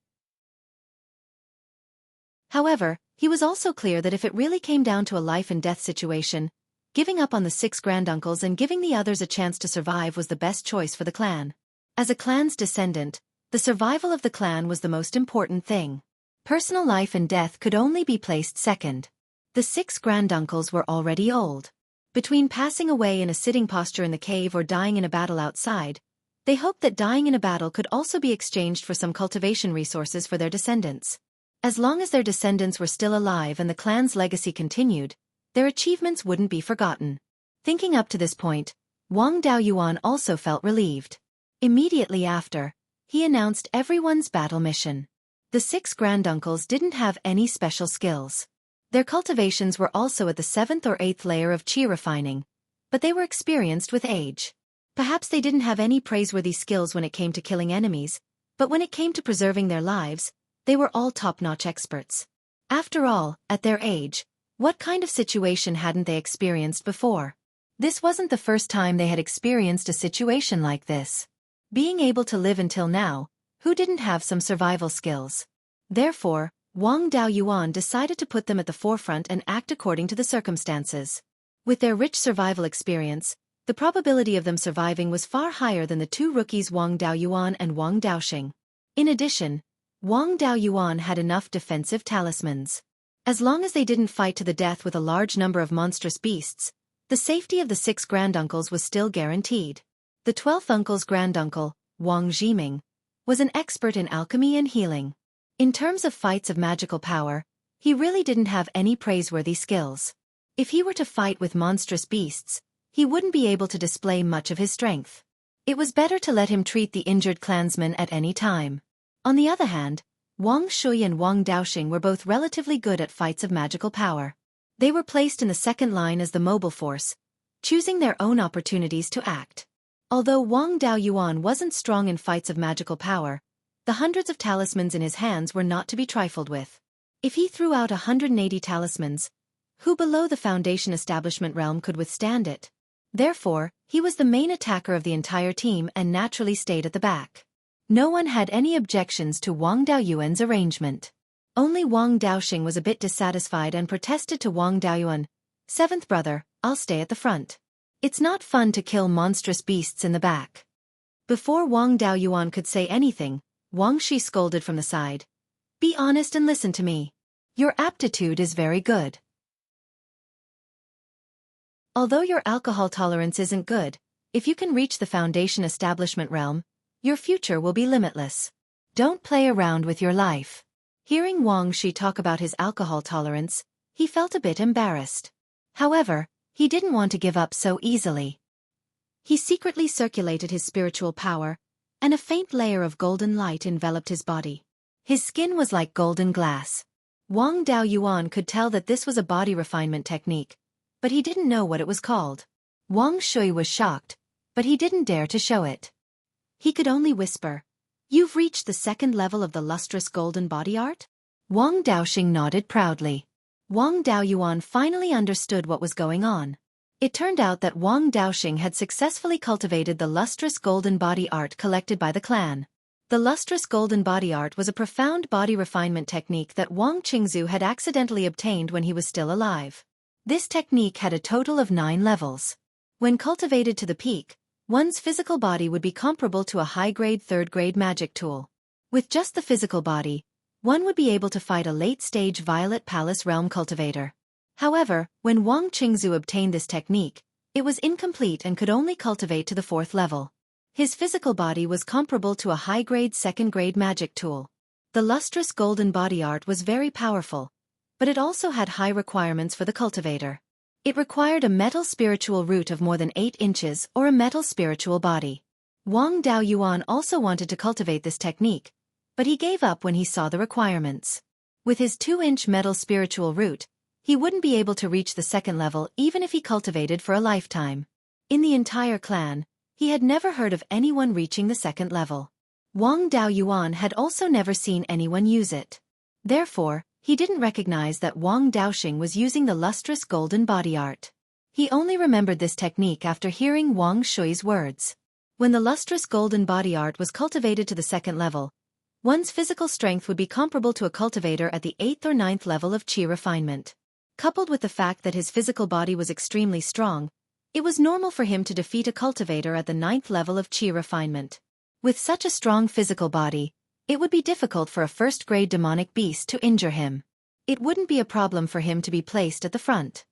A: However, he was also clear that if it really came down to a life-and-death situation, giving up on the 6 granduncles and giving the others a chance to survive was the best choice for the clan. As a clan's descendant, the survival of the clan was the most important thing. Personal life and death could only be placed second. The 6 granduncles were already old. Between passing away in a sitting posture in the cave or dying in a battle outside, They hoped that dying in a battle could also be exchanged for some cultivation resources for their descendants. As long as their descendants were still alive and the clan's legacy continued, their achievements wouldn't be forgotten. Thinking up to this point, Wang Daoyuan also felt relieved. Immediately after, he announced everyone's battle mission. The 6 granduncles didn't have any special skills. Their cultivations were also at the 7th or 8th layer of qi refining, but they were experienced with age. Perhaps they didn't have any praiseworthy skills when it came to killing enemies, but when it came to preserving their lives, they were all top-notch experts. After all, at their age, what kind of situation hadn't they experienced before? This wasn't the first time they had experienced a situation like this. Being able to live until now, who didn't have some survival skills? Therefore, Wang Daoyuan decided to put them at the forefront and act according to the circumstances. With their rich survival experience, the probability of them surviving was far higher than the 2 rookies Wang Daoyuan and Wang Daoxing. In addition, Wang Daoyuan had enough defensive talismans. As long as they didn't fight to the death with a large number of monstrous beasts, the safety of the 6 granduncles was still guaranteed. The 12th uncle's granduncle, Wang Zhiming, was an expert in alchemy and healing. In terms of fights of magical power, he really didn't have any praiseworthy skills. If he were to fight with monstrous beasts, he wouldn't be able to display much of his strength. It was better to let him treat the injured clansmen at any time. On the other hand, Wang Shui and Wang Daoxing were both relatively good at fights of magical power. They were placed in the second line as the mobile force, choosing their own opportunities to act. Although Wang Daoyuan wasn't strong in fights of magical power, the hundreds of talismans in his hands were not to be trifled with. If he threw out 180 talismans, who below the Foundation establishment realm could withstand it? Therefore, he was the main attacker of the entire team and naturally stayed at the back. No one had any objections to Wang Daoyuan's arrangement. Only Wang Daoxing was a bit dissatisfied and protested to Wang Daoyuan, "7th brother, I'll stay at the front. It's not fun to kill monstrous beasts in the back." Before Wang Daoyuan could say anything, Wang Shi scolded from the side. "Be honest and listen to me. Your aptitude is very good. Although your alcohol tolerance isn't good, if you can reach the Foundation establishment realm, your future will be limitless. Don't play around with your life." Hearing Wang Shi talk about his alcohol tolerance, he felt a bit embarrassed. However, he didn't want to give up so easily. He secretly circulated his spiritual power, and a faint layer of golden light enveloped his body. His skin was like golden glass. Wang Daoyuan could tell that this was a body refinement technique, but he didn't know what it was called. Wang Shui was shocked, but he didn't dare to show it. He could only whisper, "You've reached the 2nd level of the lustrous golden body art?" Wang Daoxing nodded proudly. Wang Daoyuan finally understood what was going on. It turned out that Wang Daoxing had successfully cultivated the lustrous golden body art collected by the clan. The lustrous golden body art was a profound body refinement technique that Wang Qingzu had accidentally obtained when he was still alive. This technique had a total of 9 levels. When cultivated to the peak, one's physical body would be comparable to a high-grade 3rd-grade magic tool. With just the physical body, one would be able to fight a late-stage Violet Palace Realm cultivator. However, when Wang Qingzu obtained this technique, it was incomplete and could only cultivate to the 4th level. His physical body was comparable to a high-grade 2nd-grade magic tool. The lustrous golden body art was very powerful, but it also had high requirements for the cultivator. It required a metal spiritual root of more than 8 inches or a metal spiritual body. Wang Daoyuan also wanted to cultivate this technique, but he gave up when he saw the requirements. With his 2-inch metal spiritual root, he wouldn't be able to reach the 2nd level even if he cultivated for a lifetime. In the entire clan, he had never heard of anyone reaching the 2nd level. Wang Daoyuan had also never seen anyone use it. Therefore, he didn't recognize that Wang Daoxing was using the lustrous golden body art. He only remembered this technique after hearing Wang Shui's words. When the lustrous golden body art was cultivated to the 2nd level, one's physical strength would be comparable to a cultivator at the 8th or 9th level of qi refinement. Coupled with the fact that his physical body was extremely strong, it was normal for him to defeat a cultivator at the 9th level of qi refinement. With such a strong physical body, it would be difficult for a 1st-grade demonic beast to injure him. It wouldn't be a problem for him to be placed at the front.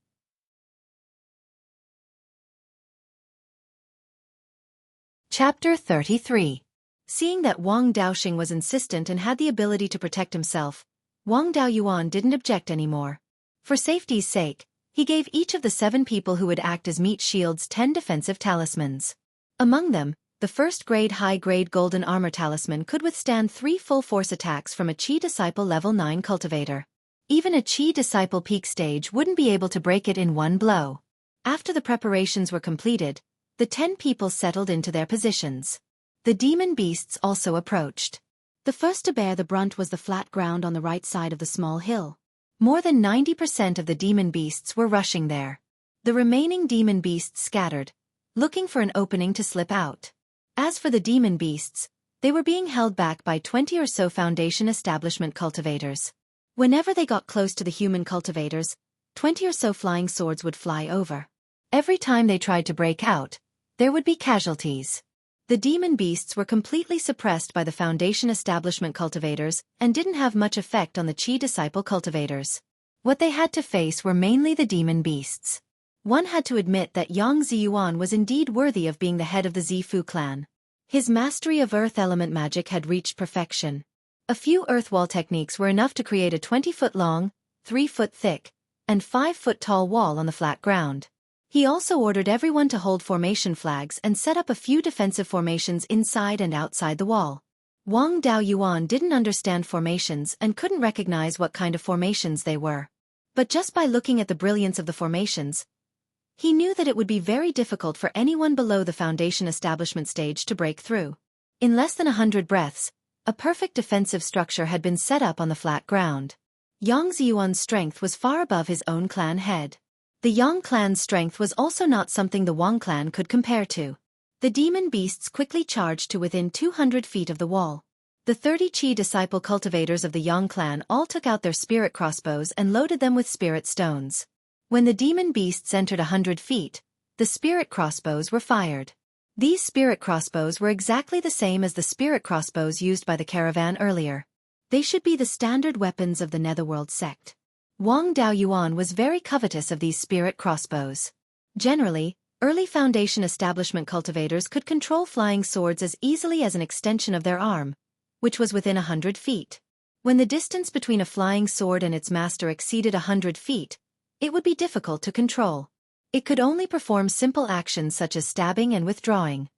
A: Chapter 33. Seeing that Wang Daoxing was insistent and had the ability to protect himself, Wang Daoyuan didn't object anymore. For safety's sake, he gave each of the 7 people who would act as meat shields 10 defensive talismans. Among them, the first-grade high-grade golden armor talisman could withstand 3 full-force attacks from a Qi Disciple level 9 cultivator. Even a Qi Disciple peak stage wouldn't be able to break it in one blow. After the preparations were completed, the 10 people settled into their positions. The demon beasts also approached. The first to bear the brunt was the flat ground on the right side of the small hill. More than 90% of the demon beasts were rushing there. The remaining demon beasts scattered, looking for an opening to slip out. As for the demon beasts, they were being held back by 20 or so Foundation establishment cultivators. Whenever they got close to the human cultivators, 20 or so flying swords would fly over. Every time they tried to break out, there would be casualties. The demon beasts were completely suppressed by the Foundation establishment cultivators and didn't have much effect on the Qi Disciple cultivators. What they had to face were mainly the demon beasts. One had to admit that Yang Ziyuan was indeed worthy of being the head of the Zifu clan. His mastery of earth element magic had reached perfection. A few earth wall techniques were enough to create a 20-foot-long, 3-foot-thick, and 5-foot-tall wall on the flat ground. He also ordered everyone to hold formation flags and set up a few defensive formations inside and outside the wall. Wang Daoyuan didn't understand formations and couldn't recognize what kind of formations they were. But just by looking at the brilliance of the formations, he knew that it would be very difficult for anyone below the Foundation establishment stage to break through. In less than 100 breaths, a perfect defensive structure had been set up on the flat ground. Yang Ziyuan's strength was far above his own clan head. The Yang clan's strength was also not something the Wang clan could compare to. The demon beasts quickly charged to within 200 feet of the wall. The 30 Qi Disciple cultivators of the Yang clan all took out their spirit crossbows and loaded them with spirit stones. When the demon beasts entered 100 feet, the spirit crossbows were fired. These spirit crossbows were exactly the same as the spirit crossbows used by the caravan earlier. They should be the standard weapons of the Netherworld sect. Wang Daoyuan was very covetous of these spirit crossbows. Generally, early Foundation establishment cultivators could control flying swords as easily as an extension of their arm, which was within 100 feet. When the distance between a flying sword and its master exceeded 100 feet, it would be difficult to control. It could only perform simple actions such as stabbing and withdrawing.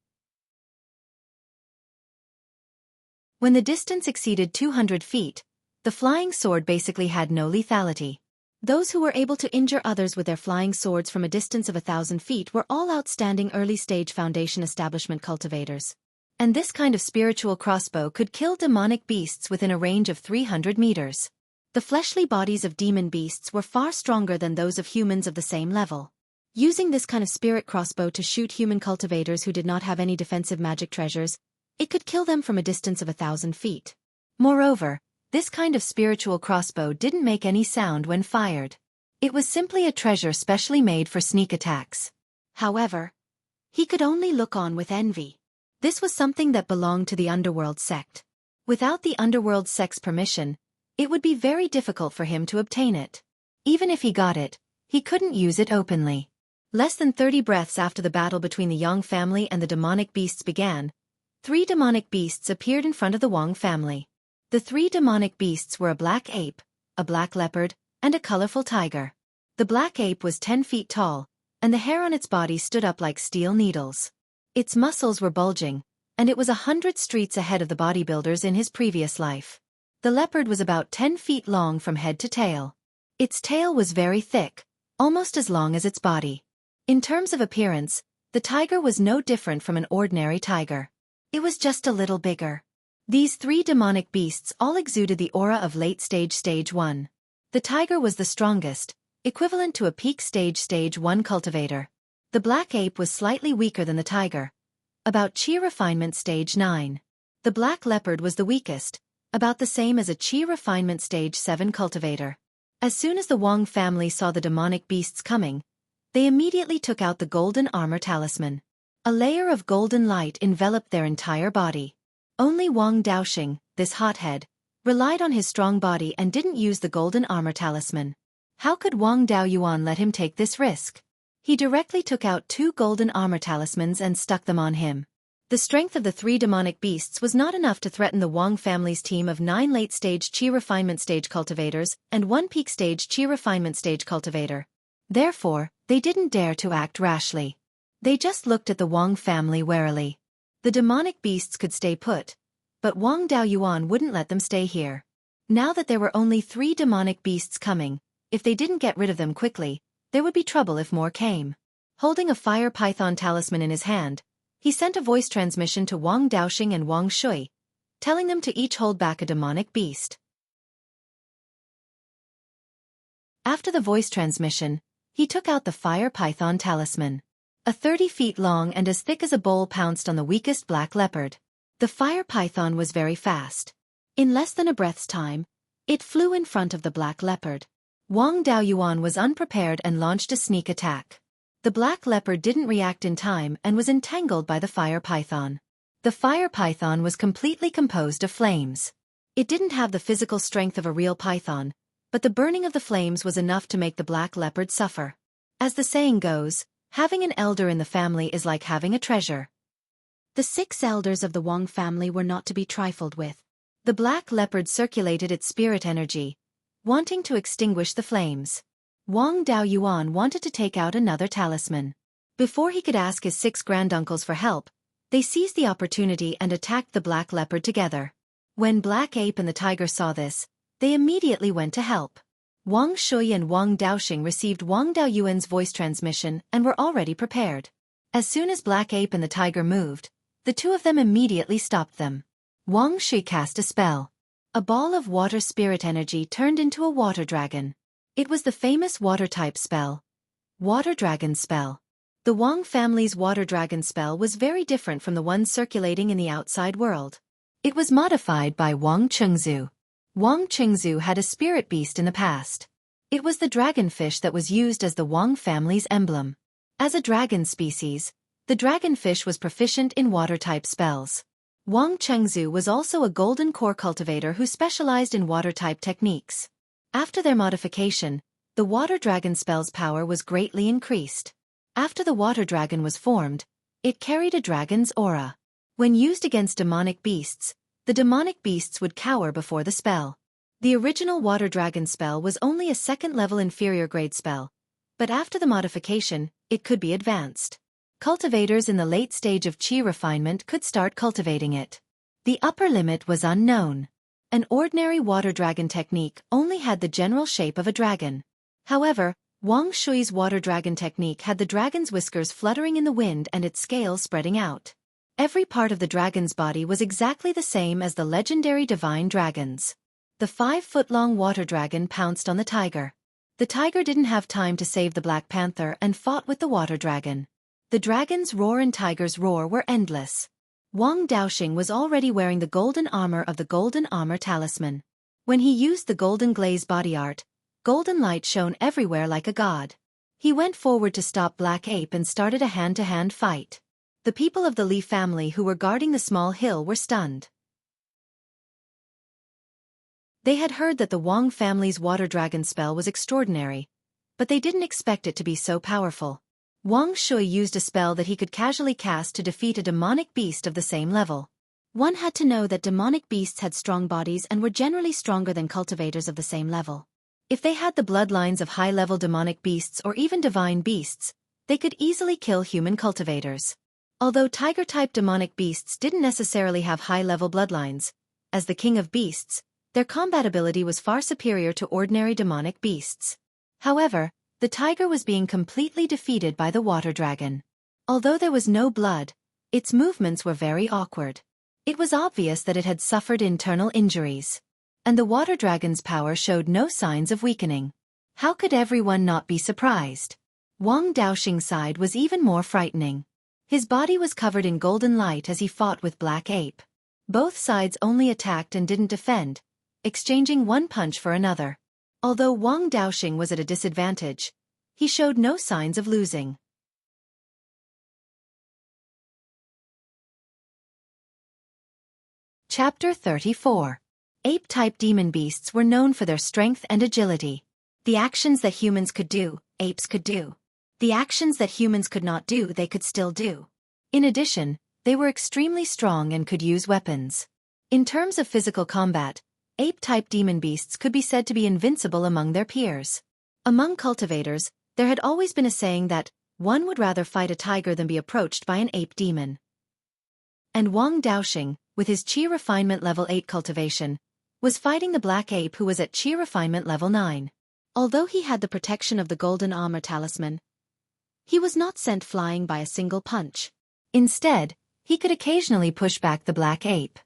A: When the distance exceeded 200 feet, the flying sword basically had no lethality. Those who were able to injure others with their flying swords from a distance of 1,000 feet were all outstanding early-stage Foundation establishment cultivators. And this kind of spiritual crossbow could kill demonic beasts within a range of 300 meters. The fleshly bodies of demon beasts were far stronger than those of humans of the same level. Using this kind of spirit crossbow to shoot human cultivators who did not have any defensive magic treasures, it could kill them from a distance of 1,000 feet. Moreover, this kind of spiritual crossbow didn't make any sound when fired. It was simply a treasure specially made for sneak attacks. However, he could only look on with envy. This was something that belonged to the Underworld sect. Without the Underworld sect's permission, it would be very difficult for him to obtain it. Even if he got it, he couldn't use it openly. Less than 30 breaths after the battle between the Yang family and the demonic beasts began, 3 demonic beasts appeared in front of the Wang family. The 3 demonic beasts were a black ape, a black leopard, and a colorful tiger. The black ape was 10 feet tall, and the hair on its body stood up like steel needles. Its muscles were bulging, and it was 100 streets ahead of the bodybuilders in his previous life. The leopard was about 10 feet long from head to tail. Its tail was very thick, almost as long as its body. In terms of appearance, the tiger was no different from an ordinary tiger. It was just a little bigger. These 3 demonic beasts all exuded the aura of late-stage Stage 1. The tiger was the strongest, equivalent to a peak Stage 1 cultivator. The black ape was slightly weaker than the tiger, about Qi Refinement Stage 9. The black leopard was the weakest, about the same as a Qi Refinement Stage 7 cultivator. As soon as the Wang family saw the demonic beasts coming, they immediately took out the golden armor talisman. A layer of golden light enveloped their entire body. Only Wang Daoxing, this hothead, relied on his strong body and didn't use the golden armor talisman. How could Wang Daoyuan let him take this risk? He directly took out 2 golden armor talismans and stuck them on him. The strength of the 3 demonic beasts was not enough to threaten the Wang family's team of 9 late-stage Qi refinement stage cultivators and 1 peak-stage Qi refinement stage cultivator. Therefore, they didn't dare to act rashly. They just looked at the Wang family warily. The demonic beasts could stay put, but Wang Daoyuan wouldn't let them stay here. Now that there were only 3 demonic beasts coming, if they didn't get rid of them quickly, there would be trouble if more came. Holding a fire python talisman in his hand, he sent a voice transmission to Wang Daoxing and Wang Shui, telling them to each hold back a demonic beast. After the voice transmission, he took out the fire python talisman. A 30 feet long and as thick as a bowl pounced on the weakest black leopard. The fire python was very fast. In less than a breath's time, it flew in front of the black leopard. Wang Daoyuan was unprepared and launched a sneak attack. The black leopard didn't react in time and was entangled by the fire python. The fire python was completely composed of flames. It didn't have the physical strength of a real python, but the burning of the flames was enough to make the black leopard suffer. As the saying goes, having an elder in the family is like having a treasure. The 6 elders of the Wang family were not to be trifled with. The black leopard circulated its spirit energy, wanting to extinguish the flames. Wang Daoyuan wanted to take out another talisman. Before he could ask his 6 granduncles for help, they seized the opportunity and attacked the black leopard together. When Black Ape and the tiger saw this, they immediately went to help. Wang Shui and Wang Daoxing received Wang Daoyuan's voice transmission and were already prepared. As soon as Black Ape and the tiger moved, the 2 of them immediately stopped them. Wang Shui cast a spell. A ball of water spirit energy turned into a water dragon. It was the famous water-type spell. Water Dragon Spell. The Wang family's Water Dragon spell was very different from the one circulating in the outside world. It was modified by Wang Chengzu. Wang Chengzu had a spirit beast in the past. It was the dragonfish that was used as the Wang family's emblem. As a dragon species, the dragonfish was proficient in water-type spells. Wang Chengzu was also a golden core cultivator who specialized in water-type techniques. After their modification, the water dragon spell's power was greatly increased. After the water dragon was formed, it carried a dragon's aura. When used against demonic beasts, the demonic beasts would cower before the spell. The original water dragon spell was only a 2nd-level inferior grade spell, but after the modification, it could be advanced. Cultivators in the late stage of Qi refinement could start cultivating it. The upper limit was unknown. An ordinary water dragon technique only had the general shape of a dragon. However, Wang Shui's water dragon technique had the dragon's whiskers fluttering in the wind and its scales spreading out. Every part of the dragon's body was exactly the same as the legendary divine dragons. The 5-foot-long water dragon pounced on the tiger. The tiger didn't have time to save the Black Panther and fought with the water dragon. The dragon's roar and tiger's roar were endless. Wang Daoxing was already wearing the golden armor of the golden armor talisman. When he used the golden glaze body art, golden light shone everywhere like a god. He went forward to stop Black Ape and started a hand-to-hand fight. The people of the Li family who were guarding the small hill were stunned. They had heard that the Wang family's water dragon spell was extraordinary, but they didn't expect it to be so powerful. Wang Shui used a spell that he could casually cast to defeat a demonic beast of the same level. One had to know that demonic beasts had strong bodies and were generally stronger than cultivators of the same level. If they had the bloodlines of high-level demonic beasts or even divine beasts, they could easily kill human cultivators. Although tiger-type demonic beasts didn't necessarily have high-level bloodlines, as the king of beasts, their combat ability was far superior to ordinary demonic beasts. However, the tiger was being completely defeated by the water dragon. Although there was no blood, its movements were very awkward. It was obvious that it had suffered internal injuries. And the water dragon's power showed no signs of weakening. How could everyone not be surprised? Wang Daoxing's side was even more frightening. His body was covered in golden light as he fought with Black Ape. Both sides only attacked and didn't defend, exchanging one punch for another. Although Wang Daoxing was at a disadvantage, he showed no signs of losing. Chapter 34. Ape-type demon beasts were known for their strength and agility. The actions that humans could do, apes could do. The actions that humans could not do, they could still do. In addition, They were extremely strong and could use weapons. In terms of physical combat, ape-type demon beasts could be said to be invincible among their peers. Among cultivators, there had always been a saying that one would rather fight a tiger than be approached by an ape demon. And Wang Daoxing, with his Qi refinement level 8 cultivation, was fighting the black ape who was at Qi refinement level 9. Although he had the protection of the golden armor talisman, he was not sent flying by a single punch. Instead, he could occasionally push back the black ape.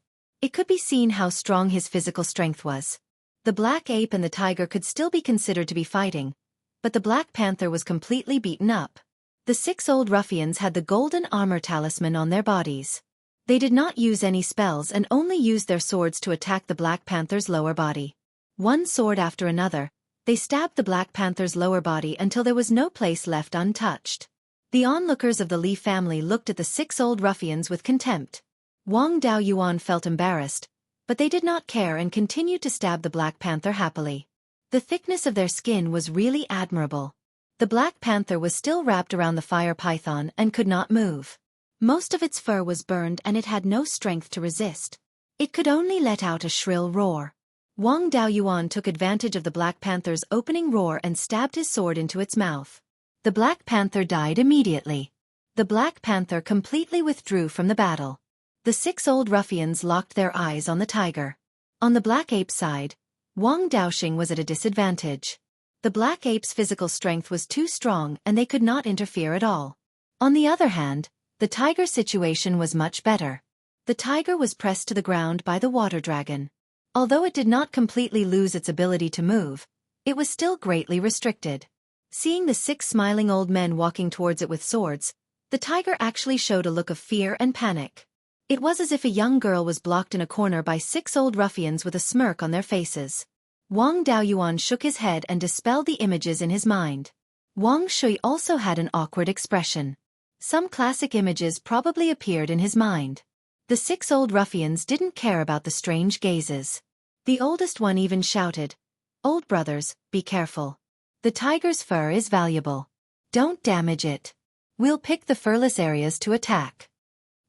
A: It could be seen how strong his physical strength was. The black ape and the tiger could still be considered to be fighting, but the black panther was completely beaten up. The 6 old ruffians had the golden armor talisman on their bodies. They did not use any spells and only used their swords to attack the black panther's lower body. One sword after another, they stabbed the black panther's lower body until there was no place left untouched. The onlookers of the Li family looked at the 6 old ruffians with contempt. Wang Daoyuan felt embarrassed, but they did not care and continued to stab the black panther happily. The thickness of their skin was really admirable. The black panther was still wrapped around the fire python and could not move. Most of its fur was burned and it had no strength to resist. It could only let out a shrill roar. Wang Daoyuan took advantage of the black panther's opening roar and stabbed his sword into its mouth. The black panther died immediately. The black panther completely withdrew from the battle. The 6 old ruffians locked their eyes on the tiger. On the black ape's side, Wang Daoxing was at a disadvantage. The black ape's physical strength was too strong and they could not interfere at all. On the other hand, the tiger's situation was much better. The tiger was pressed to the ground by the water dragon. Although it did not completely lose its ability to move, it was still greatly restricted. Seeing the 6 smiling old men walking towards it with swords, the tiger actually showed a look of fear and panic. It was as if a young girl was blocked in a corner by 6 old ruffians with a smirk on their faces. Wang Daoyuan shook his head and dispelled the images in his mind. Wang Shui also had an awkward expression. Some classic images probably appeared in his mind. The 6 old ruffians didn't care about the strange gazes. The oldest one even shouted, "Old brothers, be careful. The tiger's fur is valuable. Don't damage it. We'll pick the furless areas to attack.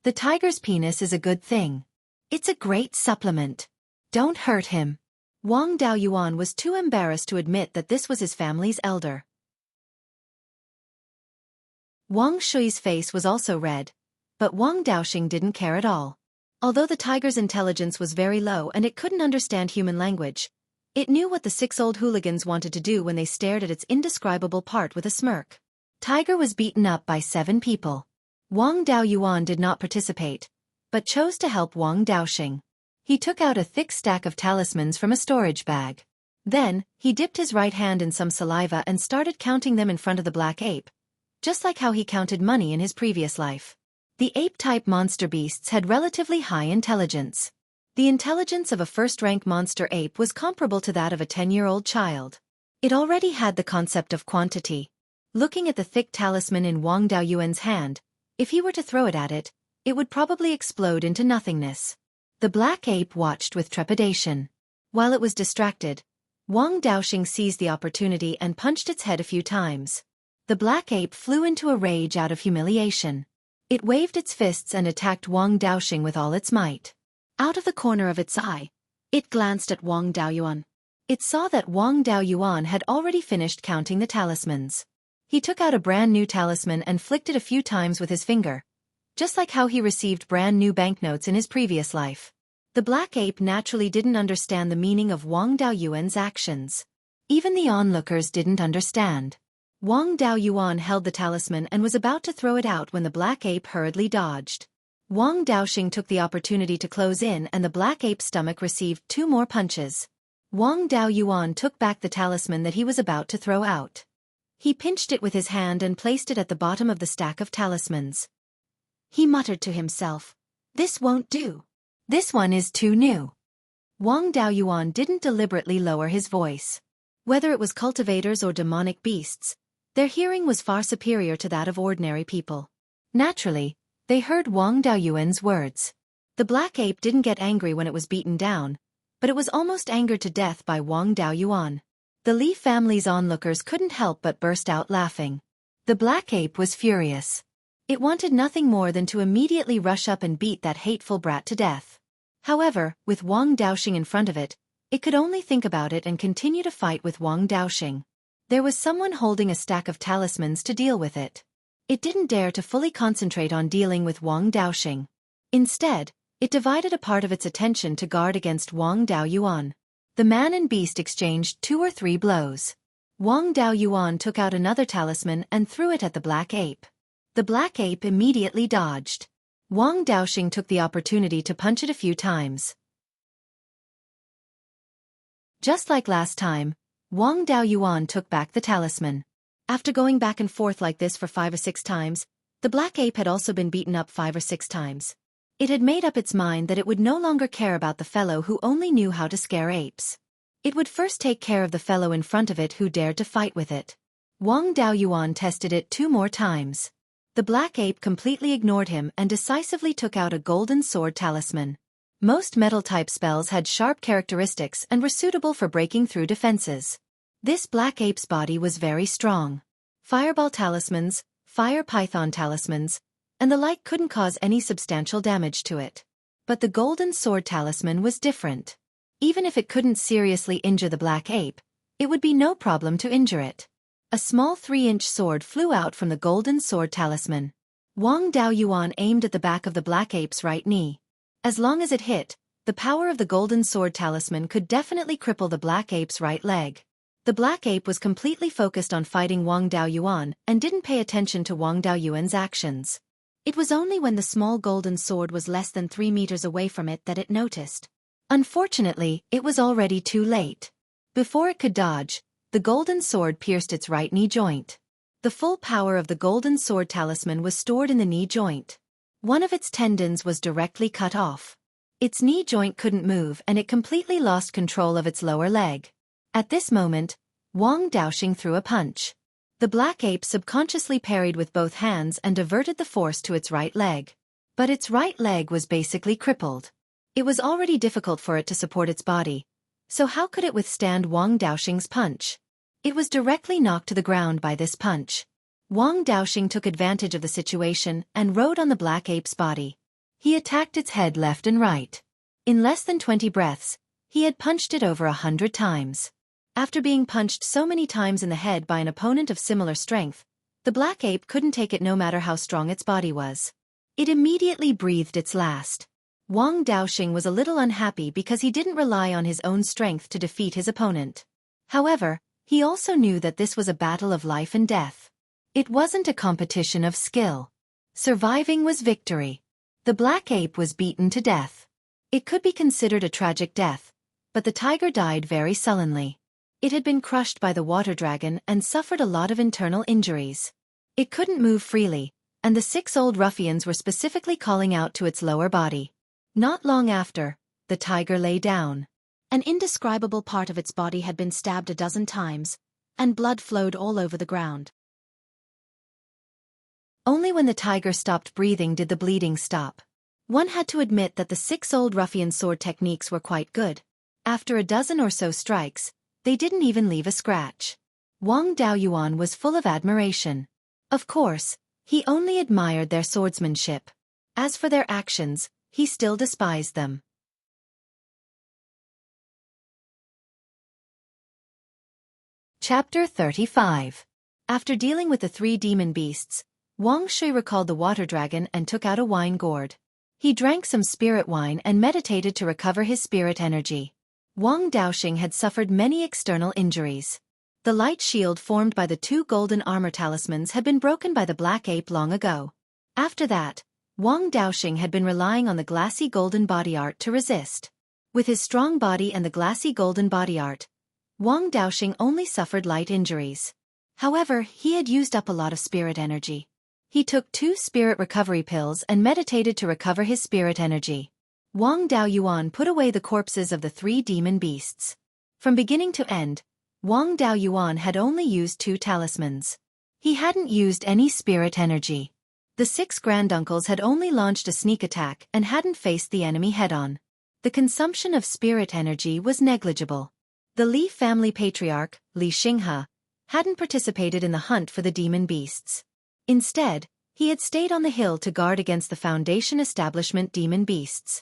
A: The tiger's penis is a good thing. It's a great supplement. Don't hurt him." Wang Daoyuan was too embarrassed to admit that this was his family's elder. Wang Shui's face was also red, but Wang Daoxing didn't care at all. Although the tiger's intelligence was very low and it couldn't understand human language, it knew what the 6 old hooligans wanted to do when they stared at its indescribable part with a smirk. Tiger was beaten up by 7 people. Wang Daoyuan did not participate, but chose to help Wang Daoxing. He took out a thick stack of talismans from a storage bag. Then, he dipped his right hand in some saliva and started counting them in front of the black ape, just like how he counted money in his previous life. The ape-type monster beasts had relatively high intelligence. The intelligence of a first-rank monster ape was comparable to that of a 10-year-old child. It already had the concept of quantity. Looking at the thick talisman in Wang Daoyuan's hand, if he were to throw it at it, it would probably explode into nothingness. The black ape watched with trepidation. While it was distracted, Wang Daoxing seized the opportunity and punched its head a few times. The black ape flew into a rage out of humiliation. It waved its fists and attacked Wang Daoxing with all its might. Out of the corner of its eye, it glanced at Wang Daoyuan. It saw that Wang Daoyuan had already finished counting the talismans. He took out a brand new talisman and flicked it a few times with his finger, just like how he received brand new banknotes in his previous life. The black ape naturally didn't understand the meaning of Wang Daoyuan's actions. Even the onlookers didn't understand. Wang Daoyuan held the talisman and was about to throw it out when the black ape hurriedly dodged. Wang Daoxing took the opportunity to close in and the black ape's stomach received 2 more punches. Wang Daoyuan took back the talisman that he was about to throw out. He pinched it with his hand and placed it at the bottom of the stack of talismans. He muttered to himself, "This won't do. This one is too new." Wang Daoyuan didn't deliberately lower his voice. Whether it was cultivators or demonic beasts, their hearing was far superior to that of ordinary people. Naturally, they heard Wang Daoyuan's words. The black ape didn't get angry when it was beaten down, but it was almost angered to death by Wang Daoyuan. The Li family's onlookers couldn't help but burst out laughing. The black ape was furious. It wanted nothing more than to immediately rush up and beat that hateful brat to death. However, with Wang Daoxing in front of it, it could only think about it and continue to fight with Wang Daoxing. There was someone holding a stack of talismans to deal with it. It didn't dare to fully concentrate on dealing with Wang Daoxing. Instead, it divided a part of its attention to guard against Wang Daoyuan. The man and beast exchanged 2 or 3 blows. Wang Daoyuan took out another talisman and threw it at the black ape. The black ape immediately dodged. Wang Daoxing took the opportunity to punch it a few times. Just like last time, Wang Daoyuan took back the talisman. After going back and forth like this for 5 or 6 times, the black ape had also been beaten up 5 or 6 times. It had made up its mind that it would no longer care about the fellow who only knew how to scare apes. It would first take care of the fellow in front of it who dared to fight with it. Wang Daoyuan tested it 2 more times. The black ape completely ignored him and decisively took out a golden sword talisman. Most metal-type spells had sharp characteristics and were suitable for breaking through defenses. This black ape's body was very strong. Fireball talismans, fire python talismans, and the like couldn't cause any substantial damage to it. But the golden sword talisman was different. Even if it couldn't seriously injure the black ape, it would be no problem to injure it. A small 3-inch sword flew out from the golden sword talisman. Wang Daoyuan aimed at the back of the black ape's right knee. As long as it hit, the power of the golden sword talisman could definitely cripple the black ape's right leg. The black ape was completely focused on fighting Wang Daoyuan and didn't pay attention to Wang Daoyuan's actions. It was only when the small golden sword was less than 3 meters away from it that it noticed. Unfortunately, it was already too late. Before it could dodge, the golden sword pierced its right knee joint. The full power of the golden sword talisman was stored in the knee joint. One of its tendons was directly cut off. Its knee joint couldn't move and it completely lost control of its lower leg. At this moment, Wang Daoxing threw a punch. The black ape subconsciously parried with both hands and diverted the force to its right leg. But its right leg was basically crippled. It was already difficult for it to support its body, so how could it withstand Wang Daoxing's punch? It was directly knocked to the ground by this punch. Wang Daoxing took advantage of the situation and rode on the black ape's body. He attacked its head left and right. In less than 20 breaths, he had punched it over 100 times. After being punched so many times in the head by an opponent of similar strength, the black ape couldn't take it no matter how strong its body was. It immediately breathed its last. Wang Daoxing was a little unhappy because he didn't rely on his own strength to defeat his opponent. However, he also knew that this was a battle of life and death. It wasn't a competition of skill. Surviving was victory. The black ape was beaten to death. It could be considered a tragic death, but the tiger died very sullenly. It had been crushed by the water dragon and suffered a lot of internal injuries. It couldn't move freely, and the 6 old ruffians were specifically calling out to its lower body. Not long after, the tiger lay down. An indescribable part of its body had been stabbed a dozen times, and blood flowed all over the ground. Only when the tiger stopped breathing did the bleeding stop. One had to admit that the 6 old ruffian sword techniques were quite good. After a dozen or so strikes, they didn't even leave a scratch. Wang Daoyuan was full of admiration. Of course, he only admired their swordsmanship. As for their actions, he still despised them. Chapter 35. After dealing with the 3 demon beasts, Wang Shui recalled the water dragon and took out a wine gourd. He drank some spirit wine and meditated to recover his spirit energy. Wang Daoxing had suffered many external injuries. The light shield formed by the 2 golden armor talismans had been broken by the black ape long ago. After that, Wang Daoxing had been relying on the glassy golden body art to resist. With his strong body and the glassy golden body art, Wang Daoxing only suffered light injuries. However, he had used up a lot of spirit energy. He took 2 spirit recovery pills and meditated to recover his spirit energy. Wang Daoyuan put away the corpses of the 3 demon beasts. From beginning to end, Wang Daoyuan had only used 2 talismans. He hadn't used any spirit energy. The 6 granduncles had only launched a sneak attack and hadn't faced the enemy head-on. The consumption of spirit energy was negligible. The Li family patriarch, Li Xinghe, hadn't participated in the hunt for the demon beasts. Instead, He had stayed on the hill to guard against the Foundation establishment demon beasts.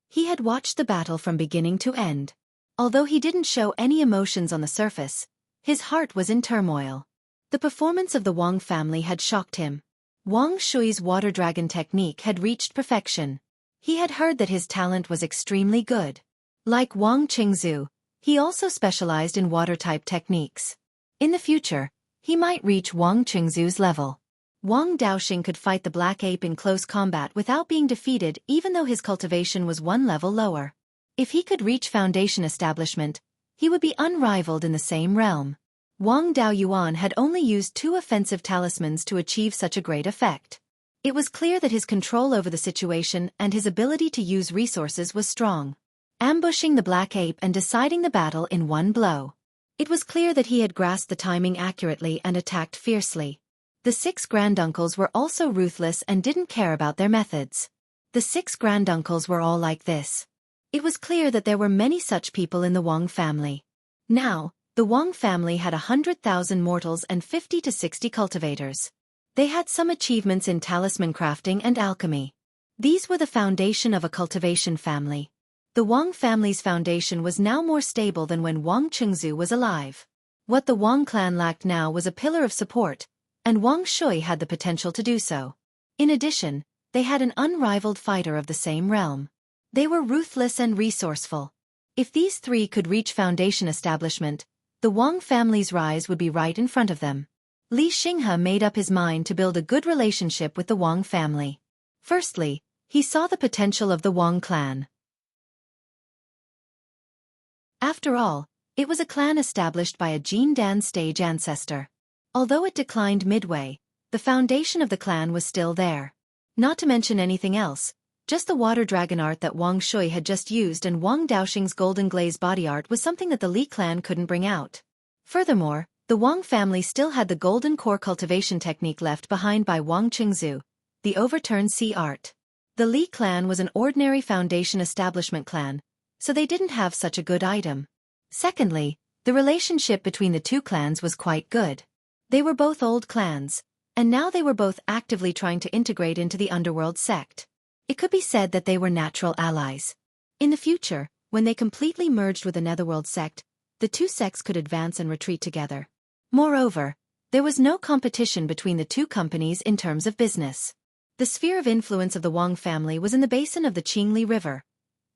A: He had watched the battle from beginning to end. Although he didn't show any emotions on the surface, his heart was in turmoil. The performance of the Wang family had shocked him. Wang Shui's water dragon technique had reached perfection. He had heard that his talent was extremely good. Like Wang Qingzu, he also specialized in water-type techniques. In the future, he might reach Wang Qingzu's level. Wang Daoxing could fight the black ape in close combat without being defeated even though his cultivation was one level lower. If he could reach Foundation establishment, he would be unrivaled in the same realm. Wang Daoyuan had only used 2 offensive talismans to achieve such a great effect. It was clear that his control over the situation and his ability to use resources was strong. Ambushing the black ape and deciding the battle in one blow. It was clear that he had grasped the timing accurately and attacked fiercely. The 6 granduncles were also ruthless and didn't care about their methods. The 6 granduncles were all like this. It was clear that there were many such people in the Wang family. Now, the Wang family had 100,000 mortals and 50 to 60 cultivators. They had some achievements in talisman crafting and alchemy. These were the foundation of a cultivation family. The Wang family's foundation was now more stable than when Wang Qingzu was alive. What the Wang clan lacked now was a pillar of support, and Wang Shui had the potential to do so. In addition, they had an unrivaled fighter of the same realm. They were ruthless and resourceful. If these 3 could reach foundation establishment, the Wang family's rise would be right in front of them. Li Xinghe made up his mind to build a good relationship with the Wang family. Firstly, he saw the potential of the Wang clan. After all, it was a clan established by a Jindan stage ancestor. Although it declined midway, the foundation of the clan was still there. Not to mention anything else, just the water dragon art that Wang Shui had just used and Wang Daoxing's golden glaze body art was something that the Li clan couldn't bring out. Furthermore, the Wang family still had the golden core cultivation technique left behind by Wang Qingzu, the overturned sea art. The Li clan was an ordinary foundation establishment clan, so they didn't have such a good item. Secondly, the relationship between the 2 clans was quite good. They were both old clans, and now they were both actively trying to integrate into the underworld sect. It could be said that they were natural allies. In the future, when they completely merged with the netherworld sect, the 2 sects could advance and retreat together. Moreover, there was no competition between the 2 companies in terms of business. The sphere of influence of the Wang family was in the basin of the Qingli River,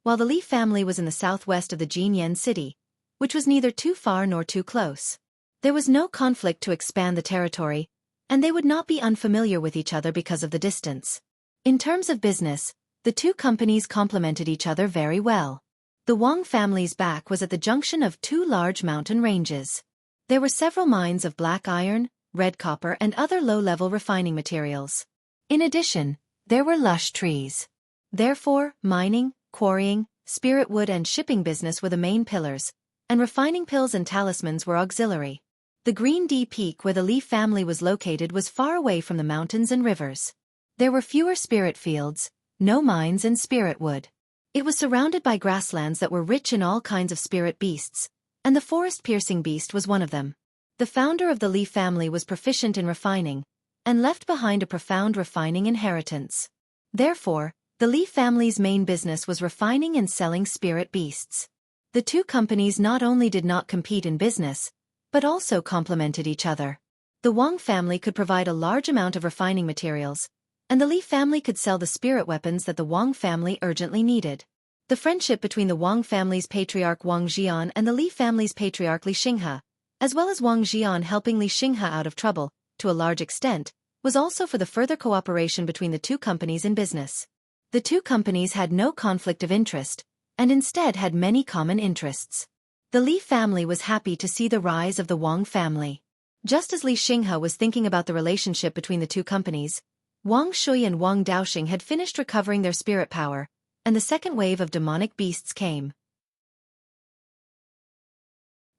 A: while the Li family was in the southwest of the Jinyan city, which was neither too far nor too close. There was no conflict to expand the territory, and they would not be unfamiliar with each other because of the distance. In terms of business, the 2 companies complemented each other very well. The Wang family's back was at the junction of 2 large mountain ranges. There were several mines of black iron, red copper and other low-level refining materials. In addition, there were lush trees. Therefore, mining, quarrying, spirit wood and shipping business were the main pillars, and refining pills and talismans were auxiliary. The Green D Peak where the Li family was located was far away from the mountains and rivers. There were fewer spirit fields, no mines and spirit wood. It was surrounded by grasslands that were rich in all kinds of spirit beasts, and the forest-piercing beast was one of them. The founder of the Li family was proficient in refining, and left behind a profound refining inheritance. Therefore, the Li family's main business was refining and selling spirit beasts. The 2 companies not only did not compete in business, but also complemented each other. The Wang family could provide a large amount of refining materials, and the Li family could sell the spirit weapons that the Wang family urgently needed. The friendship between the Wang family's patriarch Wang Jian and the Li family's patriarch Li Xinghe, as well as Wang Jian helping Li Xinghe out of trouble, to a large extent, was also for the further cooperation between the 2 companies in business. The 2 companies had no conflict of interest, and instead had many common interests. The Li family was happy to see the rise of the Wang family. Just as Li Xinghe was thinking about the relationship between the 2 companies, Wang Shui and Wang Daoxing had finished recovering their spirit power, and the second wave of demonic beasts came.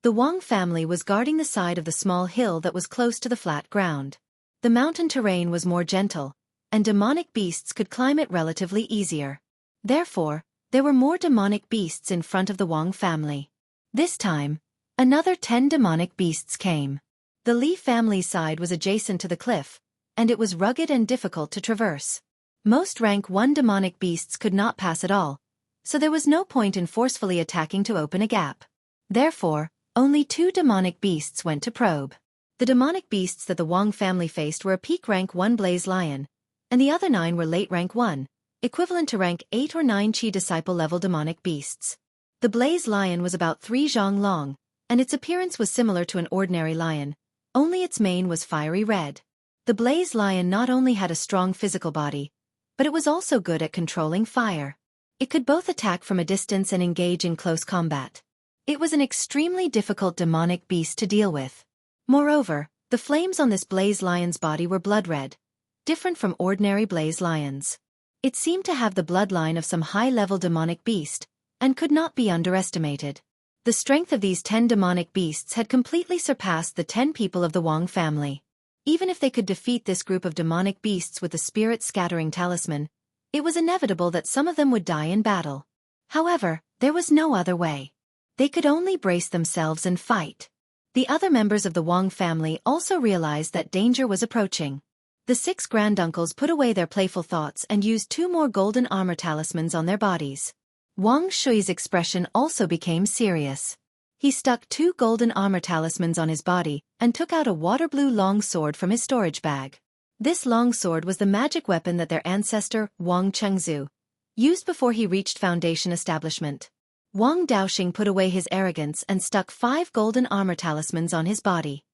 A: The Wang family was guarding the side of the small hill that was close to the flat ground. The mountain terrain was more gentle, and demonic beasts could climb it relatively easier. Therefore, there were more demonic beasts in front of the Wang family. This time, another 10 demonic beasts came. The Li family side was adjacent to the cliff, and it was rugged and difficult to traverse. Most rank 1 demonic beasts could not pass at all, so there was no point in forcefully attacking to open a gap. Therefore, only 2 demonic beasts went to probe. The demonic beasts that the Wang family faced were a peak rank 1 blaze lion, and the other 9 were late rank 1, equivalent to rank 8 or 9 Qi disciple level demonic beasts. The blaze lion was about 3 zhang long, and its appearance was similar to an ordinary lion, only its mane was fiery red. The blaze lion not only had a strong physical body, but it was also good at controlling fire. It could both attack from a distance and engage in close combat. It was an extremely difficult demonic beast to deal with. Moreover, the flames on this blaze lion's body were blood red, different from ordinary blaze lions. It seemed to have the bloodline of some high-level demonic beast, and could not be underestimated. The strength of these 10 demonic beasts had completely surpassed the 10 people of the Wang family. Even if they could defeat this group of demonic beasts with the spirit-scattering talisman, it was inevitable that some of them would die in battle. However, there was no other way. They could only brace themselves and fight. The other members of the Wang family also realized that danger was approaching. The 6 granduncles put away their playful thoughts and used 2 more golden armor talismans on their bodies. Wang Shui's expression also became serious. He stuck 2 golden armor talismans on his body and took out a water blue long sword from his storage bag. This long sword was the magic weapon that their ancestor, Wang Chengzu, used before he reached Foundation establishment. Wang Daoxing put away his arrogance and stuck 5 golden armor talismans on his body.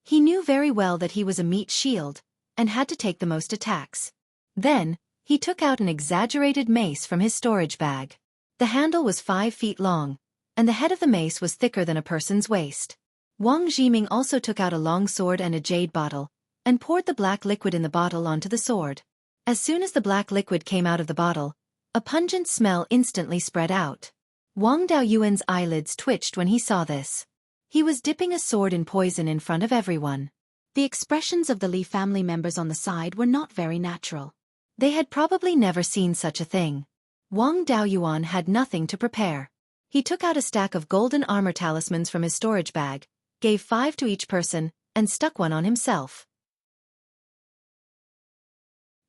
A: He knew very well that he was a meat shield, and had to take the most attacks. Then, he took out an exaggerated mace from his storage bag. The handle was 5 feet long, and the head of the mace was thicker than a person's waist. Wang Zhiming also took out a long sword and a jade bottle, and poured the black liquid in the bottle onto the sword. As soon as the black liquid came out of the bottle, a pungent smell instantly spread out. Wang Daoyuan's eyelids twitched when he saw this. He was dipping a sword in poison in front of everyone. The expressions of the Li family members on the side were not very natural. They had probably never seen such a thing. Wang Daoyuan had nothing to prepare. He took out a stack of golden armor talismans from his storage bag, gave 5 to each person, and stuck one on himself.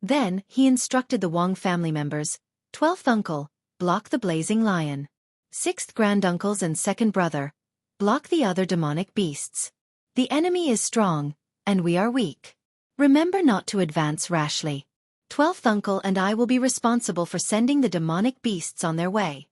A: Then, he instructed the Wang family members, 12th uncle, block the blazing lion. 6th granduncles and 2nd brother, block the other demonic beasts. The enemy is strong, and we are weak. Remember not to advance rashly. 12th uncle and I will be responsible for sending the demonic beasts on their way.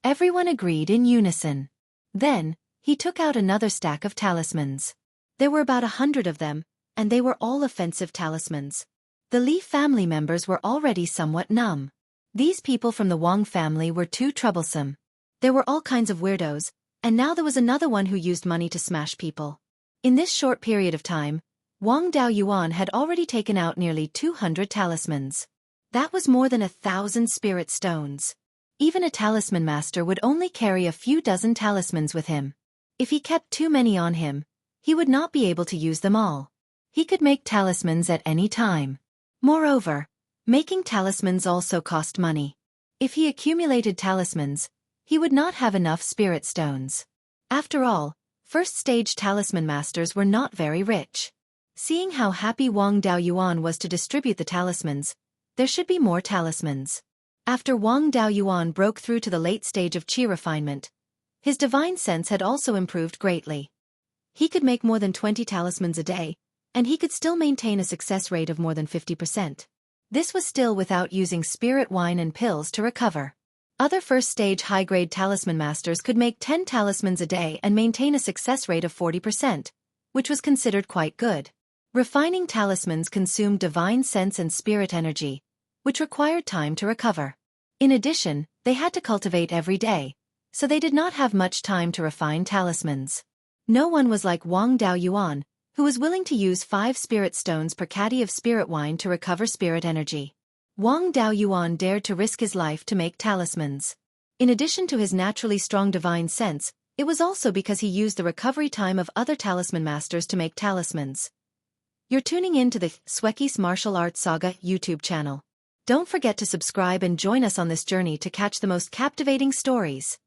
A: Everyone agreed in unison. Then, he took out another stack of talismans. There were about 100 of them, and they were all offensive talismans. The Li family members were already somewhat numb. These people from the Wang family were too troublesome. There were all kinds of weirdos, and now there was another one who used money to smash people. In this short period of time, Wang Daoyuan had already taken out nearly 200 talismans. That was more than 1,000 spirit stones. Even a talisman master would only carry a few dozen talismans with him. If he kept too many on him, he would not be able to use them all. He could make talismans at any time. Moreover, making talismans also cost money. If he accumulated talismans, he would not have enough spirit stones. After all, first-stage talisman masters were not very rich. Seeing how happy Wang Daoyuan was to distribute the talismans, there should be more talismans. After Wang Daoyuan broke through to the late stage of Qi refinement, his divine sense had also improved greatly. He could make more than 20 talismans a day, and he could still maintain a success rate of more than 50%. This was still without using spirit wine and pills to recover. Other first-stage high-grade talisman masters could make 10 talismans a day and maintain a success rate of 40%, which was considered quite good. Refining talismans consumed divine sense and spirit energy, which required time to recover. In addition, they had to cultivate every day, so they did not have much time to refine talismans. No one was like Wang Daoyuan, who was willing to use 5 spirit stones per caddy of spirit wine to recover spirit energy. Wang Daoyuan dared to risk his life to make talismans. In addition to his naturally strong divine sense, it was also because he used the recovery time of other talisman masters to make talismans. You're tuning in to the Xueqi's Martial Arts Saga YouTube channel. Don't forget to subscribe and join us on this journey to catch the most captivating stories.